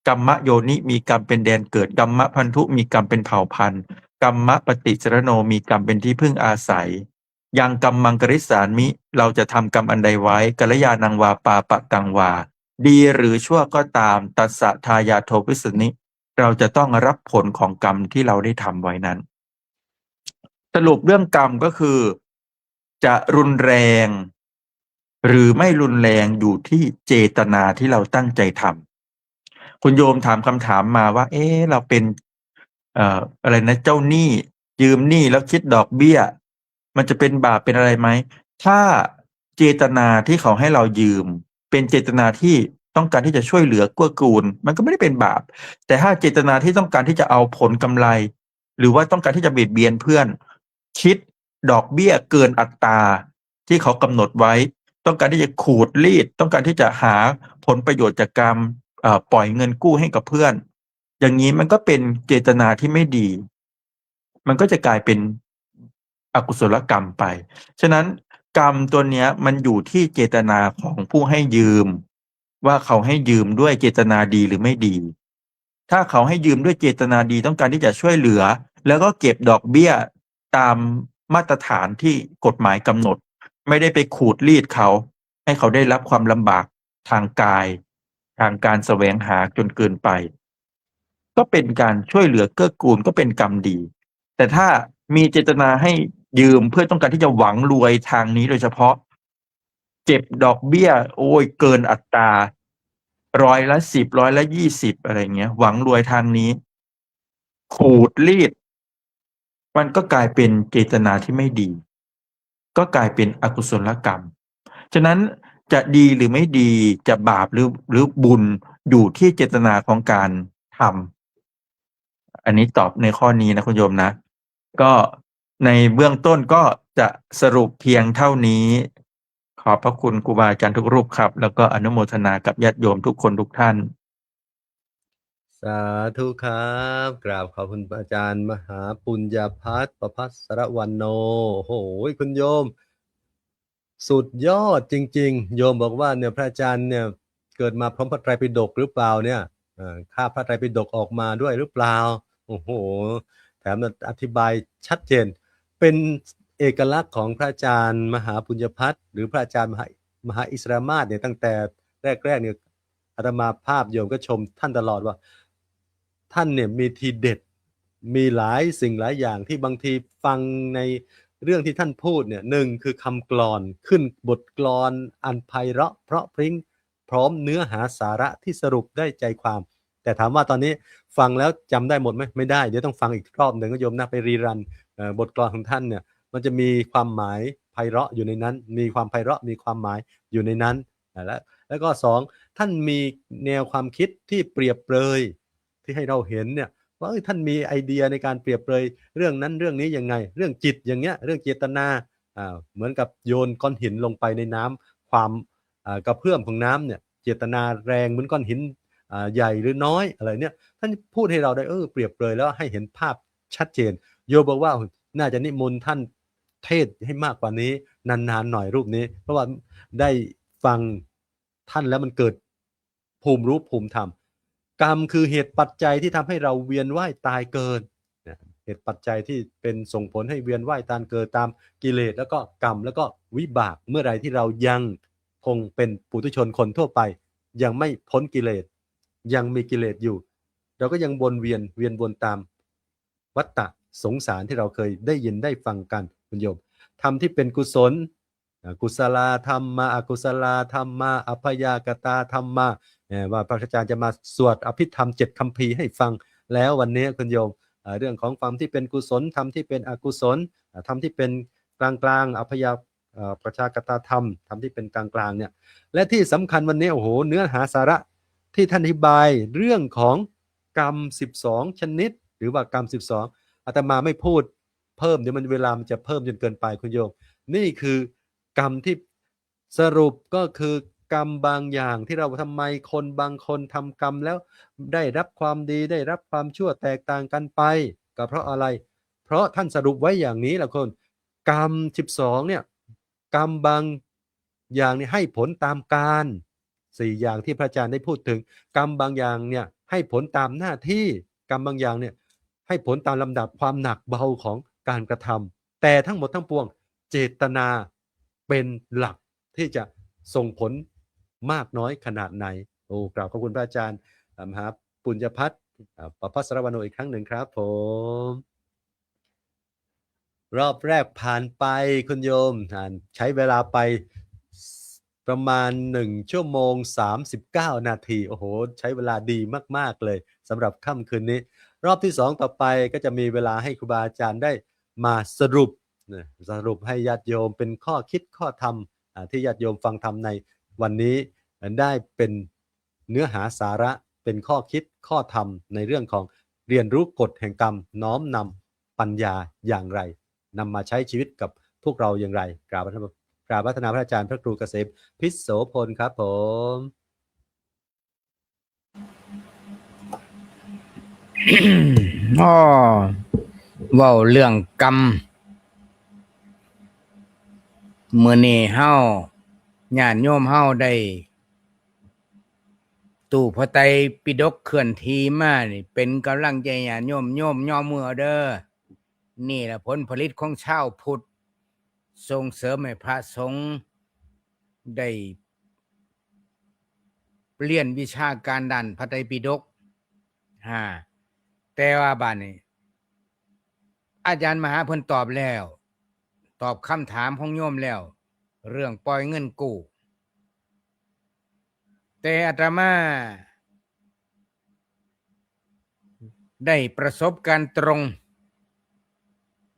กรรมโยนิมีกรรมเป็นแดนเกิดกรรมพันธุมีกรรมเป็นเผ่าพันธุ์กรรมปฏิสรโนมีกรรมเป็นที่พึ่งอาศัยยังกรรมมังกริสามิเราจะทำกรรมอันใดไว้กัลยาณังวาปาปะตังวาดีหรือชั่วก็ตามตัสสะทายาโทวิสนิเราจะต้องรับผลของกรรมที่เราได้ทำไว้นั้นสรุปเรื่องกรรมก็คือจะรุนแรงหรือไม่รุนแรงอยู่ที่เจตนาที่เราตั้งใจทำคุณโยมถามคำถามมาว่าเราเป็นอะไรนะเจ้าหนี้ยืมหนี้แล้วคิดดอกเบี้ยมันจะเป็นบาปเป็นอะไรไหมถ้าเจตนาที่เขาให้เรายืม เป็นเจตนาที่ต้องการที่จะช่วยเหลือเกื้อกูลมันก็ไม่ได้เป็นบาปแต่ถ้าเจตนาที่ต้องการที่จะเอาผลกำไร หรือว่าต้องการที่จะเบียดเบียนเพื่อนคิดดอกเบี้ยเกินอัตราที่เขากำหนดไว้ ต้องการที่จะขูดรีดต้องการที่จะหาผลประโยชน์จากการปล่อยเงินกู้ให้กับเพื่อน อย่างนี้มันก็เป็นเจตนาที่ไม่ดี มันก็จะกลายเป็นอกุศลกรรมไป ฉะนั้นกรรมตัวเนี้ยมันอยู่ที่เจตนาของผู้ให้ยืม ว่าเขาให้ยืมด้วยเจตนาดีหรือไม่ดี ถ้าเขาให้ยืมด้วยเจตนาดีต้องการที่จะช่วยเหลือ แล้วก็เก็บดอกเบี้ยตามมาตรฐานที่กฎหมายกำหนด ไม่ได้ไปขูดรีดเขา ให้เขาได้รับความลำบากทางกาย ทางการแสวงหาจนเกินไป ก็เป็นการช่วยเหลือเกื้อกูลก็เป็นกรรมดี แต่ถ้ามีเจตนาให้ยืมเพื่อต้องการที่จะหวังรวยทางนี้โดยเฉพาะเก็บดอกเบี้ยโอ้ยเกินอัตรา10%20%อะไรเงี้ยหวังรวยทางนี้ขูดรีดมันก็กลายเป็นเจตนาที่ไม่ดี ก็กลายเป็นอกุศลกรรม ฉะนั้นจะดีหรือไม่ดีจะบาปหรือบุญอยู่ที่เจตนาของการทำอันนี้ตอบในข้อนี้นะคุณโยมนะ ก็ในเบื้องต้นก็จะสรุปเพียงเท่านี้ ขอบพระคุณครูบาอาจารย์ทุกรูปครับ แล้วก็อนุโมทนากับญาติโยมทุกคนทุกท่าน สาธุครับกราบขอบคุณอาจารย์มหาปุญญพัฒน์ประภัสรวรรณโนโอ้โหคุณโยม สุดยอดจริงๆโยมบอกว่าเนี่ยพระอาจารย์เนี่ยเกิดมาพร้อมพระไตรปิฎกหรือเปล่าเนี่ยข้าพระไตรปิฎกออกมาด้วยหรือเปล่าโอ้โหแถมอธิบายชัดเจนเป็นเอกลักษณ์ของพระอาจารย์มหาปุญญพัฒน์หรือพระอาจารย์มหาอิสรามาศเนี่ยตั้งแต่แรกๆเนี่ยอาตมาภาพโยมก็ชมท่านตลอดว่าท่านเนี่ยมีทีเด็ดมีหลายสิ่งหลายอย่างที่บางทีฟังในเรื่องที่ท่านพูดเนี่ยหนึ่งคือคำกลอนขึ้นบทกลอนอันไพเราะเพราะพริ้งพร้อมเนื้อหาสาระที่สรุปได้ใจความ แต่ถามว่าตอนนี้ฟังแล้วจำได้หมดไหมไม่ได้เดี๋ยวต้องฟังอีกรอบหนึ่งก็โยมนะไปรีรันบทกลอนของท่านเนี่ยมันจะมีความหมายไพเราะอยู่ในนั้นมีความไพเราะมีความหมายอยู่ในนั้นแล้วก็สองท่านมีแนวความคิดที่เปรียบเปรยที่ให้เราเห็นเนี่ยว่าท่านมีไอเดียในการเปรียบเปรยเรื่องนั้นเรื่องนี้ยังไงเรื่องจิตอย่างเงี้ยเรื่องเจตนาเหมือนกับโยนก้อนหินลงไปในน้ำความกระเพื่อมของน้ำเนี่ยเจตนาแรงเหมือนก้อนหินใหญ่หรือน้อยอะไรเนี่ยท่านพูดให้เราได้เปรียบเปรยแล้วให้เห็นภาพชัดเจนโยบอกว่าน่าจะนิมนต์ท่านเทศให้มากกว่านี้นานๆหน่อยรูปนี้เพราะว่าได้ฟังท่านแล้วมันเกิดภูมิรู้ภูมิธรรมกรรมคือเหตุปัจจัยที่ทำให้เราเวียนว่ายตายเกิดเหตุปัจจัยที่เป็นส่งผลให้เวียนว่ายตายเกิดตามกิเลสแล้วก็กรรมแล้วก็วิบากเมื่อไรที่เรายังคงเป็นปุถุชนคนทั่วไปยังไม่พ้นกิเลสยังมีกิเลสอยู่เราก็ยังวนเวียนวนตามวัฏฏะสงสารที่เราเคยได้ยินได้ฟังกันคุณโยมทำที่เป็นกุศลกุศลธรรมมาอกุศลธรรมมาอัพยากตาธรรมมาว่าพระอาจารย์จะมาสวดอภิธรรม7คัมภีร์ให้ฟังแล้ววันนี้คุณโยมเรื่องของความที่เป็นกุศลธรรมที่เป็นอกุศลธรรมที่เป็นกลางๆอัพยาประชากตาธรรมธรรมที่เป็นกลางๆเนี่ยและที่สำคัญวันนี้โอ้โหเนื้อหาสาระที่ท่านอธิบายเรื่องของกรรม12ชนิดหรือว่ากรรม12อาตมาไม่พูดเพิ่มเดี๋ยวมันเวลามันจะเพิ่มจนเกินไปคุณโยมนี่คือกรรมที่สรุปก็คือกรรมบางอย่างที่เราทำไมคนบางคนทำกรรมแล้วได้รับความดีได้รับความชั่วแตกต่างกันไปก็เพราะอะไรเพราะท่านสรุปไว้อย่างนี้แหละคนกรรม12เนี่ยกรรมบางอย่างเนี่ยให้ผลตามการ4อย่างที่พระอาจารย์ได้พูดถึงกรรมบางอย่างเนี่ยให้ผลตามหน้าที่กรรมบางอย่างเนี่ยให้ผลตามลำดับความหนักเบาของการกระทำแต่ทั้งหมดทั้งปวงเจตนาเป็นหลักที่จะส่งผลมากน้อยขนาดไหนกราบขอบคุณพระอาจารย์มหาปุญญพัฒน์ประภัสรวรรณโนอีกครั้งหนึ่งครับผมรอบแรกผ่านไปคุณโยมใช้เวลาไปประมาณ1ชั่วโมง39นาทีโอ้โหใช้เวลาดีมากๆเลยสำหรับค่ำคืนนี้รอบที่2ต่อไปก็จะมีเวลาให้ครูบาอาจารย์ได้มาสรุปให้ญาติโยมเป็นข้อคิดข้อธรรมที่ญาติโยมฟังธรรมในวันนี้ ได้เป็นเนื้อหาสาระเป็นข้อคิดข้อธรรมในเรื่องของเรียนรู้กฎแห่งกรรมน้อมนำปัญญาอย่างไรนำมาใช้ชีวิตกับพวกเราอย่างไรกราบพัฒนาพระอาจารย์พระครูเกษมพิษโสพลครับผม อ๋อเว้าเรื่องกรรมมื้อนี้เฮาญาติโยมเฮาได้ตู้พระไตรปิฎกเคลื่อนที่มานี่เป็นกำลังใจญาติโยมย่อมือเด้อนี่แหละผลผลิตของชาวพุทธส่งเสริมให้พระสงฆ์ได้เรียนวิชาการด้านพระไตรปิฎกแต่ว่าบัดนี้อาจารย์มหาเพิ่นตอบแล้ว ตอบคำถามของโยมแล้ว เรื่องปล่อยเงินกู้แต่อาตมาได้ประสบการณ์ตรง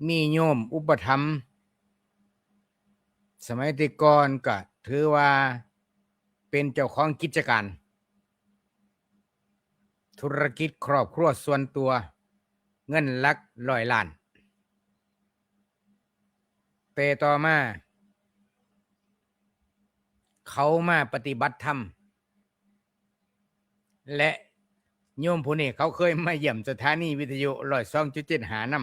มีโยมอุปถัมภ์สมัยแต่ก่อนก็ถือว่าเป็นเจ้าของกิจการธุรกิจครอบครัวส่วนตัวเงินหลักร้อยล้านแต่ต่อมาเขามาปฏิบัติธรรมและโยมผู้นี้เขาเคยมาเยี่ยมสถานีวิทยุ 102.75 น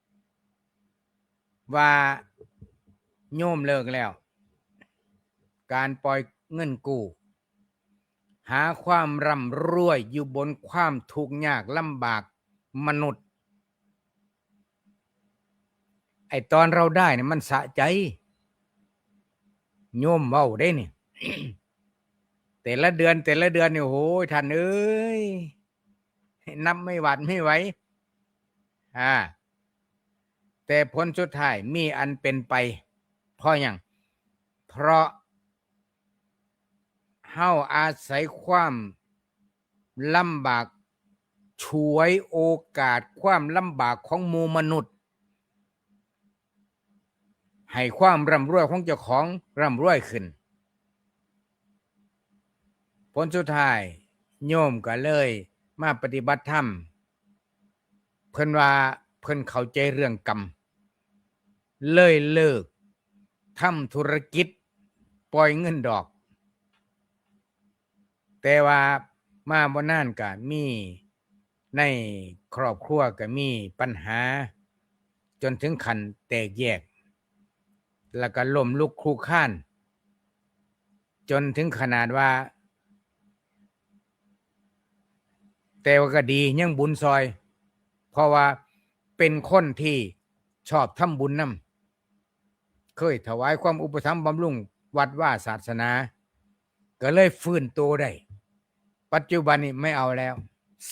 ำว่าโยมเลิกแล้วการปล่อยเงินกู้หาความร่ำรวยอยู่บนความทุกข์ยากลำบากมนุษย์ไอ้ตอนเราได้เนี่ยมันสะใจโยมเว้าได้นี่ แต่ละเดือนเนี่ยโหท่านเอ้ยนับไม่หวาดไม่ไหวแต่ผลสุดท้ายมีอันเป็นไปเพราะหยังเพราะเฮาอาศัยความลำบากฉวยโอกาสความลำบากของหมู่มนุษย์ให้ความร่ำรวยของเจ้าของร่ำรวยขึ้นผลสุดท้ายโยมก็เลยมาปฏิบัติธรรมเพิ่นว่าเพิ่นเข้าใจเรื่องกรรมเลยเลิกทำธุรกิจปล่อยเงินดอกแต่ว่ามาบ่นานก็มีในครอบครัวก็มีปัญหาจนถึงขั้นแตกแยกแล้วก็ล้มลุกคลุกคลานจนถึงขนาดว่าแต่ว่าก็ดียังบุญซอยเพราะว่าเป็นคนที่ชอบทำบุญนำเคยถวายความอุปถัมภ์บำรุงวัดว่าศาสนาก็เลยฟื้นตัวได้ปัจจุบันนี้ไม่เอาแล้ว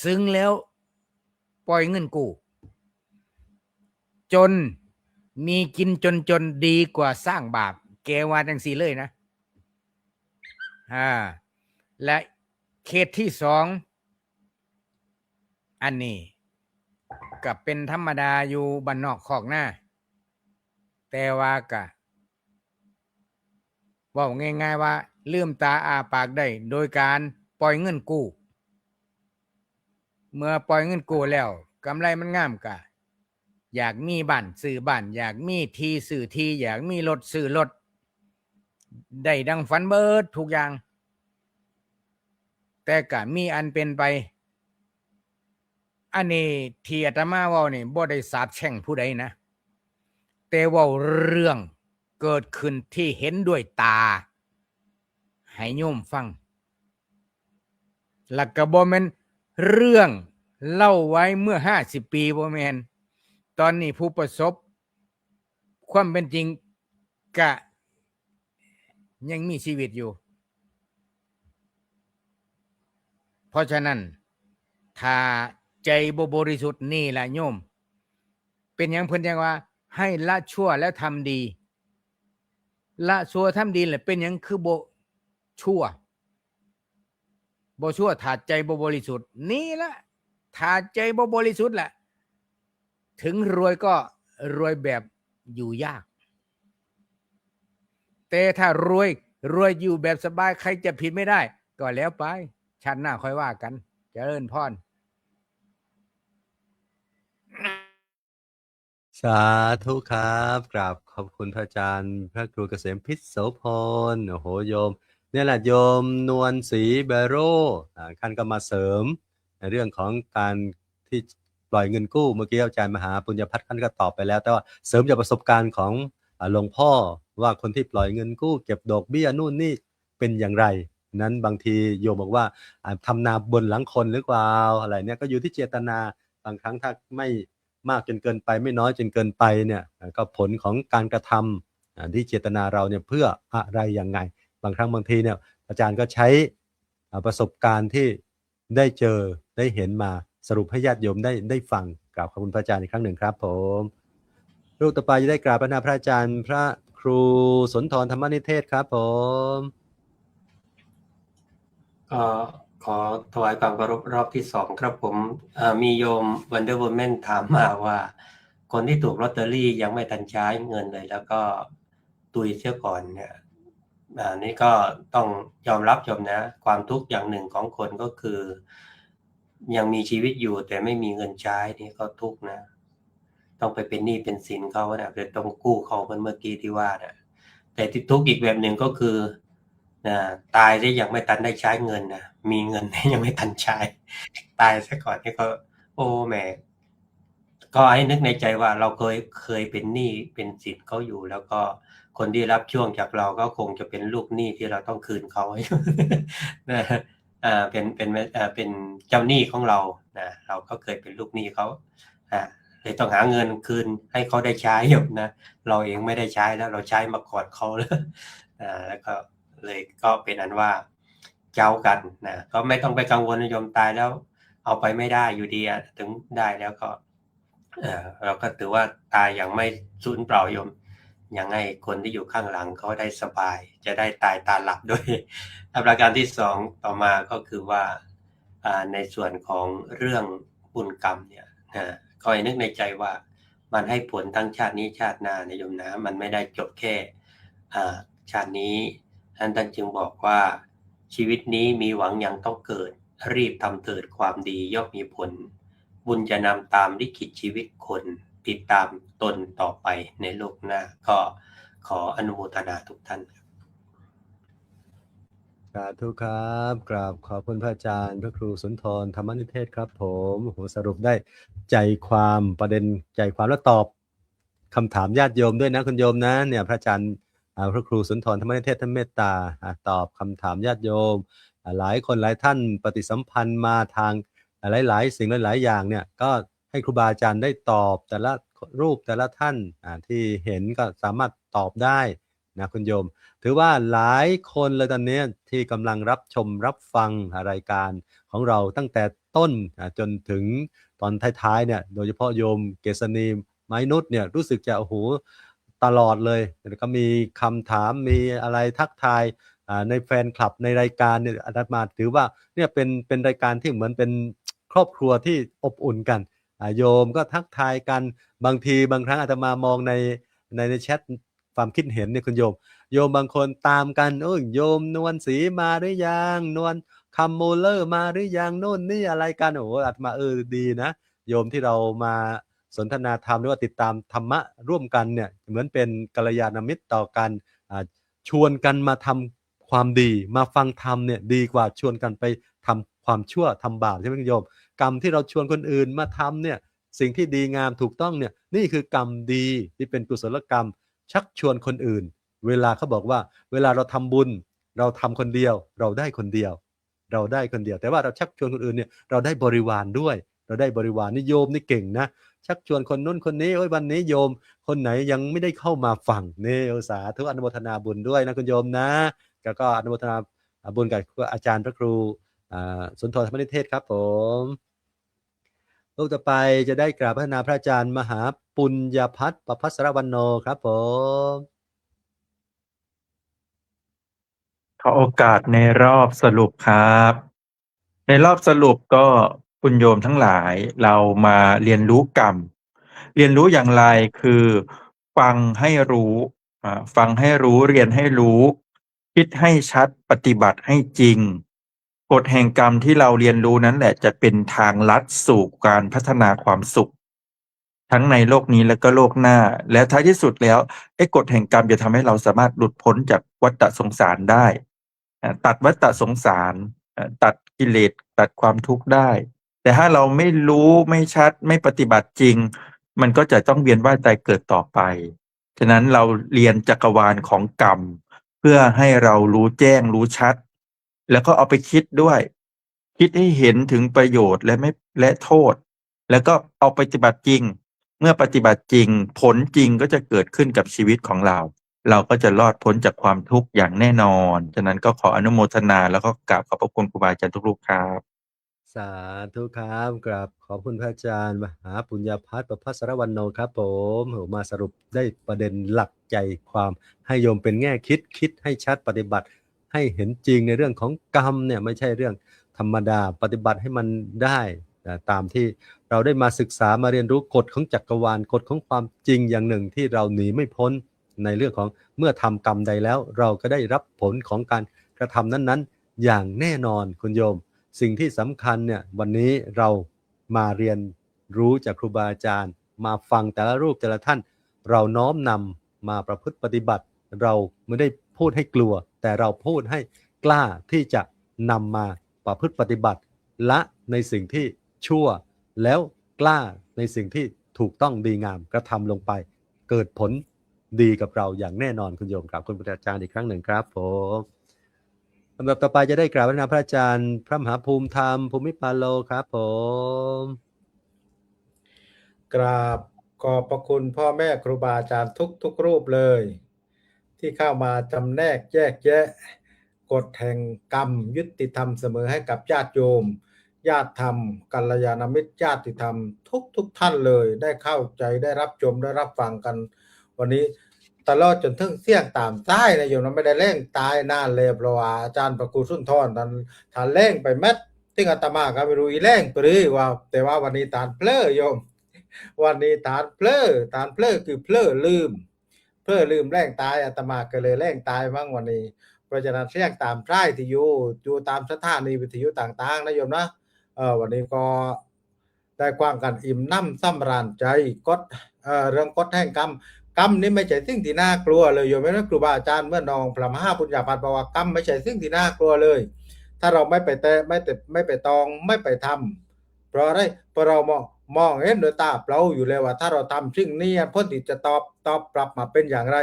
ซึ้งแล้วปล่อยเงินกู้จนมีกินจนดีกว่าสร้างบาปแกว่าจังซี่เลยนะและเคสที่2อันนี้ก็เป็นธรรมดาอยู่บ้านนอกคอกหน้าแต่ว่าก็เว้าง่ายๆว่าลืมตาอ้าปากได้โดยการปล่อยเงินกู้เมื่อปล่อยเงินกู้แล้วกำไรมันงามก็อยากมีบ้านซื้อบ้านอยากมีที่ซื้อที่อยากมีรถซื้อรถได้ดังฝันเบิดทุกอย่างแต่ก็มีอันเป็นไปอันนี้ที่อาตมาเว้านี่บ่ได้สาปแช่งผู้ใดนะแต่เว้าเรื่องเกิดขึ้นที่เห็นด้วยตาให้โยมฟังแล้วก็บ่แม่นเรื่องเล่าไว้เมื่อ50 ปีบ่แม่นตอนนี้ผู้ประสบความเป็นจริงก็ยังมีชีวิตอยู่เพราะฉะนั้นถ้าใจบ่บริสุทธิ์นี่แหละโยมเป็นหยังเพิ่นจังว่าให้ละชั่วแล้วทำดีละชั่วทำดีแหละเป็นหยังคือบ่ชั่วถ้าใจบ่บริสุทธิ์นี่ละถ้าใจบ่บริสุทธิ์แหละถึงรวยก็รวยแบบอยู่ยากแต่ถ้ารวย รวยอยู่แบบสบายใครจะผิดไม่ได้ ก็แล้วไปชาติหน้าค่อยว่ากันเจริญพร สาธุครับกราบขอบคุณพระอาจารย์พระครูเกษมพิษโสพลโอ้โหโยมเนี่ยแหละโยมนวลศรีเบโรท่านก็มาเสริมในเรื่องของการที่ปล่อยเงินกู้เมื่อกี้อาจารย์มหาปุญญพัฒน์ท่านก็ตอบไปแล้วแต่ว่าเสริมจากประสบการณ์ของหลวงพ่อว่าคนที่ปล่อยเงินกู้เก็บดอกเบี้ยนู่นนี่เป็นอย่างไรนั้นบางทีโยมบอกว่าทำนาบนหลังคนหรือเปล่าอะไรเนี่ยก็อยู่ที่เจตนาบางครั้งถ้าไม่มากจนเกินไปไม่น้อยจนเกินไปเนี่ยก็ผลของการกระทำที่เจตนาเราเนี่ยเพื่ออะไรยังไงบางครั้งบางทีเนี่ยอาจารย์ก็ใช้ประสบการณ์ที่ได้เจอได้เห็นมาสรุปให้ญาติโยมได้ฟังกราบขอบคุณพระอาจารย์อีกครั้งหนึ่งครับผมรูปต่อไปจะได้กราบพระอาจารย์พระครูสุนทรธรรมนิเทศครับผม ก็ขอถวายความเคารพรอบที่2ครับผมมีโยม Wonder Woman ถามมาว่า คนที่ถูกลอตเตอรี่ยังไม่ทันใช้เงินเลย แล้วก็ตุยเสียก่อนเนี่ยนี่ก็ต้องยอมรับนะความทุกข์อย่างหนึ่งของคนก็คือ ยังมีชีวิตอยู่แต่ไม่มีเงินใช้นี่ก็ทุกข์นะต้องไปเป็นหนี้เป็นสินเขานะหรือต้องกู้เขาเมื่อกี้ที่ว่านะแต่ที่ทุกข์อีกแบบหนึ่งก็คือตายได้ยังไม่ทันได้ใช้เงินนะมีเงินยังไม่ทันใช้ตายซะก่อนนี่ก็โอ้แหมก็ให้นึกในใจว่าเราเคยเป็นหนี้เป็นสินเขาอยู่ แล้วก็คนที่รับช่วงจากเราก็คงจะเป็นลูกหนี้ที่เราต้องคืนเขานะเป็นเจ้าหนี้ของเรานะเราก็เคยเป็นลูกหนี้เขาเลยต้องหาเงินคืนให้เขาได้ใช้อยู่นะเราเองไม่ได้ใช้แล้วเราใช้มาก่อนเขาแล้วก็เลยก็เป็นอันว่าเจ้ากันนะก็ไม่ต้องไปกังวลโยมตายแล้วเอาไปไม่ได้อยู่ดีถึงได้แล้วก็เราก็ถือว่าตายอย่างไม่สูญเปล่าโยมอย่างให้คนที่อยู่ข้างหลังเขาได้สบายจะได้ตายตาหลับด้วยประการที่2ต่อมาก็คือว่าในส่วนของเรื่องบุญกรรมเนี่ยก็ให้นึกในใจว่ามันให้ผลทั้งชาตินี้ชาติหน้านะโยมนะมันไม่ได้จบแค่ชาตินี้ท่านจึงบอกว่าชีวิตนี้มีหวังยังต้องเกิดรีบทำเถิดความดีย่อมมีผลบุญจะนำตามลิขิตชีวิตคนติดตามตนต่อไปในโลกหน้าก็ขออนุโมทนาทุกท่านสาธุครับกราบขอบคุณพระอาจารย์พระครูสุนทรธรรมนิเทศครับผมโหสรุปได้ใจความประเด็นใจความแล้วตอบคำถามญาติโยมด้วยนะคุณโยมนะเนี่ยพระอาจารย์พระครูสุนทรธรรมนิเทศท่านเมตตาตอบคำถามญาติโยมหลายคนหลายท่านปฏิสัมพันธ์มาทางหลายๆสิ่งหลายๆอย่างเนี่ยก็ให้ครูบาอาจารย์ได้ตอบแต่ละรูปแต่ละท่านที่เห็นก็สามารถตอบได้นะคุณโยมถือว่าหลายคนเลยตอนนี้ที่กำลังรับชมรับฟังรายการของเราตั้งแต่ต้นจนถึงตอนท้ายๆเนี่ยโดยเฉพาะโยมเกษณีไม้นุชเนี่ยรู้สึกจะโอ้โหตลอดเลยแล้วก็มีคำถามมีอะไรทักทายในแฟนคลับในรายการเนี่ยอาตมาถือว่าเนี่ยเป็นรายการที่เหมือนเป็นครอบครัวที่อบอุ่นกันโยมก็ทักทายกันบางทีบางครั้งอาตมามองในแชทความคิดเห็นเนี่ยคุณโยมบางคนตามกันโยมนวลศรีมาหรือยังนวลคัมโมเลอร์มาหรือยังโน่นนี่อะไรกันโอ้อาตมาดีนะโยมที่เรามาสนทนาธรรมหรือว่าติดตามธรรมะร่วมกันเนี่ยเหมือนเป็นกัลยาณมิตรต่อกันชวนกันมาทำความดีมาฟังธรรมเนี่ยดีกว่าชวนกันไปทำความชั่วทำบาปใช่ไหมคุณโยมกรรมที่เราชวนคนอื่นมาทำเนี่ยสิ่งที่ดีงามถูกต้องเนี่ยนี่คือกรรมดีที่เป็นกุศลกรรมชักชวนคนอื่นเวลาเขาบอกว่าเวลาเราทำบุญเราทำคนเดียวเราได้คนเดียวเราได้คนเดียวแต่ว่าเราชักชวนคนอื่นเนี่ยเราได้บริวารด้วยเราได้บริวารนี่โยมนี่เก่งนะชักชวนคนนู้นคนนี้วันนี้โยมคนไหนยังไม่ได้เข้ามาฟังเนี่ยสาธุอนุโมทนาบุญด้วยนะคุณโยมนะแล้วก็อนุโมทนาบุญกับอาจารย์พระครูสุนทรธรรมนิเทศครับผมรูปต่อไปจะได้กราบพัฒนาพระอาจารย์มหาปุญญพัฒน์ประภัสรวรรณโนครับผมขอโอกาสในรอบสรุปครับ ในรอบสรุปก็คุณโยมทั้งหลายเรามาเรียนรู้กรรมเรียนรู้อย่างไรคือฟังให้รู้ฟังให้รู้เรียนให้รู้ คิดให้ชัดปฏิบัติให้จริงกฎแห่งกรรมที่เราเรียนรู้นั้นแหละจะเป็นทางลัดสู่การพัฒนาความสุขทั้งในโลกนี้และก็โลกหน้าและท้ายที่สุดแล้วไอ้กฎแห่งกรรมจะทำให้เราสามารถหลุดพ้นจากวัฏสงสารได้ตัดวัฏสงสารตัดกิเลสตัดความทุกข์ได้แต่ถ้าเราไม่รู้ไม่ชัดไม่ปฏิบัติจริงมันก็จะต้องเวียนว่ายตายเกิดต่อไปฉะนั้นเราเรียนจักรวาลของกรรมเพื่อให้เรารู้แจ้งรู้ชัดแล้วก็เอาไปคิดด้วยคิดให้เห็นถึงประโยชน์และโทษแล้วก็เอาปฏิบัติจริงเมื่อปฏิบัติจริงผลจริงก็จะเกิดขึ้นกับชีวิตของเราก็จะรอดพ้นจากความทุกข์อย่างแน่นอนฉะนั้นก็ขออนุโมทนาแล้วก็กราบขอบพระคุณครูบาอาจารย์ทุกรูปครับ สาธุครับกราบขอบคุณพระอาจารย์มหาปุญญพัฒน์ประภัสสรวรรณโนครับผมโหมาสรุปได้ประเด็นหลักใจความให้โยมเป็นแง่คิดให้ชัดปฏิบัติให้เห็นจริงในเรื่องของกรรมเนี่ยไม่ใช่เรื่องธรรมดาปฏิบัติให้มันได้ตามที่เราได้มาศึกษามาเรียนรู้กฎของจักรวาลกฎของความจริงอย่างหนึ่งที่เราหนีไม่พ้นในเรื่องของเมื่อทำกรรมใดแล้วเราก็ได้รับผลของการกระทำนั้นๆอย่างแน่นอนคุณโยมสิ่งที่สำคัญเนี่ยวันนี้เรามาเรียนรู้จากครูบาอาจารย์มาฟังแต่ละรูปแต่ละท่านเราน้อมนำมาประพฤติปฏิบัติเราไม่ได้พูดให้กลัวแต่เราพูดให้กล้าที่จะนำมาประพฤติปฏิบัติละในสิ่งที่ชั่วแล้วกล้าในสิ่งที่ถูกต้องดีงามกระทำลงไปเกิดผลดีกับเราอย่างแน่นอนคุณโยมครับคุณอาจารย์อีกครั้งหนึ่งครับผมลำดับต่อไปจะได้กราบพระนามพระอาจารย์พระมหาภูมิธรรมภูมิปาโลครับผม กราบขอบพระคุณพ่อแม่ครูบาอาจารย์ทุกรูปเลย ที่เข้ามาจำแนกแยกแยะกฎแห่งกรรมยุติธรรมเสมอให้กับญาติโยมญาติธรรมกัลยาณมิตรญาติธรรมทุกท่านเลยได้เข้าใจได้รับชมได้รับฟังกัน วันนี้ตลอดจนถึงเสี่ยงตามใต้นะโยมนะไม่ได้เร่งตายนานเลยเพราะว่าอาจารย์ประกูสุนทรท่านเร่งไปแมทที่อาตมาก็ไม่รู้อีเร่งไปหรือว่าแต่ว่าวันนี้ทานเพลอโยมวันนี้ทานเพลอคือเพลอลืมแร่งตายอาตมาก็เลยแร่งตายมั้งวันนี้เพราะฉะนั้นเสี่ยงตามใต้ที่อยู่ตามสถานีวิทยุต่างๆนะโยมนะวันนี้ก็ได้กว้างกันอิ่มน้ำสำราญใจกฎเรื่องกฎแห่งกรรมนี่ไม่ใช่สิ่งที่น่ากลัวเลยโยมไม่ต้องครูบาอาจารย์เมื่อน้องพระมหาปุญญาภัทรบอกว่ากรรมไม่ใช่สิ่งที่น่ากลัวเลยถ้าเราไม่ไปไม่ไปตองไม่ไปทำเพราะอะไรเพราะเรามองเห็นโดยตาเปล่าอยู่เลยว่าถ้าเราทำสิ่งนี้ผลที่จะตอบรับมาเป็นอย่างไร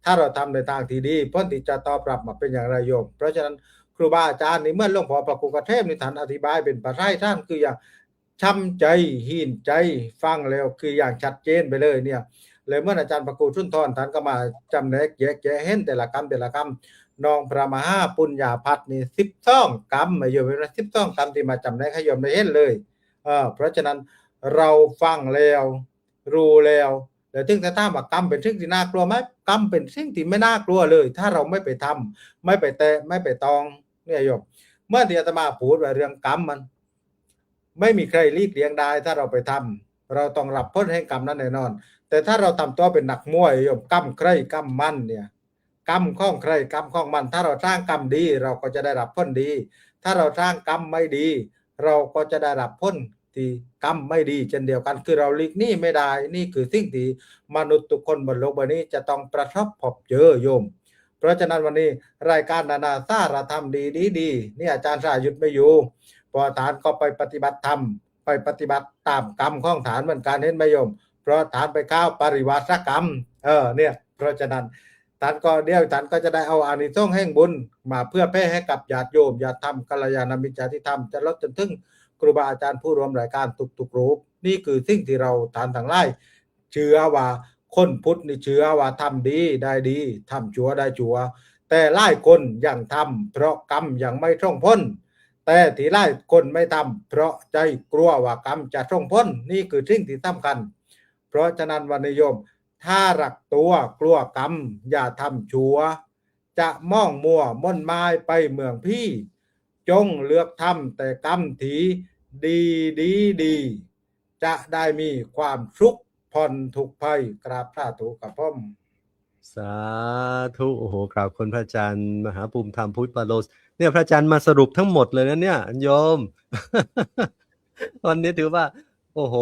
ถ้าเราทำในทางที่ดีผลที่จะตอบรับมาเป็นอย่างไรโยมเพราะฉะนั้นครูบาอาจารย์นี่เมื่อหลวงพ่อพระครูกเทพนิท่านอธิบายเป็นภาษาท่านคืออย่างช้ำใจหินใจฟังแล้วคืออย่างชัดเจนไปเลยเนี่ยเลยเมื่ออาจารย์ประกูสุนทรท่านก็มาจำแนกแยกแยะเห็นแต่ละกรรมน้องพระมหาปุญญาภัทรนี่12 กรรมมาอยู่เป็น12 กรรมที่มาจำแนกให้โยมได้เห็นเลยเพราะฉะนั้นเราฟังแล้วรู้แล้วแต่ถึงจะถามว่ากรรมเป็นสิ่งที่น่ากลัวไหมกรรมเป็นสิ่งที่ไม่น่ากลัวเลยถ้าเราไม่ไปทำไม่ไปแตะไม่ไปตองเนี่ยโยมเมื่อที่อาตมาพูดว่าเรื่องกรรมมันไม่มีใครหลีกเลี่ยงได้ถ้าเราไปทำเราต้องรับผลแห่งกรรมนั้นแน่นอนแต่ถ้าเราทำตัวเป็นนักมวยโยมกรรมใครกรรมมันเนี่ยกรรมของใครกรรมของมันถ้าเราสร้างกรรมดีเราก็จะได้รับผลดีถ้าเราสร้างกรรมไม่ดีเราก็จะได้รับผลที่กรรมไม่ดีเช่นเดียวกันคือเราหลีกหนี้ไม่ได้นี่คือสิ่งที่มนุษย์ทุกคนบนโลกใบนี้จะต้องประสบพบเจอโยมเพราะฉะนั้นวันนี้รายการนานาสารธรรมดีนี่อาจารย์สายุทธไม่อยู่พอฐานก็ไปปฏิบัติธรรมไปปฏิบัติตามกรรมของฐานเหมือนกันเห็นไหมโยมเพราะฐานไปเข้าปริวาสกรรมเนี่ยเพราะฉะนั้นฐานก็จะได้เอาอานิสงส์แห่งบุญมาเพื่อแผ่ให้กับญาติโยมญาติธรรมกัลยาณมิตรญาติธรรมจะลดจนถึงครูบาอาจารย์ผู้ร่วมรายการทุกรูปนี่คือสิ่งที่เราฐานทั้งหลายเชื่อว่าคนพุทธนี่เชื่อว่าทำดีได้ดีทำชั่วได้ชั่วแต่หลายคนยังทำเพราะกรรมยังไม่ส่งผลแต่ที่หลายคนไม่ทำเพราะใจกลัวว่ากรรมจะส่งผลนี่คือสิ่งที่สำคัญเพราะฉะนั้นวันนี้โยมถ้ารักตัวกลัวกรรมอย่าทำชั่วจะมองมัวม่นไม้ไปเมืองพี่จงเลือกทำแต่กรรมที่ดีจะได้มีความสุขผ่อนทุกภัยกราบสาธุกับผม สาธุโอ้โหกราบคนพระอาจารย์มหาภูมิธรรมพุทธปาโลสเนี่ยพระอาจารย์มาสรุปทั้งหมดเลยนะเนี่ยโยม วันนี้ถือว่าโอ้โห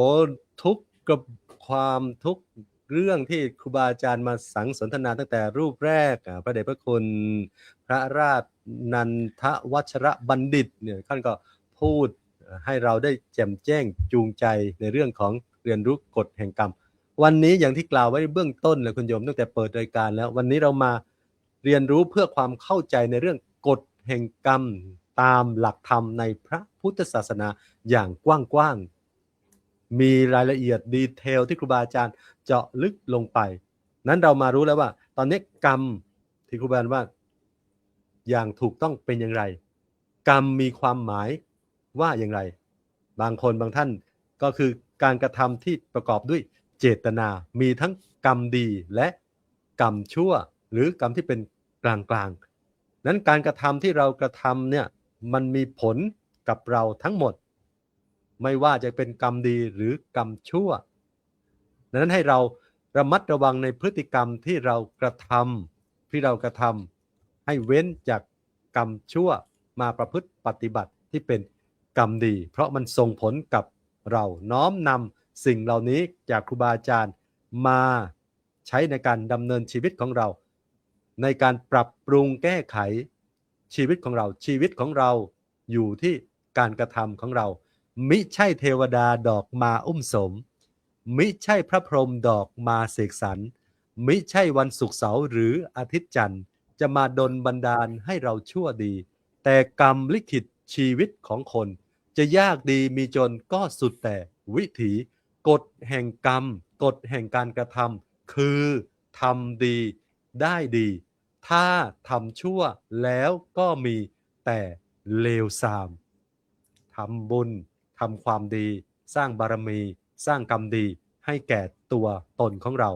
ทุกกับความทุกเรื่องที่ครูบาอาจารย์มาสังสนทนาตั้งแต่รูปแรกพระเดชพระคุณพระราชนันทวัชระบัณฑิตเนี่ยท่านก็พูดให้เราได้แจ่มแจ้งจูงใจในเรื่องของเรียนรู้กฎแห่งกรรม วันนี้อย่างที่กล่าวไว้เบื้องต้นเลยคุณโยมตั้งแต่เปิดรายการแล้ววันนี้เรามาเรียนรู้เพื่อความเข้าใจในเรื่องกฎแห่งกรรมตามหลักธรรมในพระพุทธศาสนาอย่างกว้างๆมีรายละเอียดดีเทลที่ครูบาอาจารย์เจาะลึกลงไปนั้นเรามารู้แล้วว่าตอนนี้กรรมที่ครูบาอาจารย์ว่าอย่างถูกต้องเป็นอย่างไรกรรมมีความหมายว่าอย่างไรบางคนบางท่านก็คือการกระทำที่ประกอบด้วยเจตนามีทั้งกรรมดีและกรรมชั่วหรือกรรมที่เป็นกลางๆนั้นการกระทำที่เรากระทำเนี่ยมันมีผลกับเราทั้งหมดไม่ว่าจะเป็นกรรมดีหรือกรรมชั่วดังนั้นให้เราระมัดระวังในพฤติกรรมที่เรากระทำให้เว้นจากกรรมชั่วมาประพฤติปฏิบัติที่เป็นกรรมดีเพราะมันส่งผลกับเราน้อมนำสิ่งเหล่านี้จากครูบาอาจารย์มาใช้ในการดำเนินชีวิตของเราในการปรับปรุงแก้ไขชีวิตของเราอยู่ที่การกระทำของเรามิใช่เทวดาดอกมาอุ้มสมมิใช่พระพรหมดอกมาเสกสรรมิใช่วันศุกร์เสาร์หรืออาทิตย์จันทร์จะมาดลบันดาลให้เราชั่วดีแต่กรรมลิขิตชีวิตของคนจะยากดีมีจนก็สุดแต่วิถีกฎแห่งกรรมกฎแห่งการกระทำคือทำดีได้ดีถ้าทำชั่วแล้วก็มีแต่เลวทรามทำบุญทำความดีสร้างบารมีสร้างกรรมดีให้แก่ตัวตนของเรา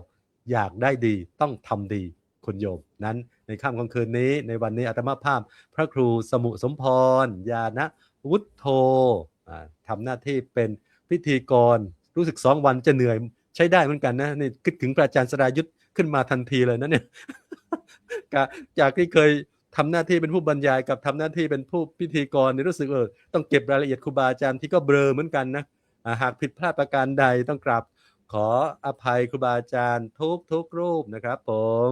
อยากได้ดีต้องทำดีคุณโยมนั้นในค่ำกลางคืนนี้ในวันนี้อาตมาภาพพระครูสมุสมพรญาณวุฒโธทำหน้าที่เป็นพิธีกรรู้สึก2 วันจะเหนื่อยใช้ได้เหมือนกันนะนี่คิดถึงพระอาจารย์สรายุทธขึ้นมาทันทีเลยนะเนี่ย จากที่เคยทำหน้าที่เป็นผู้บรรยายกับทำหน้าที่เป็นผู้พิธีกรนี่รู้สึกต้องเก็บรายละเอียดครูบาอาจารย์ที่ก็เบลอเหมือนกันนะหากผิดพลาดประการใดต้องกราบขออภัยครูบาอาจารย์ทุกรูปนะครับผม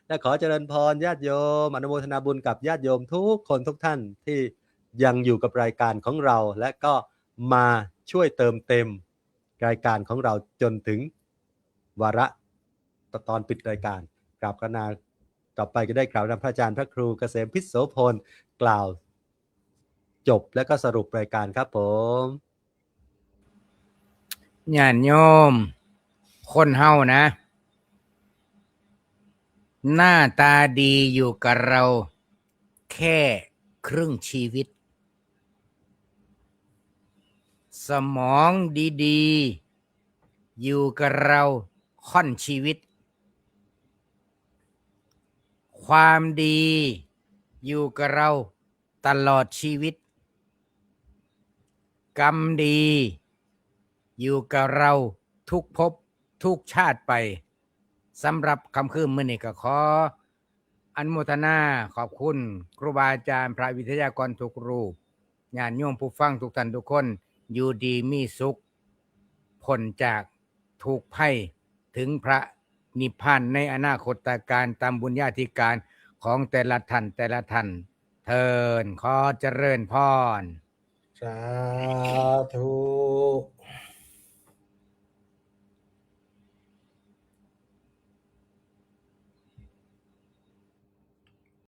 และขอเจริญพรญาติโยมอนุโมทนาบุญกับญาติโยมทุกคนทุกท่านที่ยังอยู่กับรายการของเราและก็มาช่วยเติมเต็มรายการของเราจนถึงวาระตอนปิดรายการกราบกนาต่อไปก็ได้กล่าวนำพระอาจารย์พระครูเกษมพิษโสพลกล่าวจบและก็สรุปรายการครับผมญาติโยมคนเฮานะ หน้าตาดีอยู่กับเราแค่ครึ่งชีวิตสมองดีๆอยู่กับเราค่อนชีวิตความดีอยู่กับเราตลอดชีวิตกรรมดีอยู่กับเราทุกภพทุกชาติไปสำหรับคำคืนมื้อนี้ก็ขออนุโมทนาขอบคุณครูบาอาจารย์พระวิทยากรทุกรูปญาติโยมผู้ฟังทุกท่านทุกคนอยู่ดีมีสุขพ้นจากทุกภัยถึงพระนิพพานในอนาคตการตามบุญญาธิการของแต่ละท่านเทินขอเจริญพรสาธุ